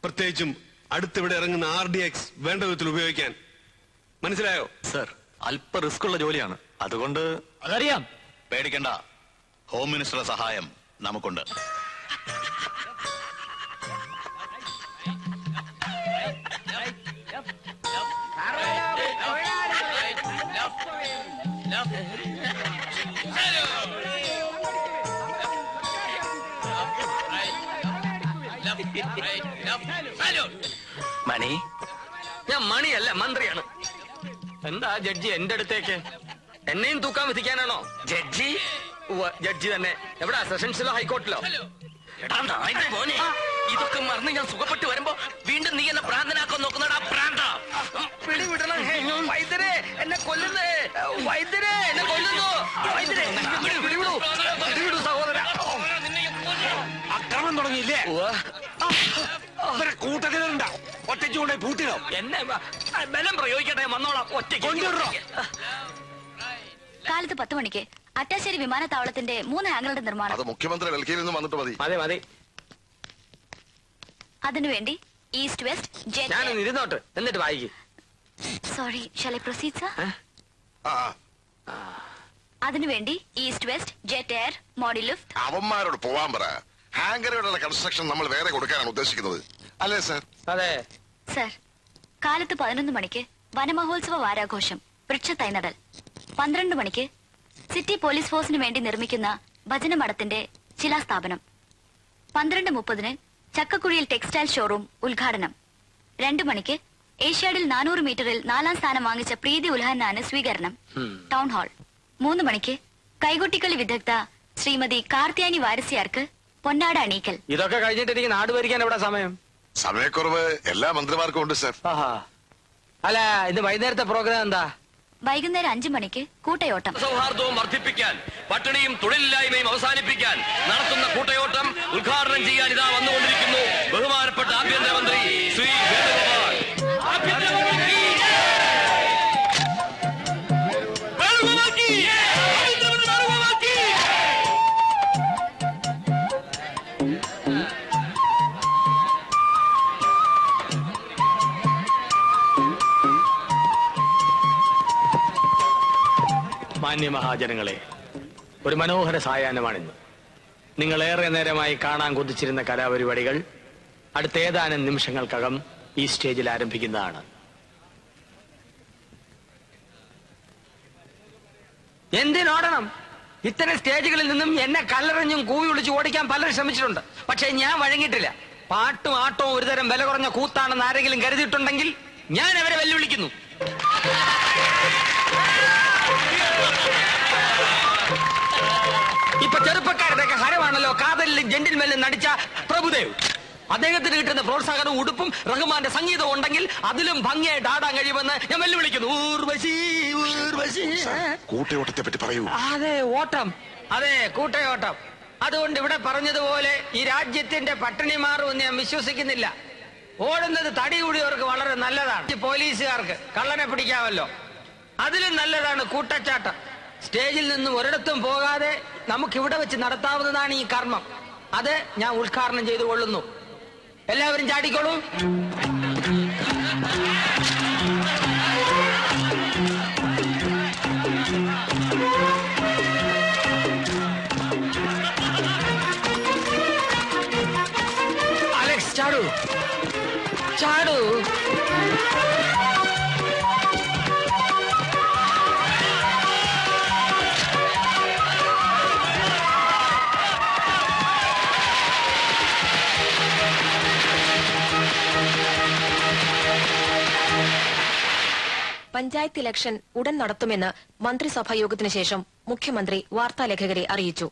പ്രത്യേകിച്ചും അടുത്തിവിടെ ഇറങ്ങുന്ന RDX വേണ്ട വിധത്തിൽ ഉപയോഗിക്കാൻ. മനസ്സിലായോ? സർ, അല്പ റിസ്ക് ഉള്ള ജോലിയാണ്. അതുകൊണ്ട് അതറിയാം. പേടിക്കണ്ട. ഹോം മിനിസ്റ്ററുടെ സഹായം നമുക്കുണ്ട്. മണി, ഞാൻ മണിയല്ല മന്ത്രിയാണ്. എന്താ ജഡ്ജി എന്റെ അടുത്തേക്ക്? എന്നെയും തൂക്കാൻ വിധിക്കാനാണോ? ജഡ്ജി? ജഡ്ജി തന്നെ. എവിടാ, സെഷൻസിലോ ഹൈക്കോർട്ടിലോ? മോനെ, ഇതൊക്കെ മറന്ന് ഞാൻ സുഖപ്പെട്ട് വരുമ്പോ വീണ്ടും നീ എന്നെ പ്രാന്തനാക്കാൻ നോക്കുന്നടാ പ്രാന്ത. പിടിവിടണം. വൈദ്യരെ, എന്നെ കൊല്ലുന്നേ. വൈദ്യരെ, എന്നെ കൊല്ലുന്നു. വൈദ്യരെ, പിടിവിടൂ. പിടിവിടൂ സഹോദര. അക്രമം തുടങ്ങിയില്ലേ? കൂട്ടത്തിലുണ്ട ഒറ്റയ്ക്ക് കൊണ്ടുപോയി പൂട്ടിടോ. എന്നെ ബലം പ്രയോഗിക്കട്ടെ, വന്നോളാം. ഒറ്റയ്ക്ക് കൊണ്ടുവരണോ? കാലത്ത് 10 മണിക്ക് അറ്റാശ്ശേരി വിമാനത്താവളത്തിന്റെ 3 ഹാങ്ങറുടെ നിർമ്മാണം. അത് മുഖ്യമന്ത്രി ഡൽഹിയിൽ നിന്ന് വന്നിട്ട് മതി. മതി മതി. അതിനുവേണ്ടി ഈസ്റ്റ് വെസ്റ്റ് ജെറ്റ്. ഞാനൊന്ന് ഇരുന്നോട്ട്, എന്നിട്ട് വായിക്കും. Sorry, shall I proceed sir? അതിനുവേണ്ടി east west jet air Modi lift. അവന്മാരോട് പോവാൻ പറ. ഹാങ്കറുകളുടെ കൺസ്ട്രക്ഷൻ നമ്മൾ വേറെ കൊടുക്കാനാണ് ഉദ്ദേശിക്കുന്നത്, അല്ലേ സർ? അതെ സർ. കാലത്ത് 11 മണിക്ക് വനമഹോത്സവ വാരാഘോഷം, വൃക്ഷത്തൈ നടൽ. 12 മണിക്ക് സിറ്റി പോലീസ് ഫോഴ്സിന് വേണ്ടി നിർമ്മിക്കുന്ന ഭജനമഠത്തിന്റെ ശിലാസ്ഥാപനം. 12:30 ചക്കക്കുഴിയിൽ ടെക്സ്റ്റൈൽ ഷോറൂം ഉദ്ഘാടനം. 2 മണിക്ക് ഏഷ്യാഡിൽ 400 മീറ്ററിൽ 4ാം സ്ഥാനം വാങ്ങിച്ച പ്രീതി ഉൽഹന്നാന് സ്വീകരണം, ടൗൺ ഹാൾ. 3 മണിക്ക് കൈകൊട്ടിക്കളി വിദഗ്ധ ശ്രീമതി കാർത്തിയാനി വാരസ്യാർക്ക് പൊന്നാട അണീക്കൽ. ഇതൊക്കെ കഴിഞ്ഞിട്ട് എനിക്ക് നാട് ഭരിക്കാൻ എവിടെ സമയം? സമയക്കുറവ് എല്ലാ മന്ത്രിമാർക്കും ഉണ്ട് സർ. അല്ല, ഇത് വൈകുന്നേരത്തെ പ്രോഗ്രാം എന്താ? വൈകുന്നേരം 5 മണിക്ക് കൂട്ടയോട്ടം. സൗഹാർദ്ദവും വർദ്ധിപ്പിക്കാൻ, പട്ടിണിയും തൊഴിലില്ലായ്മയും അവസാനിപ്പിക്കാൻ നടത്തുന്ന കൂട്ടയോട്ടം ഉദ്ഘാടനം ചെയ്യാൻ ഇതാ വന്നുകൊണ്ടിരിക്കുന്നു ബഹുമാനപ്പെട്ട ആഭ്യന്തരമന്ത്രി ശ്രീ വേണുഗോപാൽ. മാന്യമഹാജനങ്ങളെ, ഒരു മനോഹര സായാഹ്നമാണിന്ന്. നിങ്ങളേറെ നേരമായി കാണാൻ കൊതിച്ചിരുന്ന കലാപരിപാടികൾ അടുത്ത ഏതാനും നിമിഷങ്ങൾക്കകം ഈ സ്റ്റേജിൽ ആരംഭിക്കുന്നതാണ്. എന്തിനോടണം? ഇത്തരം സ്റ്റേജുകളിൽ നിന്നും എന്നെ കല്ലെറിഞ്ഞും കൂവി വിളിച്ച് ഓടിക്കാൻ പലരും ശ്രമിച്ചിട്ടുണ്ട്. പക്ഷേ ഞാൻ വഴങ്ങിയിട്ടില്ല. പാട്ടും ആട്ടവും ഒരുതരം വില കുറഞ്ഞ കൂത്താണെന്ന് ആരെങ്കിലും കരുതിയിട്ടുണ്ടെങ്കിൽ ഞാൻ അവരെ വെല്ലുവിളിക്കുന്നു. ഇപ്പൊ ചെറുപ്പക്കാരുടെയൊക്കെ ഹരമാണല്ലോ കാതലിലും ജെന്റിൽമെല്ലും നടിച്ച പ്രഭുദേവ്. അദ്ദേഹത്തിന് കിട്ടുന്ന പ്രോത്സാഹനവും ഉടുപ്പും റഹ്മാന്റെ സംഗീതവും ഉണ്ടെങ്കിൽ അതിലും ഭംഗിയായിട്ട് ആടാൻ കഴിയുമെന്ന് ഞാൻ വെല്ലുവിളിക്കുന്നു. ഊർവശി, ഊർവശി. കൂട്ടയോട്ടത്തെ പറ്റി പറയൂ. അതെ, ഓട്ടം. അതെ, കൂട്ടയോട്ടം. അതുകൊണ്ട് ഇവിടെ പറഞ്ഞതുപോലെ ഈ രാജ്യത്തിന്റെ പട്ടിണി മാറുമെന്ന് ഞാൻ വിശ്വസിക്കുന്നില്ല. ഓടുന്നത് തടി കൂടിയവർക്ക് വളരെ നല്ലതാണ്. പോലീസുകാർക്ക് കള്ളനെ പിടിക്കാമല്ലോ. അതിലും നല്ലതാണ് കൂട്ടച്ചാട്ടം. സ്റ്റേജിൽ നിന്നും ഒരിടത്തും പോകാതെ നമുക്കിവിടെ വെച്ച് നടത്താവുന്നതാണ് ഈ കർമ്മം. അത് ഞാൻ ഉദ്ഘാടനം ചെയ്തു കൊള്ളുന്നു. എല്ലാവരും ചാടിക്കോളൂ. അലക്സ്, ചാടൂ ചാടൂ. പഞ്ചായത്ത് ഇലക്ഷൻ ഉടൻ നടത്തുമെന്ന് മന്ത്രിസഭാ യോഗത്തിനു ശേഷം മുഖ്യമന്ത്രി വാർത്താലേഖകരെ അറിയിച്ചു.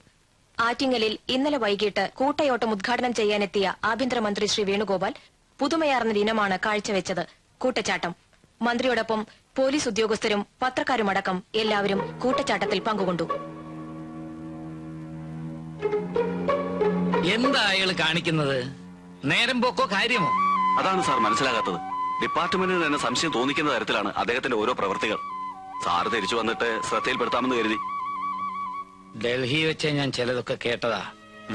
ആറ്റിങ്ങലിൽ ഇന്നലെ വൈകിട്ട് കൂട്ടയോട്ടം ഉദ്ഘാടനം ചെയ്യാനെത്തിയ ആഭ്യന്തരമന്ത്രി ശ്രീ വേണുഗോപാൽ പുതുമയാർന്ന ദിനമാണ് കാഴ്ചവെച്ചത്. കൂട്ടച്ചാട്ടം. മന്ത്രിയോടൊപ്പം പോലീസ് ഉദ്യോഗസ്ഥരും പത്രക്കാരുമടക്കം എല്ലാവരും കൂട്ടച്ചാട്ടത്തിൽ പങ്കുകൊണ്ടു. എന്താ അയാൾ കാണിക്കുന്നത്? നേരം പോക്കോ കാര്യമോ? അതാണ് സാർ മനസ്സിലാകാത്തത്. ഡിപ്പാർട്ട്മെന്റിന് തന്നെ സംശയം തോന്നിക്കുന്ന തരത്തിലാണ് അദ്ദേഹത്തിന്റെ ഓരോ പ്രവൃത്തികൾ. സാറ് തിരിച്ചു വന്നിട്ട് ശ്രദ്ധയിൽപ്പെടുത്താമെന്ന് കരുതി. ഡൽഹി വെച്ച് ഞാൻ ചിലതൊക്കെ കേട്ടതാ.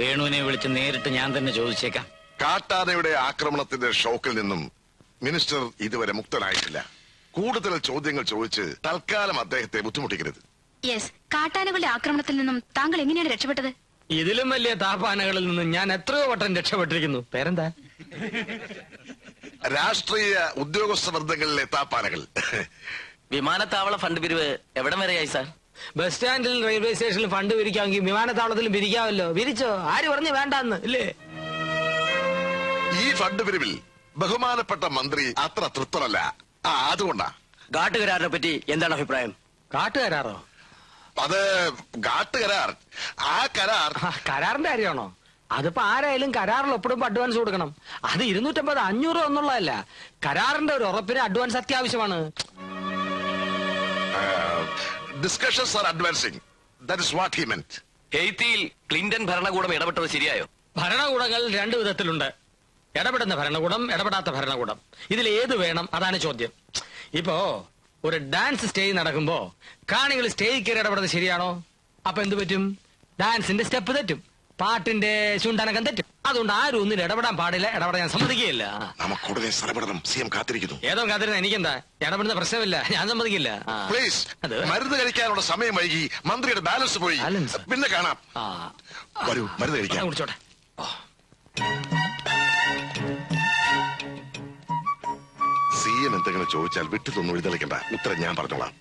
വേണുവിനെ വിളിച്ച് നേരിട്ട് ഞാൻ തന്നെ ചോദിച്ചേക്കാം. കാട്ടാനയുടെ ആക്രമണത്തിന്റെ ഷോക്കിൽ നിന്നും മിനിസ്റ്റർ ഇതുവരെ മുക്തനായിട്ടില്ല. കൂടുതൽ ചോദ്യങ്ങൾ ചോദിച്ച് തൽക്കാലം അദ്ദേഹത്തെ ബുദ്ധിമുട്ടിക്കരുത്. യെസ്, കാട്ടാനകളുടെ ആക്രമണത്തിൽ നിന്നും താങ്കൾ എങ്ങനെയാണ് രക്ഷപ്പെട്ടത്? ഇതിലും വലിയ താപാനകളിൽ നിന്നും ഞാൻ എത്രയോ വട്ടം രക്ഷപ്പെട്ടിരിക്കുന്നു. പേരെന്താ? രാഷ്ട്രീയ ഉദ്യോഗസ്ഥ വൃന്ദങ്ങളിലെ താപ്പാനകൾ. വിമാനത്താവള ഫണ്ട് പിരിവ് എവിടം വരെയായി സാർ? ബസ് സ്റ്റാൻഡിൽ റെയിൽവേ സ്റ്റേഷനിൽ ഫണ്ട് പിരിക്കാമെങ്കിൽ വിമാനത്താവളത്തിലും പിരിക്കാമല്ലോ. പിരിച്ചോ? ആര് പറഞ്ഞു വേണ്ടാന്ന്? ഇല്ലേ? ഫ്ലഡ് പിരിവിൽ ബഹുമാനപ്പെട്ട മന്ത്രി അത്ര തൃപ്തനല്ല. അതുകൊണ്ടാ. കാട്ടുകരാറിനെ പറ്റി എന്താണ് അഭിപ്രായം? കാട്ടുകരാറോ? അത് കാട്ടുകരാർ. ആ കരാറിന്റെ കാര്യമാണോ? അതിപ്പോ ആരായാലും കരാറിൽ ഒപ്പിടുമ്പോ അഡ്വാൻസ് കൊടുക്കണം. അത് 250, 500 എന്നുള്ളതല്ല. കരാറിന്റെ ഒരു ഉറപ്പിന് അഡ്വാൻസ് അത്യാവശ്യമാണ്. Discussions are advancing. That is what he meant. ഹെയ്ത്തിയിൽ ക്ലിന്റൺ ഭരണകൂടം ഇടപെട്ടത് ശരിയായോ? ഭരണകൂടങ്ങൾ 2 വിധത്തിലുണ്ട്. ഇടപെടുന്ന ഭരണകൂടം, ഇടപെടാത്ത ഭരണകൂടം. ഇതിൽ ഏത് വേണം? അതാണ് ചോദ്യം. ഇപ്പോ ഒരു ഡാൻസ് സ്റ്റേജ് നടക്കുമ്പോ കാണികൾ സ്റ്റേജ് കയറി ഇടപെടുന്നത് ശരിയാണോ? അപ്പൊ എന്ത് പറ്റും? ഡാൻസിന്റെ സ്റ്റെപ്പ് തെറ്റും, പാട്ടിന്റെ ചുണ്ടനകം തെറ്റും. അതുകൊണ്ട് ആരും ഒന്നിനും ഇടപെടാൻ പാടില്ല. ഇടപെടാൻ സമ്മതിക്കുകയില്ല. നമുക്കുടനെ സ്ഥലപ്പെടണം. സിഎം കാത്തിരിക്കുന്നു. ഏതോ കാത്തിരുന്ന എനിക്കെന്താ? ഇടപെടുന്ന പ്രശ്നമില്ല, ഞാൻ സമ്മതിക്കില്ല. പ്ലീസ്. മരുന്ന് കഴിക്കാനുള്ള സമയം വൈകി. മന്ത്രിയുടെ ബാലൻസ് പോയി. പിന്നെ കാണാം. വരൂ, മരുന്ന് കഴിക്കാം. കുടിച്ചോട്ടെ. സിഎം എന്തെങ്കിലും ചോദിച്ചാൽ വിട്ടുതൊന്നും എഴുതളിക്കണ്ട. ഉത്തരം ഞാൻ പറഞ്ഞോളാം.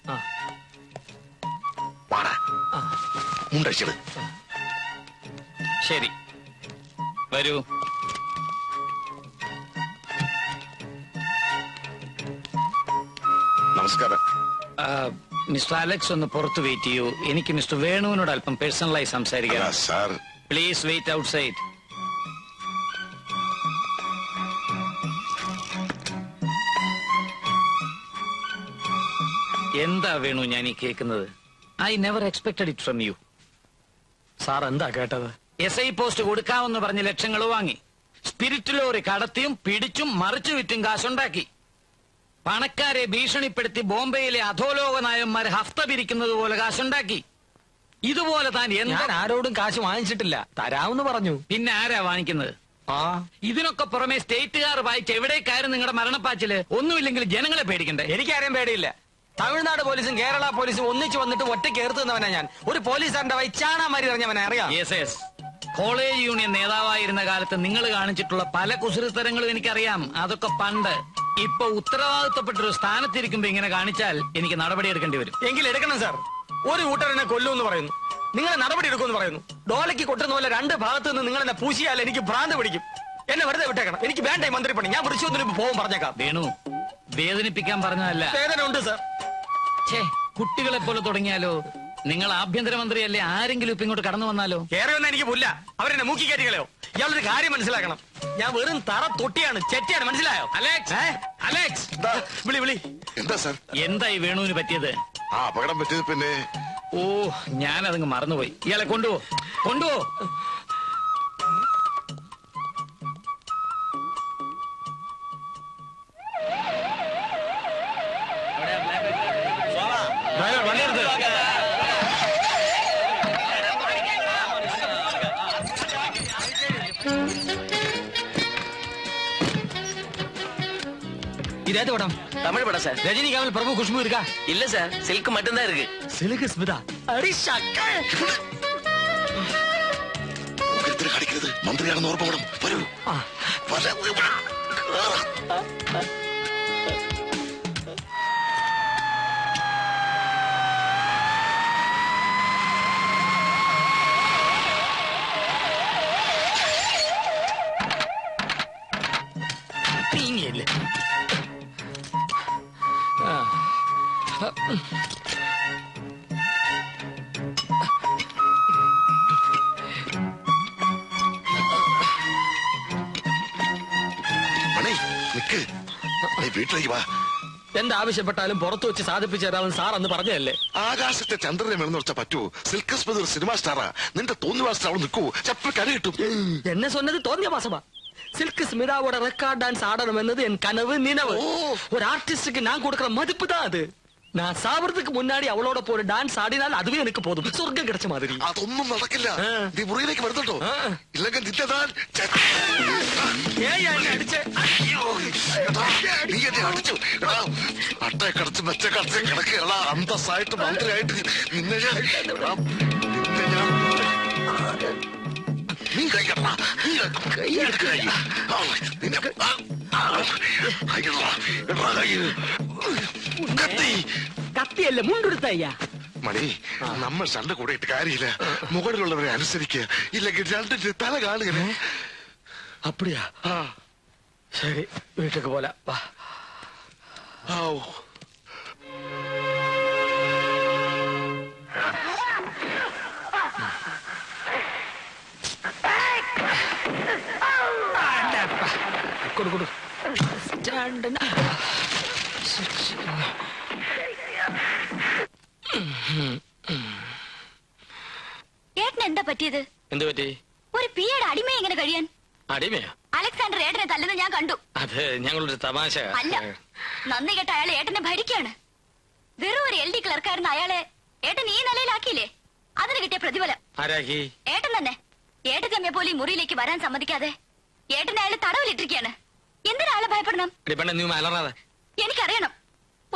മുണ്ടടിച്ചത്. ശരി, വരൂ. നമസ്കാരം. മിസ്റ്റർ അലക്സ് ഒന്ന് പുറത്ത് വെയിറ്റ് ചെയ്യൂ. എനിക്ക് മിസ്റ്റർ വേണുവിനോട് അല്പം പേഴ്സണലായി സംസാരിക്കാം. Sir, please wait outside. എന്താ വേണു ഞാൻ ഈ കേൾക്കുന്നത്? I never expected it from you. Sir എന്താ കേട്ടത്? SI പോസ്റ്റ് കൊടുക്കാമെന്ന് പറഞ്ഞ് ലക്ഷങ്ങൾ വാങ്ങി. സ്പിരിറ്റ് ലോറി കടത്തിയും പിടിച്ചും മറിച്ചു വിറ്റും കാശുണ്ടാക്കി. പണക്കാരെ ഭീഷണിപ്പെടുത്തി ബോംബെയിലെ അധോലോക നായന്മാർ ഹഫ്ത പിരിക്കുന്നത് പോലെ കാശുണ്ടാക്കി. ഇതുപോലെ താൻ ആരോടും കാശ് വാങ്ങിച്ചിട്ടില്ല. തരാമെന്ന് പറഞ്ഞു. പിന്നെ ആരാ വാങ്ങിക്കുന്നത്? ഇതിനൊക്കെ പുറമെ സ്റ്റേറ്റുകാർ വായിച്ച് എവിടേക്കായിരുന്നു നിങ്ങളുടെ മരണപ്പാച്ചില്? ഒന്നുമില്ലെങ്കിൽ ജനങ്ങളെ പേടിക്കണ്ടേ? എനിക്കാരെയും പേടിയില്ല. തമിഴ്നാട് പോലീസും കേരള പോലീസും ഒന്നിച്ചു വന്നിട്ട് ഒറ്റ കേർത്തുന്നവനാ ഞാൻ. ഒരു പോലീസുകാരന്റെ വൈച്ചാണാമാരി അറിഞ്ഞവനെ അറിയാം. കോളേജ് യൂണിയൻ നേതാവായിരുന്ന കാലത്ത് നിങ്ങൾ കാണിച്ചിട്ടുള്ള പല കുസൃത്തരങ്ങളും എനിക്കറിയാം. അതൊക്കെ പണ്ട്. ഇപ്പൊ ഉത്തരവാദിത്തപ്പെട്ടൊരു സ്ഥാനത്തിരിക്കുമ്പോ ഇങ്ങനെ കാണിച്ചാൽ എനിക്ക് നടപടി എടുക്കേണ്ടി വരും. എങ്കിൽ എടുക്കണം സാർ. ഒരു കൂട്ടരെന്നെ കൊല്ലുമെന്ന് പറയുന്നു, നിങ്ങൾ നടപടി എടുക്കുമെന്ന് പറയുന്നു. ഡോലയ്ക്ക് കൊട്ടുന്ന പോലെ 2 ഭാഗത്ത് നിന്ന് നിങ്ങൾ എന്നെ പൂശിയാൽ എനിക്ക് ഭ്രാന്ത് പിടിക്കും. എന്നെ വെറുതെ വിട്ടേക്കണം. എനിക്ക് വേണ്ട മന്ത്രിപ്പണി. ഞാൻ വൃശ്ചികത്തിന് പോകും പറഞ്ഞേക്കാം. വേണു, വേദനിപ്പിക്കാൻ പറഞ്ഞതല്ല. വേദന ഉണ്ട് സാർ. കുട്ടികളെ പോലെ തുടങ്ങിയാലോ? നിങ്ങൾ ആഭ്യന്തരമന്ത്രിയല്ലേ? ആരെങ്കിലും ഇപ്പൊ ഇങ്ങോട്ട് കടന്നു വന്നാലോ? കയറി വന്നാൽ എനിക്ക് പുല്ല. അവരെന്നെ മൂക്കി കയറ്റികളയോ? ഇയാളൊരു കാര്യം മനസ്സിലാക്കണം. ഞാൻ വെറും തറ തൊട്ടിയാണ്, ചെറ്റിയാണ്. മനസ്സിലായോ? അലക്സ്, വിളി. എന്താ സാർ? എന്തായി വേണുവിന് പറ്റിയത്? അപകടം പറ്റിയത് പിന്നെ ഞാനതങ്ങ് മറന്നുപോയി. ഇയാളെ കൊണ്ടുപോ. இதாது படம் தமிழ் படம் சார். ரஜினிகாவில் பிரபு குஷ்பு இருக்கா? இல்ல சார், சில்க் மட்டும்தான் இருக்கு. சில்க் ஸ்மிதா அடி ஷக்கா. കളിക്കരുത്. മന്ത്രിയാണെന്ന് ഓർമ്മ വേണം. വരൂ. നീങ്ങിയില്ലേ? മണി, നിക്ക്. നീ വീട്ടിലേക്ക് വാ. എന്താവശ്യപ്പെട്ടാലും പുറത്തു വെച്ച് സാധിപ്പിച്ചു തരാമെന്ന് സാർ അന്ന് പറഞ്ഞതല്ലേ? ആകാശത്തെ ചന്ദ്രനെ വേണമെന്ന് വെച്ചാൽ പറ്റുമോ? സിൽക്ക് സ്മിത ഒരു സിനിമ സ്റ്റാറാ. നിന്റെ തോന്നിവാസത്തിൽ അവിടെ നിൽക്കൂ. ചപ്പൽ കര കിട്ടും. എന്നെ சொன்னது തോന്നിയ മാസമാ. சில்க் ஸ்மிதாவோட ரெக்கார்ட் டான்ஸ் ஆடணும் என்னது என் கனவு நினைவு. ஒரு ஆர்டிஸ்டுக்கு நான் கொடுக்கிற மதிப்பு தான் அது. நான் சாவறதுக்கு முன்னாடி அவளோட போற டான்ஸ் ஆடினால் அதுவே எனக்கு போதும். சொர்க்கம் கிடைச்ச மாதிரி. അതൊന്നും നടക്കില്ല. നീ മുറിയിലേക്ക് വരുന്നുണ്ടോ? ഇല്ലെങ്കിൽ നിന്റെതാൻ നീ എന്നെ അടിച്ചു. അട്ടയെ കടച്ച് മെച്ച കടച്ച് കിടക്കുകയുള്ള അന്തസ്സായിട്ട് മന്ത്രിയായിട്ട് നിന്നെ ഞാൻ നീ കൈ കടണ. നീ കൈ എടുക്ക. കത്തിയല്ലേ മുണ്ടെടുത്തയ്യ. മണി, നമ്മൾ സണ്ട കൂടെ ഇട്ട് കാര്യമില്ല. മുകളിലുള്ളവരെ അനുസരിക്കുക. ഇല്ലെങ്കിൽ 2 തല കാണുകയെ. அப்படியா? ശരി, വീട്ടിലേക്ക് പോലെ വാ. കൊടു സ്റ്റാൻഡിന് ഏട്ടന് എന്താ പറ്റിയത്? എന്ത് പറ്റി? ഒരു പിയുടെ അടിമയെ എങ്ങനെ കഴിയാൻ? അടിമയോ? അലക്സാണ്ടർ ഏട്ടനെ തല്ലുന്നത് ഞാൻ കണ്ടു. അത് ഞങ്ങളൊരു തമാശ. അല്ല, നന്ദി കേട്ട അയാളെ ഏട്ടനെ ഭരിക്കാണ്. വെറും ഒരു LD ക്ലർക്കായിരുന്ന അയാളെ ഏട്ടൻ ഈ നിലയിലാക്കിയില്ലേ? അതിന് കിട്ടിയ പ്രതിഫലം ആരാക്കി? ഏട്ടൻ തന്നെ. ഏട്ടത്തമ്മയെ പോലെ ഈ മുറിയിലേക്ക് വരാൻ സമ്മതിക്കാതെ ഏട്ടനെ അയാളെ തടവിലിട്ടിരിക്കുകയാണ്. എന്തിനാ അയാളെ ഭയപ്പെടണം? എനിക്കറിയണം.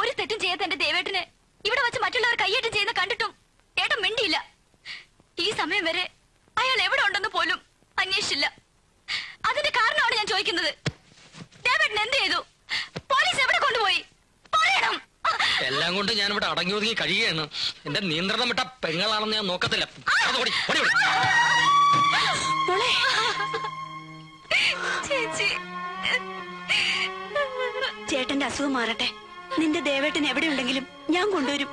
ഒരു തെറ്റും ചെയ്യാത്ത എന്റെ ദേവേട്ടനെ ഇവിടെ വെച്ച് മറ്റുള്ളവർ കയ്യേറ്റം ചെയ്യുന്ന കണ്ടിട്ടും ഏട്ടൻ മിണ്ടിയില്ല. ഈ സമയം വരെ അയാൾ എവിടെ ഉണ്ടെന്ന് പോലും അന്വേഷിച്ചില്ല. അതിന്റെ കാരണമാണ് ഞാൻ ചോദിക്കുന്നത്. ദേവേട്ടൻ എന്ത് ചെയ്തു? പോലീസ് എവിടെ കൊണ്ടുപോയി? പറയണം. എല്ലാം കൊണ്ട് ഞാൻ ഇവിടെ അടങ്ങി ഒതുങ്ങി കഴിയുകയാണ്. എന്റെ നിയന്ത്രണം വിട്ട പെങ്ങളാണെന്ന് ഞാൻ നോക്കത്തില്ല. ചേച്ചി, ചേട്ടന്റെ അസുഖം മാറട്ടെ. നിന്റെ ദേവേട്ടൻ എവിടെയുണ്ടെങ്കിലും ഞാൻ കൊണ്ടുവരും.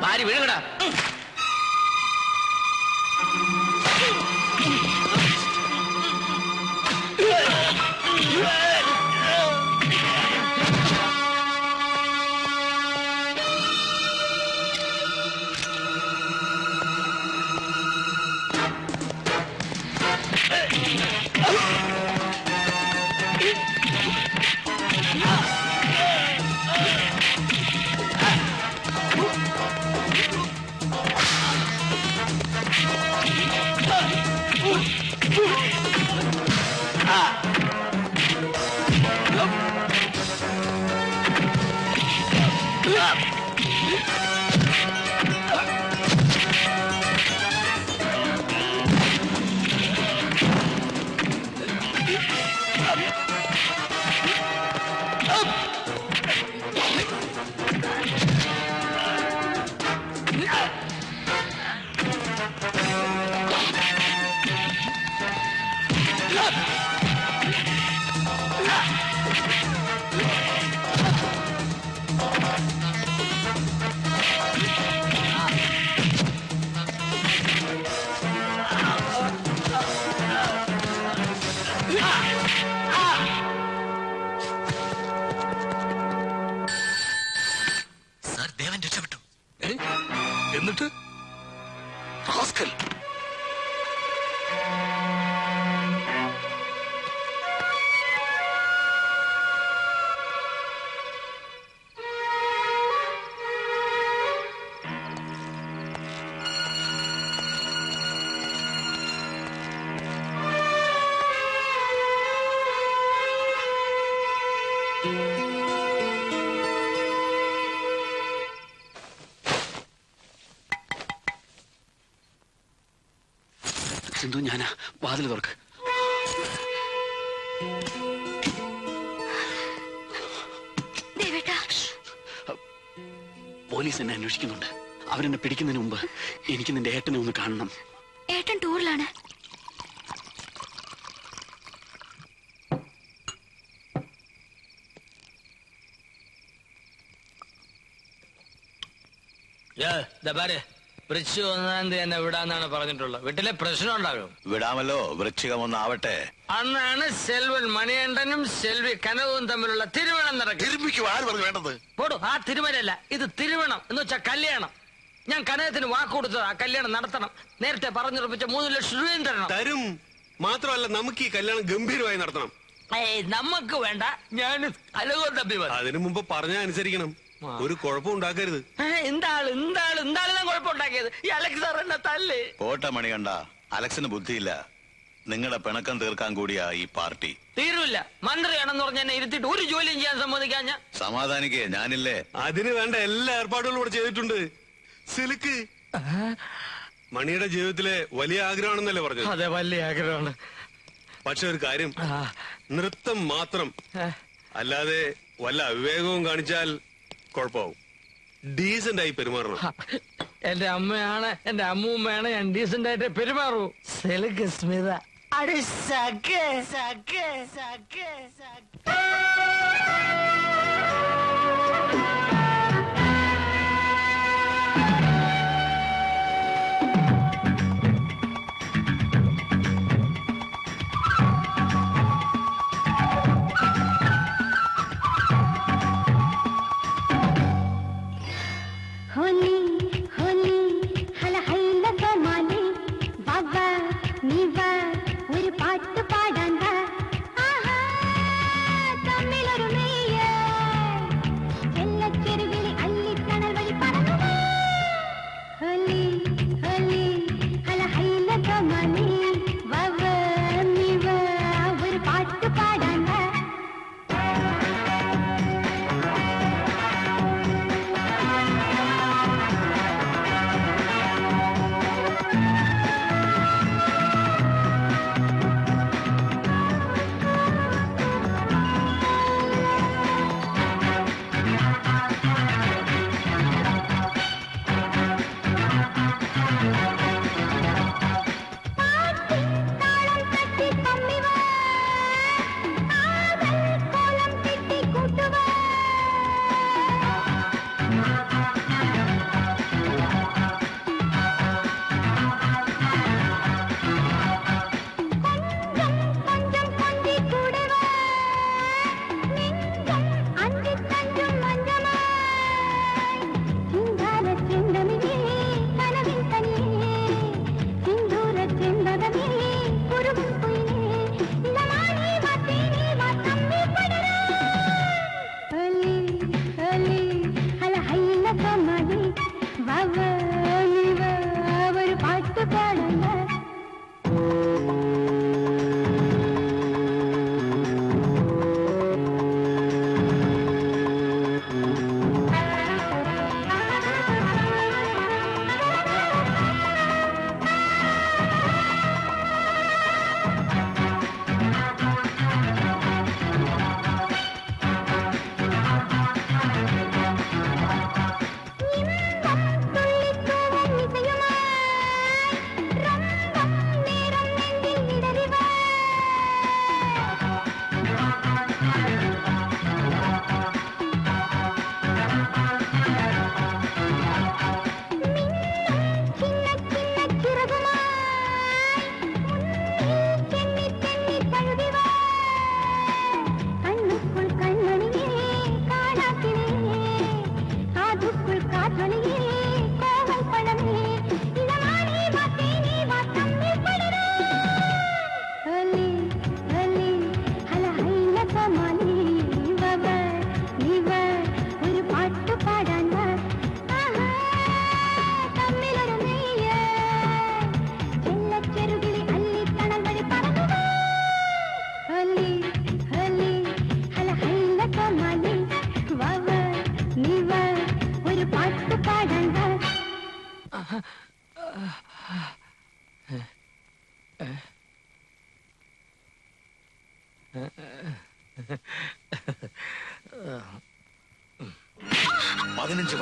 ഭാര്യ വീഴുകടാ. എന്നിട്ട് സിന്ധു, ഞാനാ. വാതിൽ തുറക്ക്. പോലീസ് എന്നെ അന്വേഷിക്കുന്നുണ്ട്. അവരെന്നെ പിടിക്കുന്നതിന് മുമ്പ് എനിക്ക് നിന്റെ ഏട്ടനെ ഒന്ന് കാണണം. ഏട്ടൻ ടൂറിലാണ്. വൃശ്ചികം 1-ാം തീയതി എന്നെ വിടാന്നാണ് പറഞ്ഞിട്ടുള്ളത്. വീട്ടിലെ പ്രശ്നം ഉണ്ടാകും. വിടാമല്ലോ, വൃശ്ചികം 1 ആവട്ടെ. അന്നാണ് സെൽവൻ മണികണ്ഠനും സെൽവി കനകവും തമ്മിലുള്ള തിരുവണം നടക്കുന്നത്. പോടൂ, ആ തിരുമലല്ല, ഇത് തിരുവണം എന്ന് വെച്ചാൽ കല്യാണം. ഞാൻ കനകത്തിന് വാക്ക് കൊടുത്തത് ആ കല്യാണം നടത്തണം. നേരത്തെ പറഞ്ഞുറപ്പിച്ച 3 ലക്ഷം രൂപയും തരും. മാത്രമല്ല, നമുക്ക് ഈ കല്യാണം ഗംഭീരമായി നടത്തണം. നമുക്ക് വേണ്ട, ഞാൻ കനകവും തമ്പി മതി. അതിനു മുമ്പ് പറഞ്ഞ അനുസരിക്കണം. ഒരു കുഴപ്പം ഉണ്ടാക്കരുത്. എന്താണ് കുഴപ്പമുണ്ടാക്കിയത്? ഈ അലക്സാർ എന്നെ തല്ലേ. കോട്ട മണികണ്ട, അലക്സിന് ബുദ്ധിയില്ല. നിങ്ങളുടെ പിണക്കം തീർക്കാൻ കൂടിയാ ഈ പാർട്ടി. തീരൂല്ല. മന്ത്രിയാണെന്ന് പറഞ്ഞ എന്നെ ഇരുത്തിട്ട് ഒരു ജോലിയും ചെയ്യാൻ സമ്മതിക്കാൻ ഞാൻ. സമാധാനിക്കേ, ഞാനില്ലേ. അതിന് വേണ്ട എല്ലാ ഏർപ്പാടുകളും ഇവിടെ ചെയ്തിട്ടുണ്ട്. സിൽക്ക് മണിയുടെ ജീവിതത്തിലെ വലിയ ആഗ്രഹമാണെന്നല്ലേ പറഞ്ഞത്? അതെ, വലിയ ആഗ്രഹമാണ്. പക്ഷെ ഒരു കാര്യം, നൃത്തം മാത്രം, അല്ലാതെ വല്ല അവിവേകവും കാണിച്ചാൽ കുഴപ്പമാവും. ഡീസന്റ് ആയി പെരുമാറണം. എന്റെ അമ്മയാണ്, എന്റെ അമ്മൂമ്മയാണ്, ഞാൻ ഡീസന്റ് ആയിട്ട് പെരുമാറൂ. സിലക്ക് സ്മിത അടി സഖേ സഖേ സഖേ സഖേ. होली होली हल हल्ल कमाली बाबा नीवा ഒരു പാട്ട് പാടാണ്ട ആഹാ തമ്മിലൊരു മെയ്യ ചെല്ലച്ചെരുവിളി അല്ലിത്തണൽ വഴി പറന്നു ഹോലി ഹോലി ഹല ഹൈല കമാലി ബാബാ नीवा ഒരു പാട്ട് പാടാണ്ട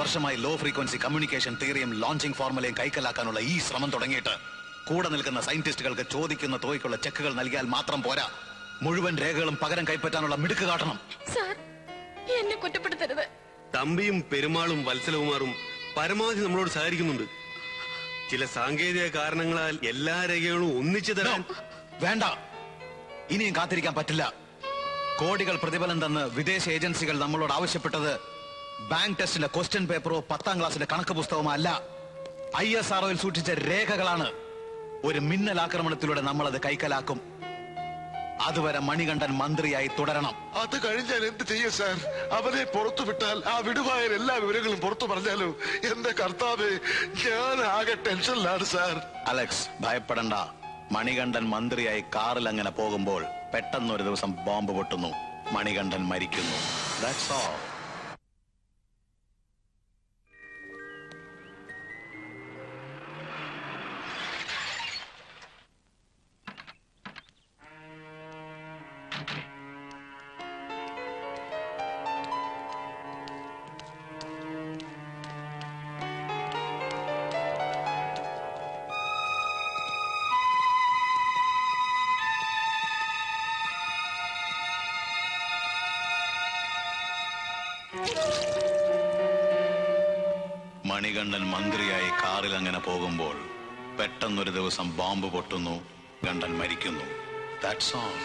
വർഷമായി ലോ ഫ്രീക്വൻസി കമ്മ്യൂണിക്കേഷൻ തിയറിയും ലോഞ്ചിങ് ഫോർമുലയും കൈക്കലാക്കാനുള്ള ഈ ശ്രമം തുടങ്ങിയിട്ട് കൂടെ നിൽക്കുന്ന സയന്റിസ്റ്റുകൾക്ക് ചോദിക്കുന്ന തുകയ്ക്കുള്ള ചെക്കുകൾ നൽകിയാൽ മാത്രം പോരാ, മുഴുവൻ രേഖകളും പകരം കൈപ്പറ്റാനുള്ള മിടുക്ക് കാട്ടണം. സാർ, എന്നെ കുറ്റപ്പെടുത്തരുത്. തമ്പിയും പെരുമാളും വത്സലകുമാറും പരമാവധി നമ്മളോട് സഹകരിക്കുന്നുണ്ട്. ചില സാങ്കേതിക കാരണങ്ങളാൽ എല്ലാ രേഖകളും ഒന്നിച്ചു തരാൻ വേണ്ട, ഇനിയും കാത്തിരിക്കാൻ പറ്റില്ല. കോടികൾ പ്രതിഫലം തന്ന് വിദേശ ഏജൻസികൾ നമ്മളോട് ആവശ്യപ്പെട്ടത് ബാങ്ക് ടെസ്റ്റിന്റെ ക്വസ്റ്റ്യൻ പേപ്പറോ 10ാം ക്ലാസ്സിന്റെ കണക്ക് പുസ്തകമോ അല്ല, ISROയിൽ സൂക്ഷിച്ച രേഖകളാണ്. ഒരു മിന്നൽ ആക്രമണത്തിലൂടെ നമ്മളത് കൈക്കലാക്കും. അതുവരെ മണികണ്ഠൻ മന്ത്രിയായി തുടരണം. അത് കഴിഞ്ഞാൽ എന്ത് ചെയ്യും സാർ? അവരെ പുറത്തു വിട്ടാൽ ആ വിടുവായ എല്ലാ വിവരങ്ങളും പുറത്തു പറഞ്ഞാലോ? എന്റെ കർത്താവേ, ഞാൻ ആകെ ടെൻഷനിലാണ് സാർ. അലക്സ്, ഭയപ്പെടണ്ട. മണികണ്ഠൻ മന്ത്രിയായി കാറിൽ അങ്ങനെ പോകുമ്പോൾ പെട്ടെന്നൊരു ദിവസം ബോംബ് പൊട്ടുന്നു, മണികണ്ഠൻ മരിക്കുന്നു. That's all. മണികണ്ഠൻ മന്ത്രിയായി കാറിൽ അങ്ങനെ പോകുമ്പോൾ പെട്ടെന്നൊരു ദിവസം ബോംബ് പൊട്ടുന്നു, ഗണ്ഡൻ മരിക്കുന്നു. That's all.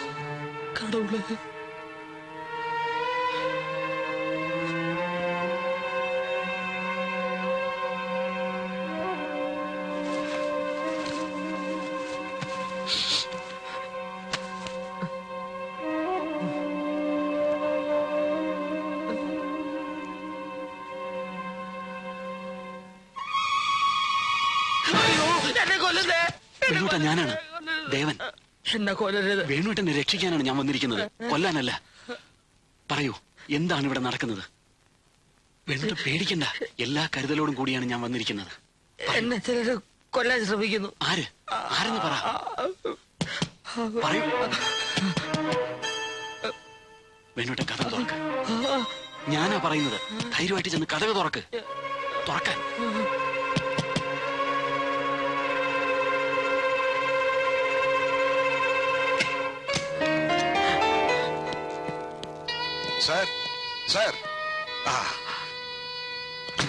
കടവുള്ളത് വേണുട്ട, ഞാനാണ് ദേവൻ. എന്നെ കൊല്ലരുത്. വേണുട്ടനെ രക്ഷിക്കാനാണ് ഞാൻ വന്നിരിക്കുന്നത്, കൊല്ലാനല്ല. പറയൂ, എന്താണ് ഇവിടെ നടക്കുന്നത്? വേണുട്ട പേടിക്കണ്ട, എല്ലാ കരുതലോടും കൂടിയാണ് ഞാൻ വന്നിരിക്കുന്നത്. എന്നെ ചിലര് കൊല്ലാൻ ശ്രമിക്കുന്നു. ആരെന്ന് പറ. പറയൂ. വേണുട്ട കഥ തുറക്ക്. ഞാനാ പറയുന്നത്, ധൈര്യമായിട്ട് ചെന്ന് കഥ തുറക്ക്. തുറക്കാൻ. സാർ, സാർ,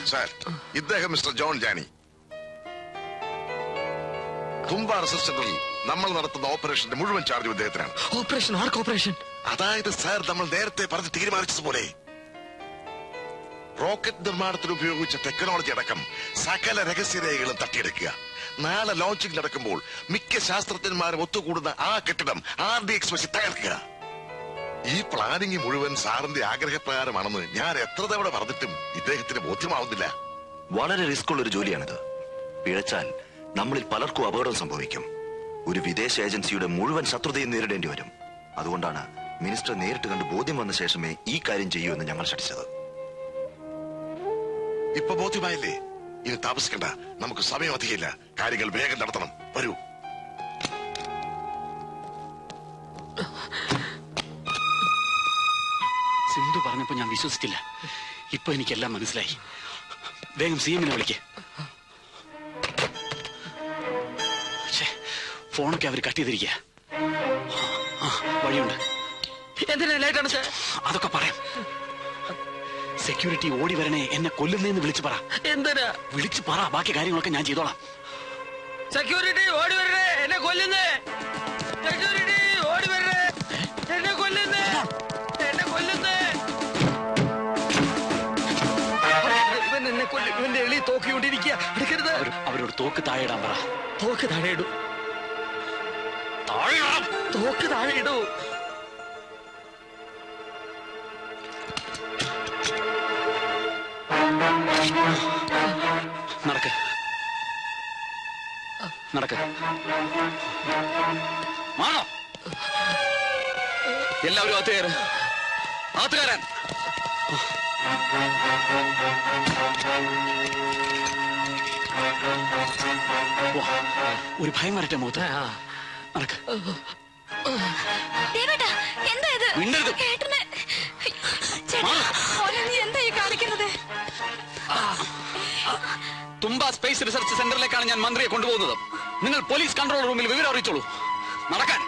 സാർ, ഇദ്ദേഹം മിസ്റ്റർ ജോൺ ജാനി. തുമ്പ റിസർച്ച് സെന്ററിൽ നമ്മൾ നടത്തുന്ന ഓപ്പറേഷന്റെ മുഴുവൻ ചാർജ് ഇദ്ദേഹത്തിനാണ്. ഓപ്പറേഷൻ? ആർക്ക് ഓപ്പറേഷൻ? അതായത് സാർ, നമ്മൾ നേരത്തെ പറഞ്ഞ് തീരുമാനിച്ചതുപോലെ റോക്കറ്റ് നിർമ്മാണത്തിന് ഉപയോഗിച്ച ടെക്നോളജി അടക്കം സകല രഹസ്യരേഖകളും തട്ടിയെടുക്കുക. നാളെ ലോഞ്ചിങ് നടക്കുമ്പോൾ മിക്ക ശാസ്ത്രജ്ഞന്മാരും ഒത്തുകൂടുന്ന ആ കെട്ടിടം RDX വെച്ച് തകർക്കുക. ഈ പ്ലാനിങ് മുഴുവൻ സാറിന്റെ ആഗ്രഹപ്രകാരമാണെന്ന് ഞാൻ എത്ര തവണ പറഞ്ഞിട്ടും ഇദ്ദേഹത്തിന് ബോധ്യമാവുന്നില്ല. വളരെ റിസ്ക് ഉള്ള ഒരു ജോലിയാണിത്. പിഴച്ചാൽ നമ്മളിൽ പലർക്കും അപകടം സംഭവിക്കും. ഒരു വിദേശ ഏജൻസിയുടെ മുഴുവൻ ശത്രുതയും നേരിടേണ്ടി വരും. അതുകൊണ്ടാണ് മിനിസ്റ്റർ നേരിട്ട് കണ്ട് ബോധ്യം വന്ന ശേഷമേ ഈ കാര്യം ചെയ്യൂ എന്ന് ഞങ്ങൾ ശഠിച്ചത്. ഇപ്പൊ ബോധ്യമായില്ലേ? ഇനി താമസിക്കണ്ട, നമുക്ക് സമയം അധികമില്ല. കാര്യങ്ങൾ വേഗം നടത്തണം. വരൂ. സിന്ധു പറഞ്ഞപ്പോ ഞാൻ വിശ്വസിച്ചില്ല. ഇപ്പൊ എനിക്കെല്ലാം മനസ്സിലായി. വേഗം CM വിളിക്ക്. ഫോണൊക്കെ അവർ കട്ട് ചെയ്തിരിക്കുക. വഴിയുണ്ട്. അതൊക്കെ പറയാം. സെക്യൂരിറ്റി ഓടി വരണേ, എന്നെ കൊല്ലുന്നേന്ന് വിളിച്ചു പറ. എന്തിനാ? വിളിച്ചു പറ, ബാക്കി കാര്യങ്ങളൊക്കെ ഞാൻ ചെയ്തോളാം. സെക്യൂരിറ്റി ഓടി വരണേ, എന്നെ കൊല്ലുന്നേ. സെക്യൂരിറ്റി ഓടി വരണേ, എന്നെ കൊല്ലുന്നേ, എന്നെ കൊല്ലുന്നേ. ഇവൻ എന്നെ കൊല്ലും. ഇവന്റെ എളി തോക്കിക്കൊണ്ടിരിക്കുക. എടുക്കരുത്. അവരോട് തോക്ക് താഴെ ഇടാൻ പറ. തോക്ക് താഴെ ഇടൂ. തോക്ക് താഴെ ഇടൂ. നടക്ക്, നടക്ക്. മാണോ? എല്ലാവരും അകത്ത് കയറ്. അകത്ത് കയറാൻ. ഒരു ഭയം വരട്ടെ മുഖത്ത്. നടക്ക്. മിണ്ടരുത്. തുമ്പ സ്പേസ് റിസർച്ച് സെന്ററിലേക്കാണ് ഞാൻ മന്ത്രിയെ കൊണ്ടുപോകുന്നത്. നിങ്ങൾ പോലീസ് കൺട്രോൾ റൂമിൽ വിവരം അറിയിച്ചോളൂ. നടക്കാൻ.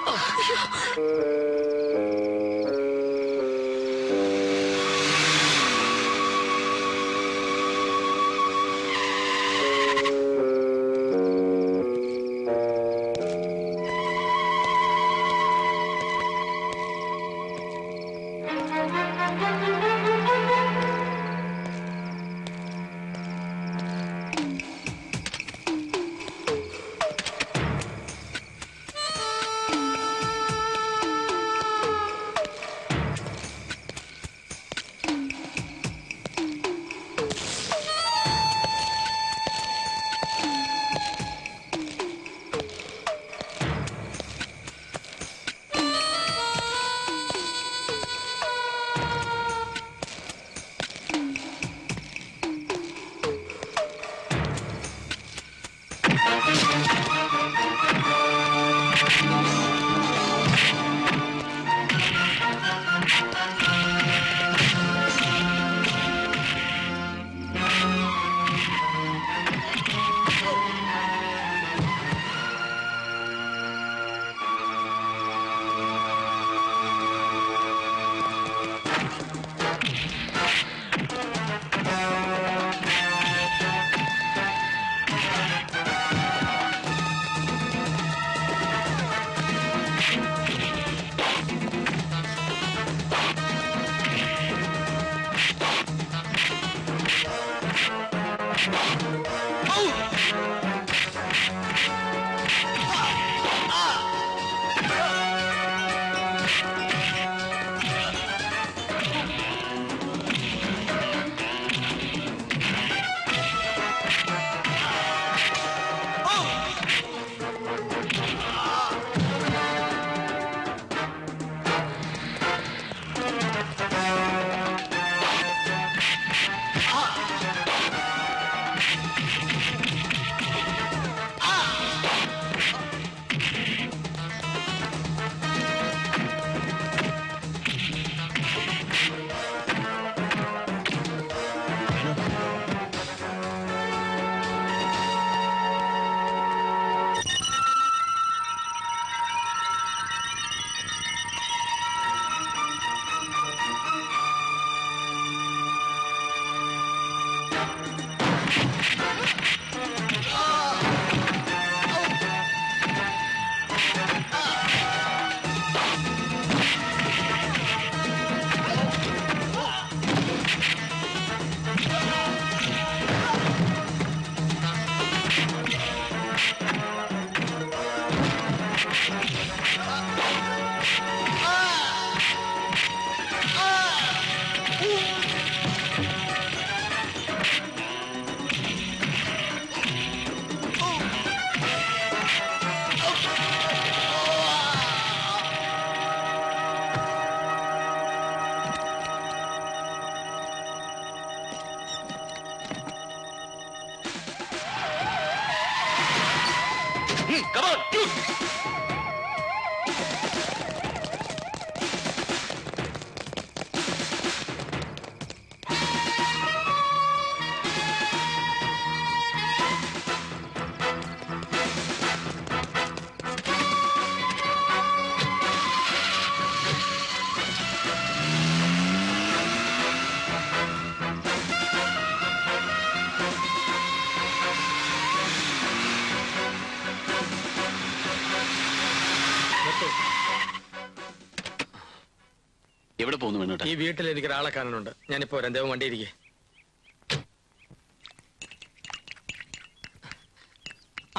എവിടെ പോകുന്നു വേണോട്ടാ? ഈ വീട്ടിൽ എനിക്ക് ഒരാളെ കാണാനുണ്ട്. ഞാനിപ്പോ വരാം. ദേവൻ വണ്ടി ഇരിക്കേ.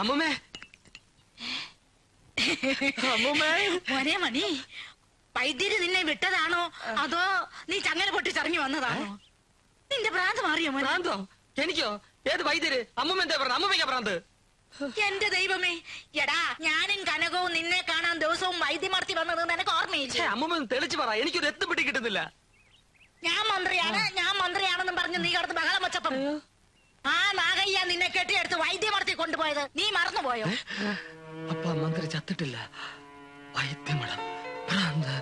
അമ്മൂമ്മേ, മോനെ മണി, വൈദ്യര് നിന്നെ വിട്ടതാണോ അതോ നീ ചങ്ങല പൊട്ടിച്ചിറങ്ങി വന്നതാണോ? നിന്റെ ഭ്രാന്ത് മാറിയോ? ഭ്രാന്തോ? എനിക്കോ? ഏത് വൈദ്യര്? അമ്മൂമ്മ എന്താ പറഞ്ഞ? അമ്മൂമ്മയ്ക്കാ ഭ്രാന്ത്? എന്റെ ദൈവമേ, എടാ ഞാനും കനകവും നിന്നെ കാണാൻ ദിവസവും വൈദ്യമർത്തി വന്നത് നിനക്ക് ഓർമ്മയില്ല? അമ്മൂമ്മ തെളിച്ചു പറ, എനിക്കൊരു എത്തും പിടി കിട്ടുന്നില്ല. ഞാൻ മന്ത്രിയാണെന്നും പറഞ്ഞ് നീ കിടന്ന് ബഹളം വെച്ചപ്പം ആ നാഗയ്യ നിന്നെ കെട്ടിയെടുത്ത് വൈദ്യമർത്തി കൊണ്ടുപോയത് നീ മറന്നുപോയോ? അപ്പ മന്ത്രി ചത്തിട്ടില്ല. വൈദ്യമളം ഭ്രാന്ത്.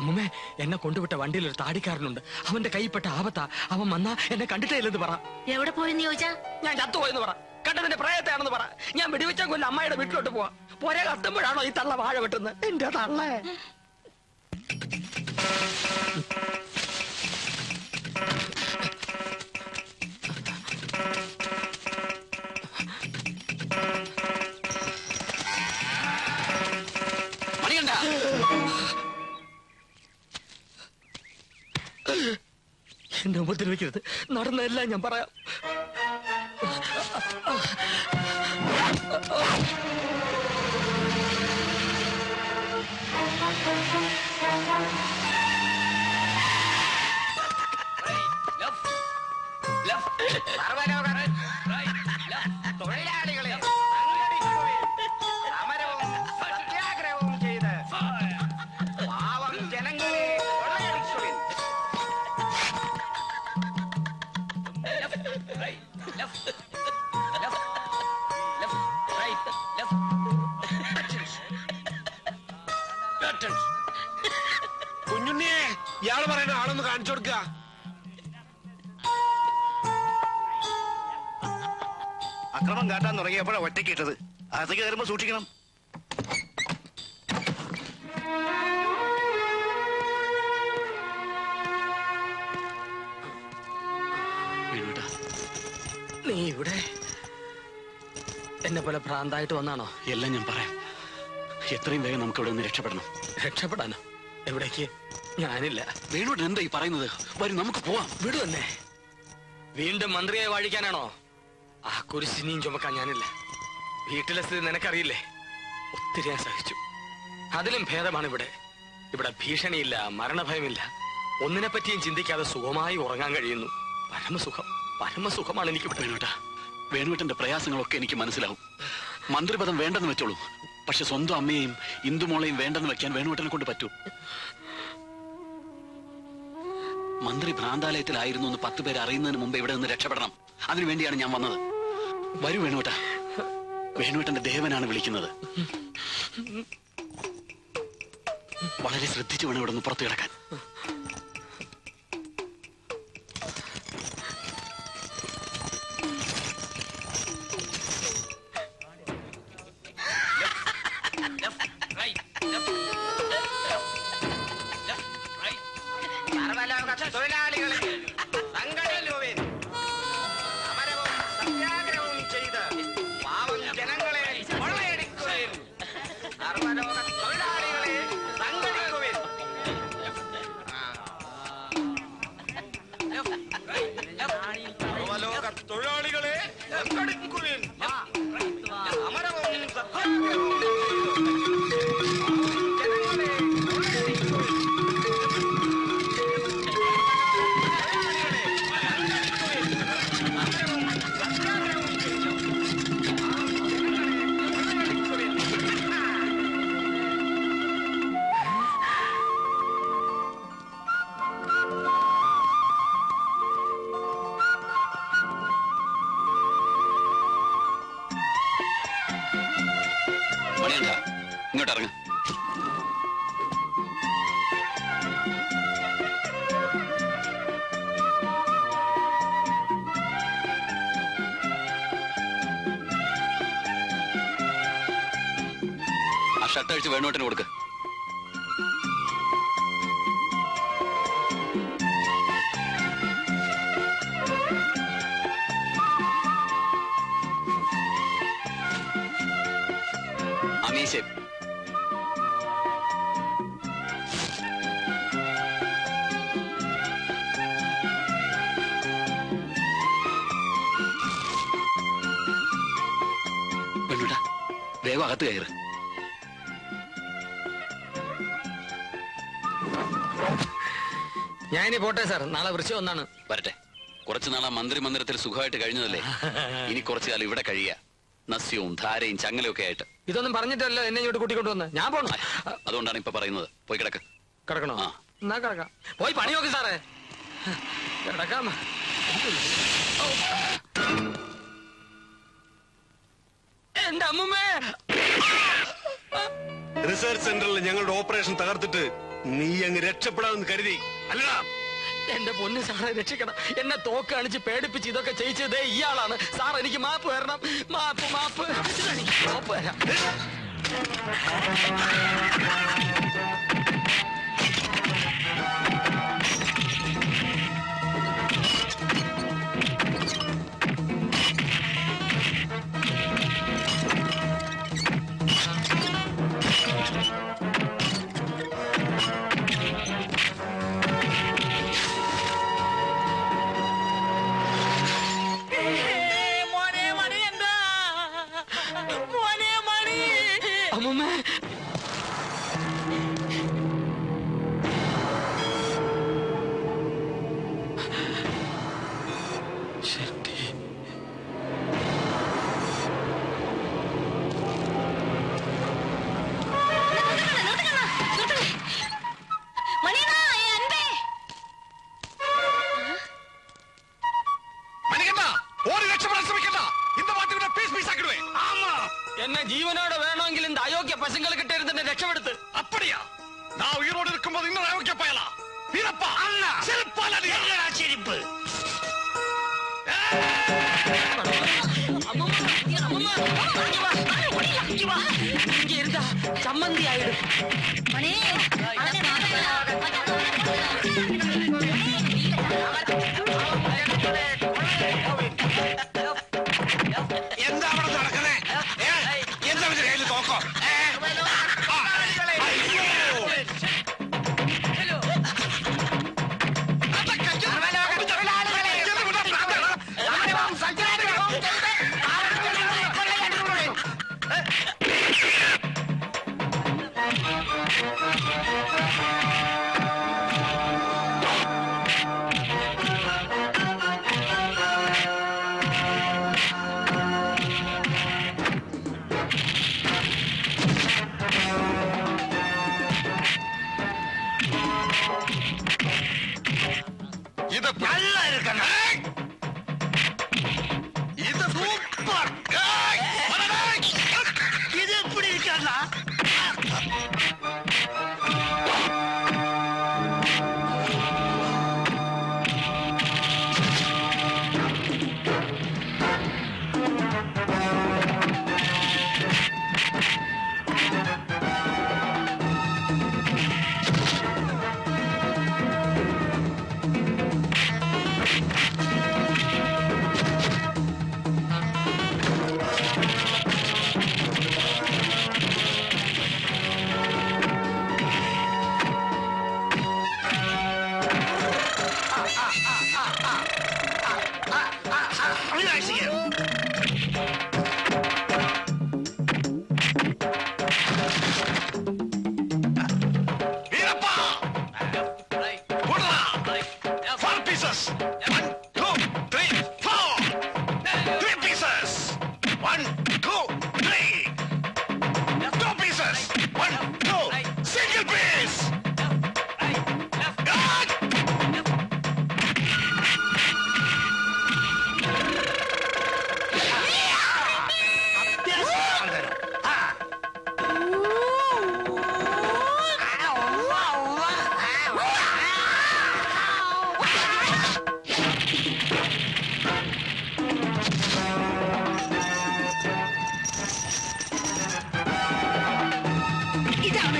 അമ്മമ്മേ, എന്നെ കൊണ്ടുവിട്ട വണ്ടിയിൽ ഒരു താടിക്കാരനുണ്ട്. അവന്റെ കൈപ്പെട്ട ആപത്താ. അവൻ വന്നാ എന്നെ കണ്ടിട്ടേ ഇല്ലെന്ന് പറ. എവിടെ പോയെന്ന് ചോദിച്ചാ? ഞാൻ ചത്തുപോയെന്ന് പറ. കണ്ടതിന്റെ പ്രയത്താണെന്ന് പറ. ഞാൻ വെടിവെച്ചാൽ കൊല്ലം അമ്മയുടെ വീട്ടിലോട്ട് പോവാ. പോരെ കത്തുമ്പോഴാണോ ഈ തള്ള വാഴ വെട്ടുന്നത്? എന്റെ തള്ളേ. എന്നെ ഉപദ്രവിക്കരുത്. നടന്നെല്ലാം ഞാൻ പറയാം. തൊഴിലാളികളെ സമരവും സത്യാഗ്രഹവും ചെയ്ത് പാവം ജനങ്ങളെ കൊള്ളയടിക്കുവിൻ. കുഞ്ഞുണ്ണിയെ ഇയാള് പറയുന്ന ആളൊന്ന് കാണിച്ചു കൊടുക്ക. അക്രമം കാട്ടാൻ തുടങ്ങിയപ്പോഴാ ഒറ്റക്കിട്ടത്. അകത്തേക്ക് കയറുമ്പോ സൂക്ഷിക്കണം. നീ ഇവിടെ എന്നെ പോലെ ഭ്രാന്തായിട്ട് വന്നാണോ? എല്ലാം ഞാൻ പറയാം. എത്രയും വേഗം നമുക്ക് ഇവിടെ നിന്ന് രക്ഷപ്പെടണം. രക്ഷപ്പെടാനോ? എവിടേക്ക്? ഞാനില്ല. വേണോട്ട് എന്താ ഈ പറയുന്നത്? വരും, നമുക്ക് പോവാം. വിടുവന്നേ. വീണ്ടും മന്ത്രിയെ വാഴിക്കാനാണോ? ആ കുരിശിനിയും ചുമക്കാൻ ഞാനില്ല. വീട്ടിലെ സ്ഥിതി നിനക്കറിയില്ലേ? ഒത്തിരി ഞാൻ സഹിച്ചു. അതിലും ഭേദമാണ് ഇവിടെ. ഇവിടെ ഭീഷണിയില്ല, മരണഭയമില്ല. ഒന്നിനെ പറ്റിയും ചിന്തിക്കാതെ സുഖമായി ഉറങ്ങാൻ കഴിയുന്നു. പരമസുഖമാണ് എനിക്ക് ഇവിടെ. വേണുവേട്ടന്റെ പ്രയാസങ്ങളൊക്കെ എനിക്ക് മനസ്സിലാവും. മന്ത്രിപദം വേണ്ടെന്ന് വെച്ചോളൂ. പക്ഷെ സ്വന്തം അമ്മയെയും ഇന്ദുമോളെയും വേണ്ടെന്ന് വെക്കാൻ വേണുവേട്ടനെ കൊണ്ട് പറ്റൂ. മന്ത്രി ഭ്രാന്താലയത്തിലായിരുന്നു എന്ന് 10 പേര് അറിയുന്നതിന് മുമ്പ് ഇവിടെ നിന്ന് രക്ഷപ്പെടണം. അതിനുവേണ്ടിയാണ് ഞാൻ വന്നത്. വരൂ വേണുവേട്ട. വേണുവേട്ടന്റെ ദേവനാണ് വിളിക്കുന്നത്. വളരെ ശ്രദ്ധിച്ചു വേണം ഇവിടെ നിന്ന് പുറത്തു കിടക്കാൻ. തൊഴിലാളികളെ സംഘടിക്കുവിൻ. സമരവും സത്യാഗ്രഹവും ചെയ്ത് പാവം ജനങ്ങളെ കൊള്ളയടിക്കുവിൻ. സർവലോക തൊഴിലാളികളെ സംഘടിക്കുവിൻ. സർവലോക തൊഴിലാളികളെ സംഘടിക്കുവിൻ. സമരവും സത്യാഗ്രഹവും മണിയണ്ട ഇങ്ങോട്ട് ഇറങ്ങ. ആ ഷർട്ട് അഴിച്ച് വേണുവേട്ടന് കൊടുക്ക്. അമീശം വേണുട്ടാ വേഗം അകത്ത് കയറ്. ഞാനിനി പോട്ടെ സാർ, നാളെ വൃശ്ചികം ഒന്നാണ്. വരട്ടെ. കുറച്ചു നാളാ മന്ത്രി മന്ദിരത്തിൽ സുഖമായിട്ട് കഴിഞ്ഞതല്ലേ, ഇനി കുറച്ചു കാലം ഇവിടെ കഴിയുക. നസ്യവും ധാരയും ചങ്ങലയും ഒക്കെ ആയിട്ട്. ഇതൊന്നും പറഞ്ഞിട്ടല്ലോ എന്നെ ഇങ്ങോട്ട് കൂട്ടിക്കൊണ്ടുവന്ന്. ഞാൻ പോണു. അതുകൊണ്ടാണ് ഇപ്പൊ പറയുന്നത്. പോയി കിടക്ക്. കിടക്കണോ? എന്നാ കിടക്കാം. പോയി പണി നോക്ക് സാറേ. കിടക്കാം. എന്റെ അമ്മൂമ്മേ. റിസർച്ച് സെന്ററിൽ ഞങ്ങളുടെ ഓപ്പറേഷൻ തകർത്തിട്ട് നീ അങ്ങ് രക്ഷപ്പെടാമെന്ന് കരുതി അല്ലടാ? എന്റെ പൊന്ന് സാറെ രക്ഷിക്കണം. എന്നെ തോക്ക് കാണിച്ച് പേടിപ്പിച്ച് ഇതൊക്കെ ചെയ്യിച്ചതേ ഇയാളാണ് സാർ. എനിക്ക് മാപ്പ് തരണം. മാപ്പ് മാപ്പ് മാപ്പ് തരാം. എന്നെ ജീവനോടെ വേണമെങ്കിൽ இந்த அயோக்கிய பசங்களை கிட்ட இருந்து என்ன ரட்சப்படுத்து. அப்படியா? நான் உயிரோடு இருக்கும்போது இன்னொரு அயோக்கிய பயலா? வீரப்பா அல்ல, செருப்பால நீ என்னடா செருப்பு? இங்க இருந்தா சம்மந்தி ஆயிடும். എന്താ അവിടെ നടക്കുന്നേ? എന്താ കയ്യിൽ നോക്കോ?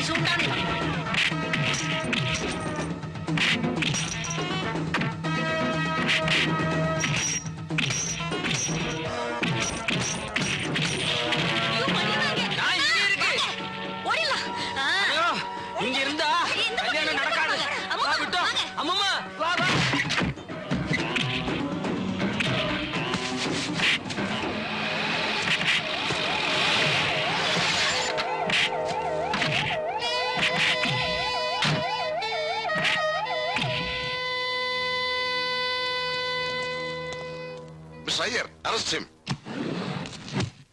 zoom down. இங்க இருந்தா கல்யாணம் நடக்காது. வா விட்டோம். அம்மம்மா வா வா. Mr. Iyer, arrest him.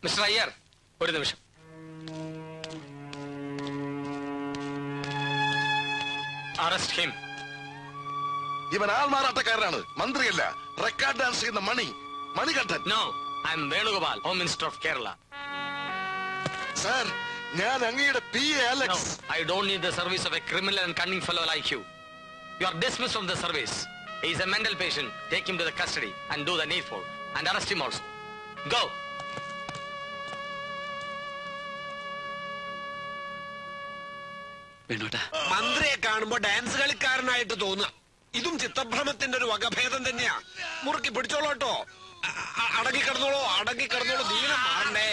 Mister Iyer, ഒരു നിമിഷം. Arrest him. ഇവൻ ആൾമാറാട്ടക്കാരനാണ്, മന്ത്രിയല്ല. റെക്കോർഡ് ഡാൻസ് ചെയ്യുന്ന Manikandan. No, I am Venugopal, home minister of Kerala. Sir, ഞാൻ അങ്ങയുടെ PA Alex. I don't need the service of a criminal and cunning fellow like you. You are dismissed from the service. He is a mental patient. Take him to the custody and do the needful and arrest him also. Go. മന്ത്രിയെ കാണുമ്പോ dance കളിക്കാരനായിട്ട് തോന്നുക. ഇതും ചിത്രഭ്രമത്തിന്റെ ഒരു വകഭേദം തന്നെയാ. മുറുക്കി പിടിച്ചോളൂ കേട്ടോ. അടങ്ങി കിടന്നോളൂ, ദീനം മാറണ്ടേ.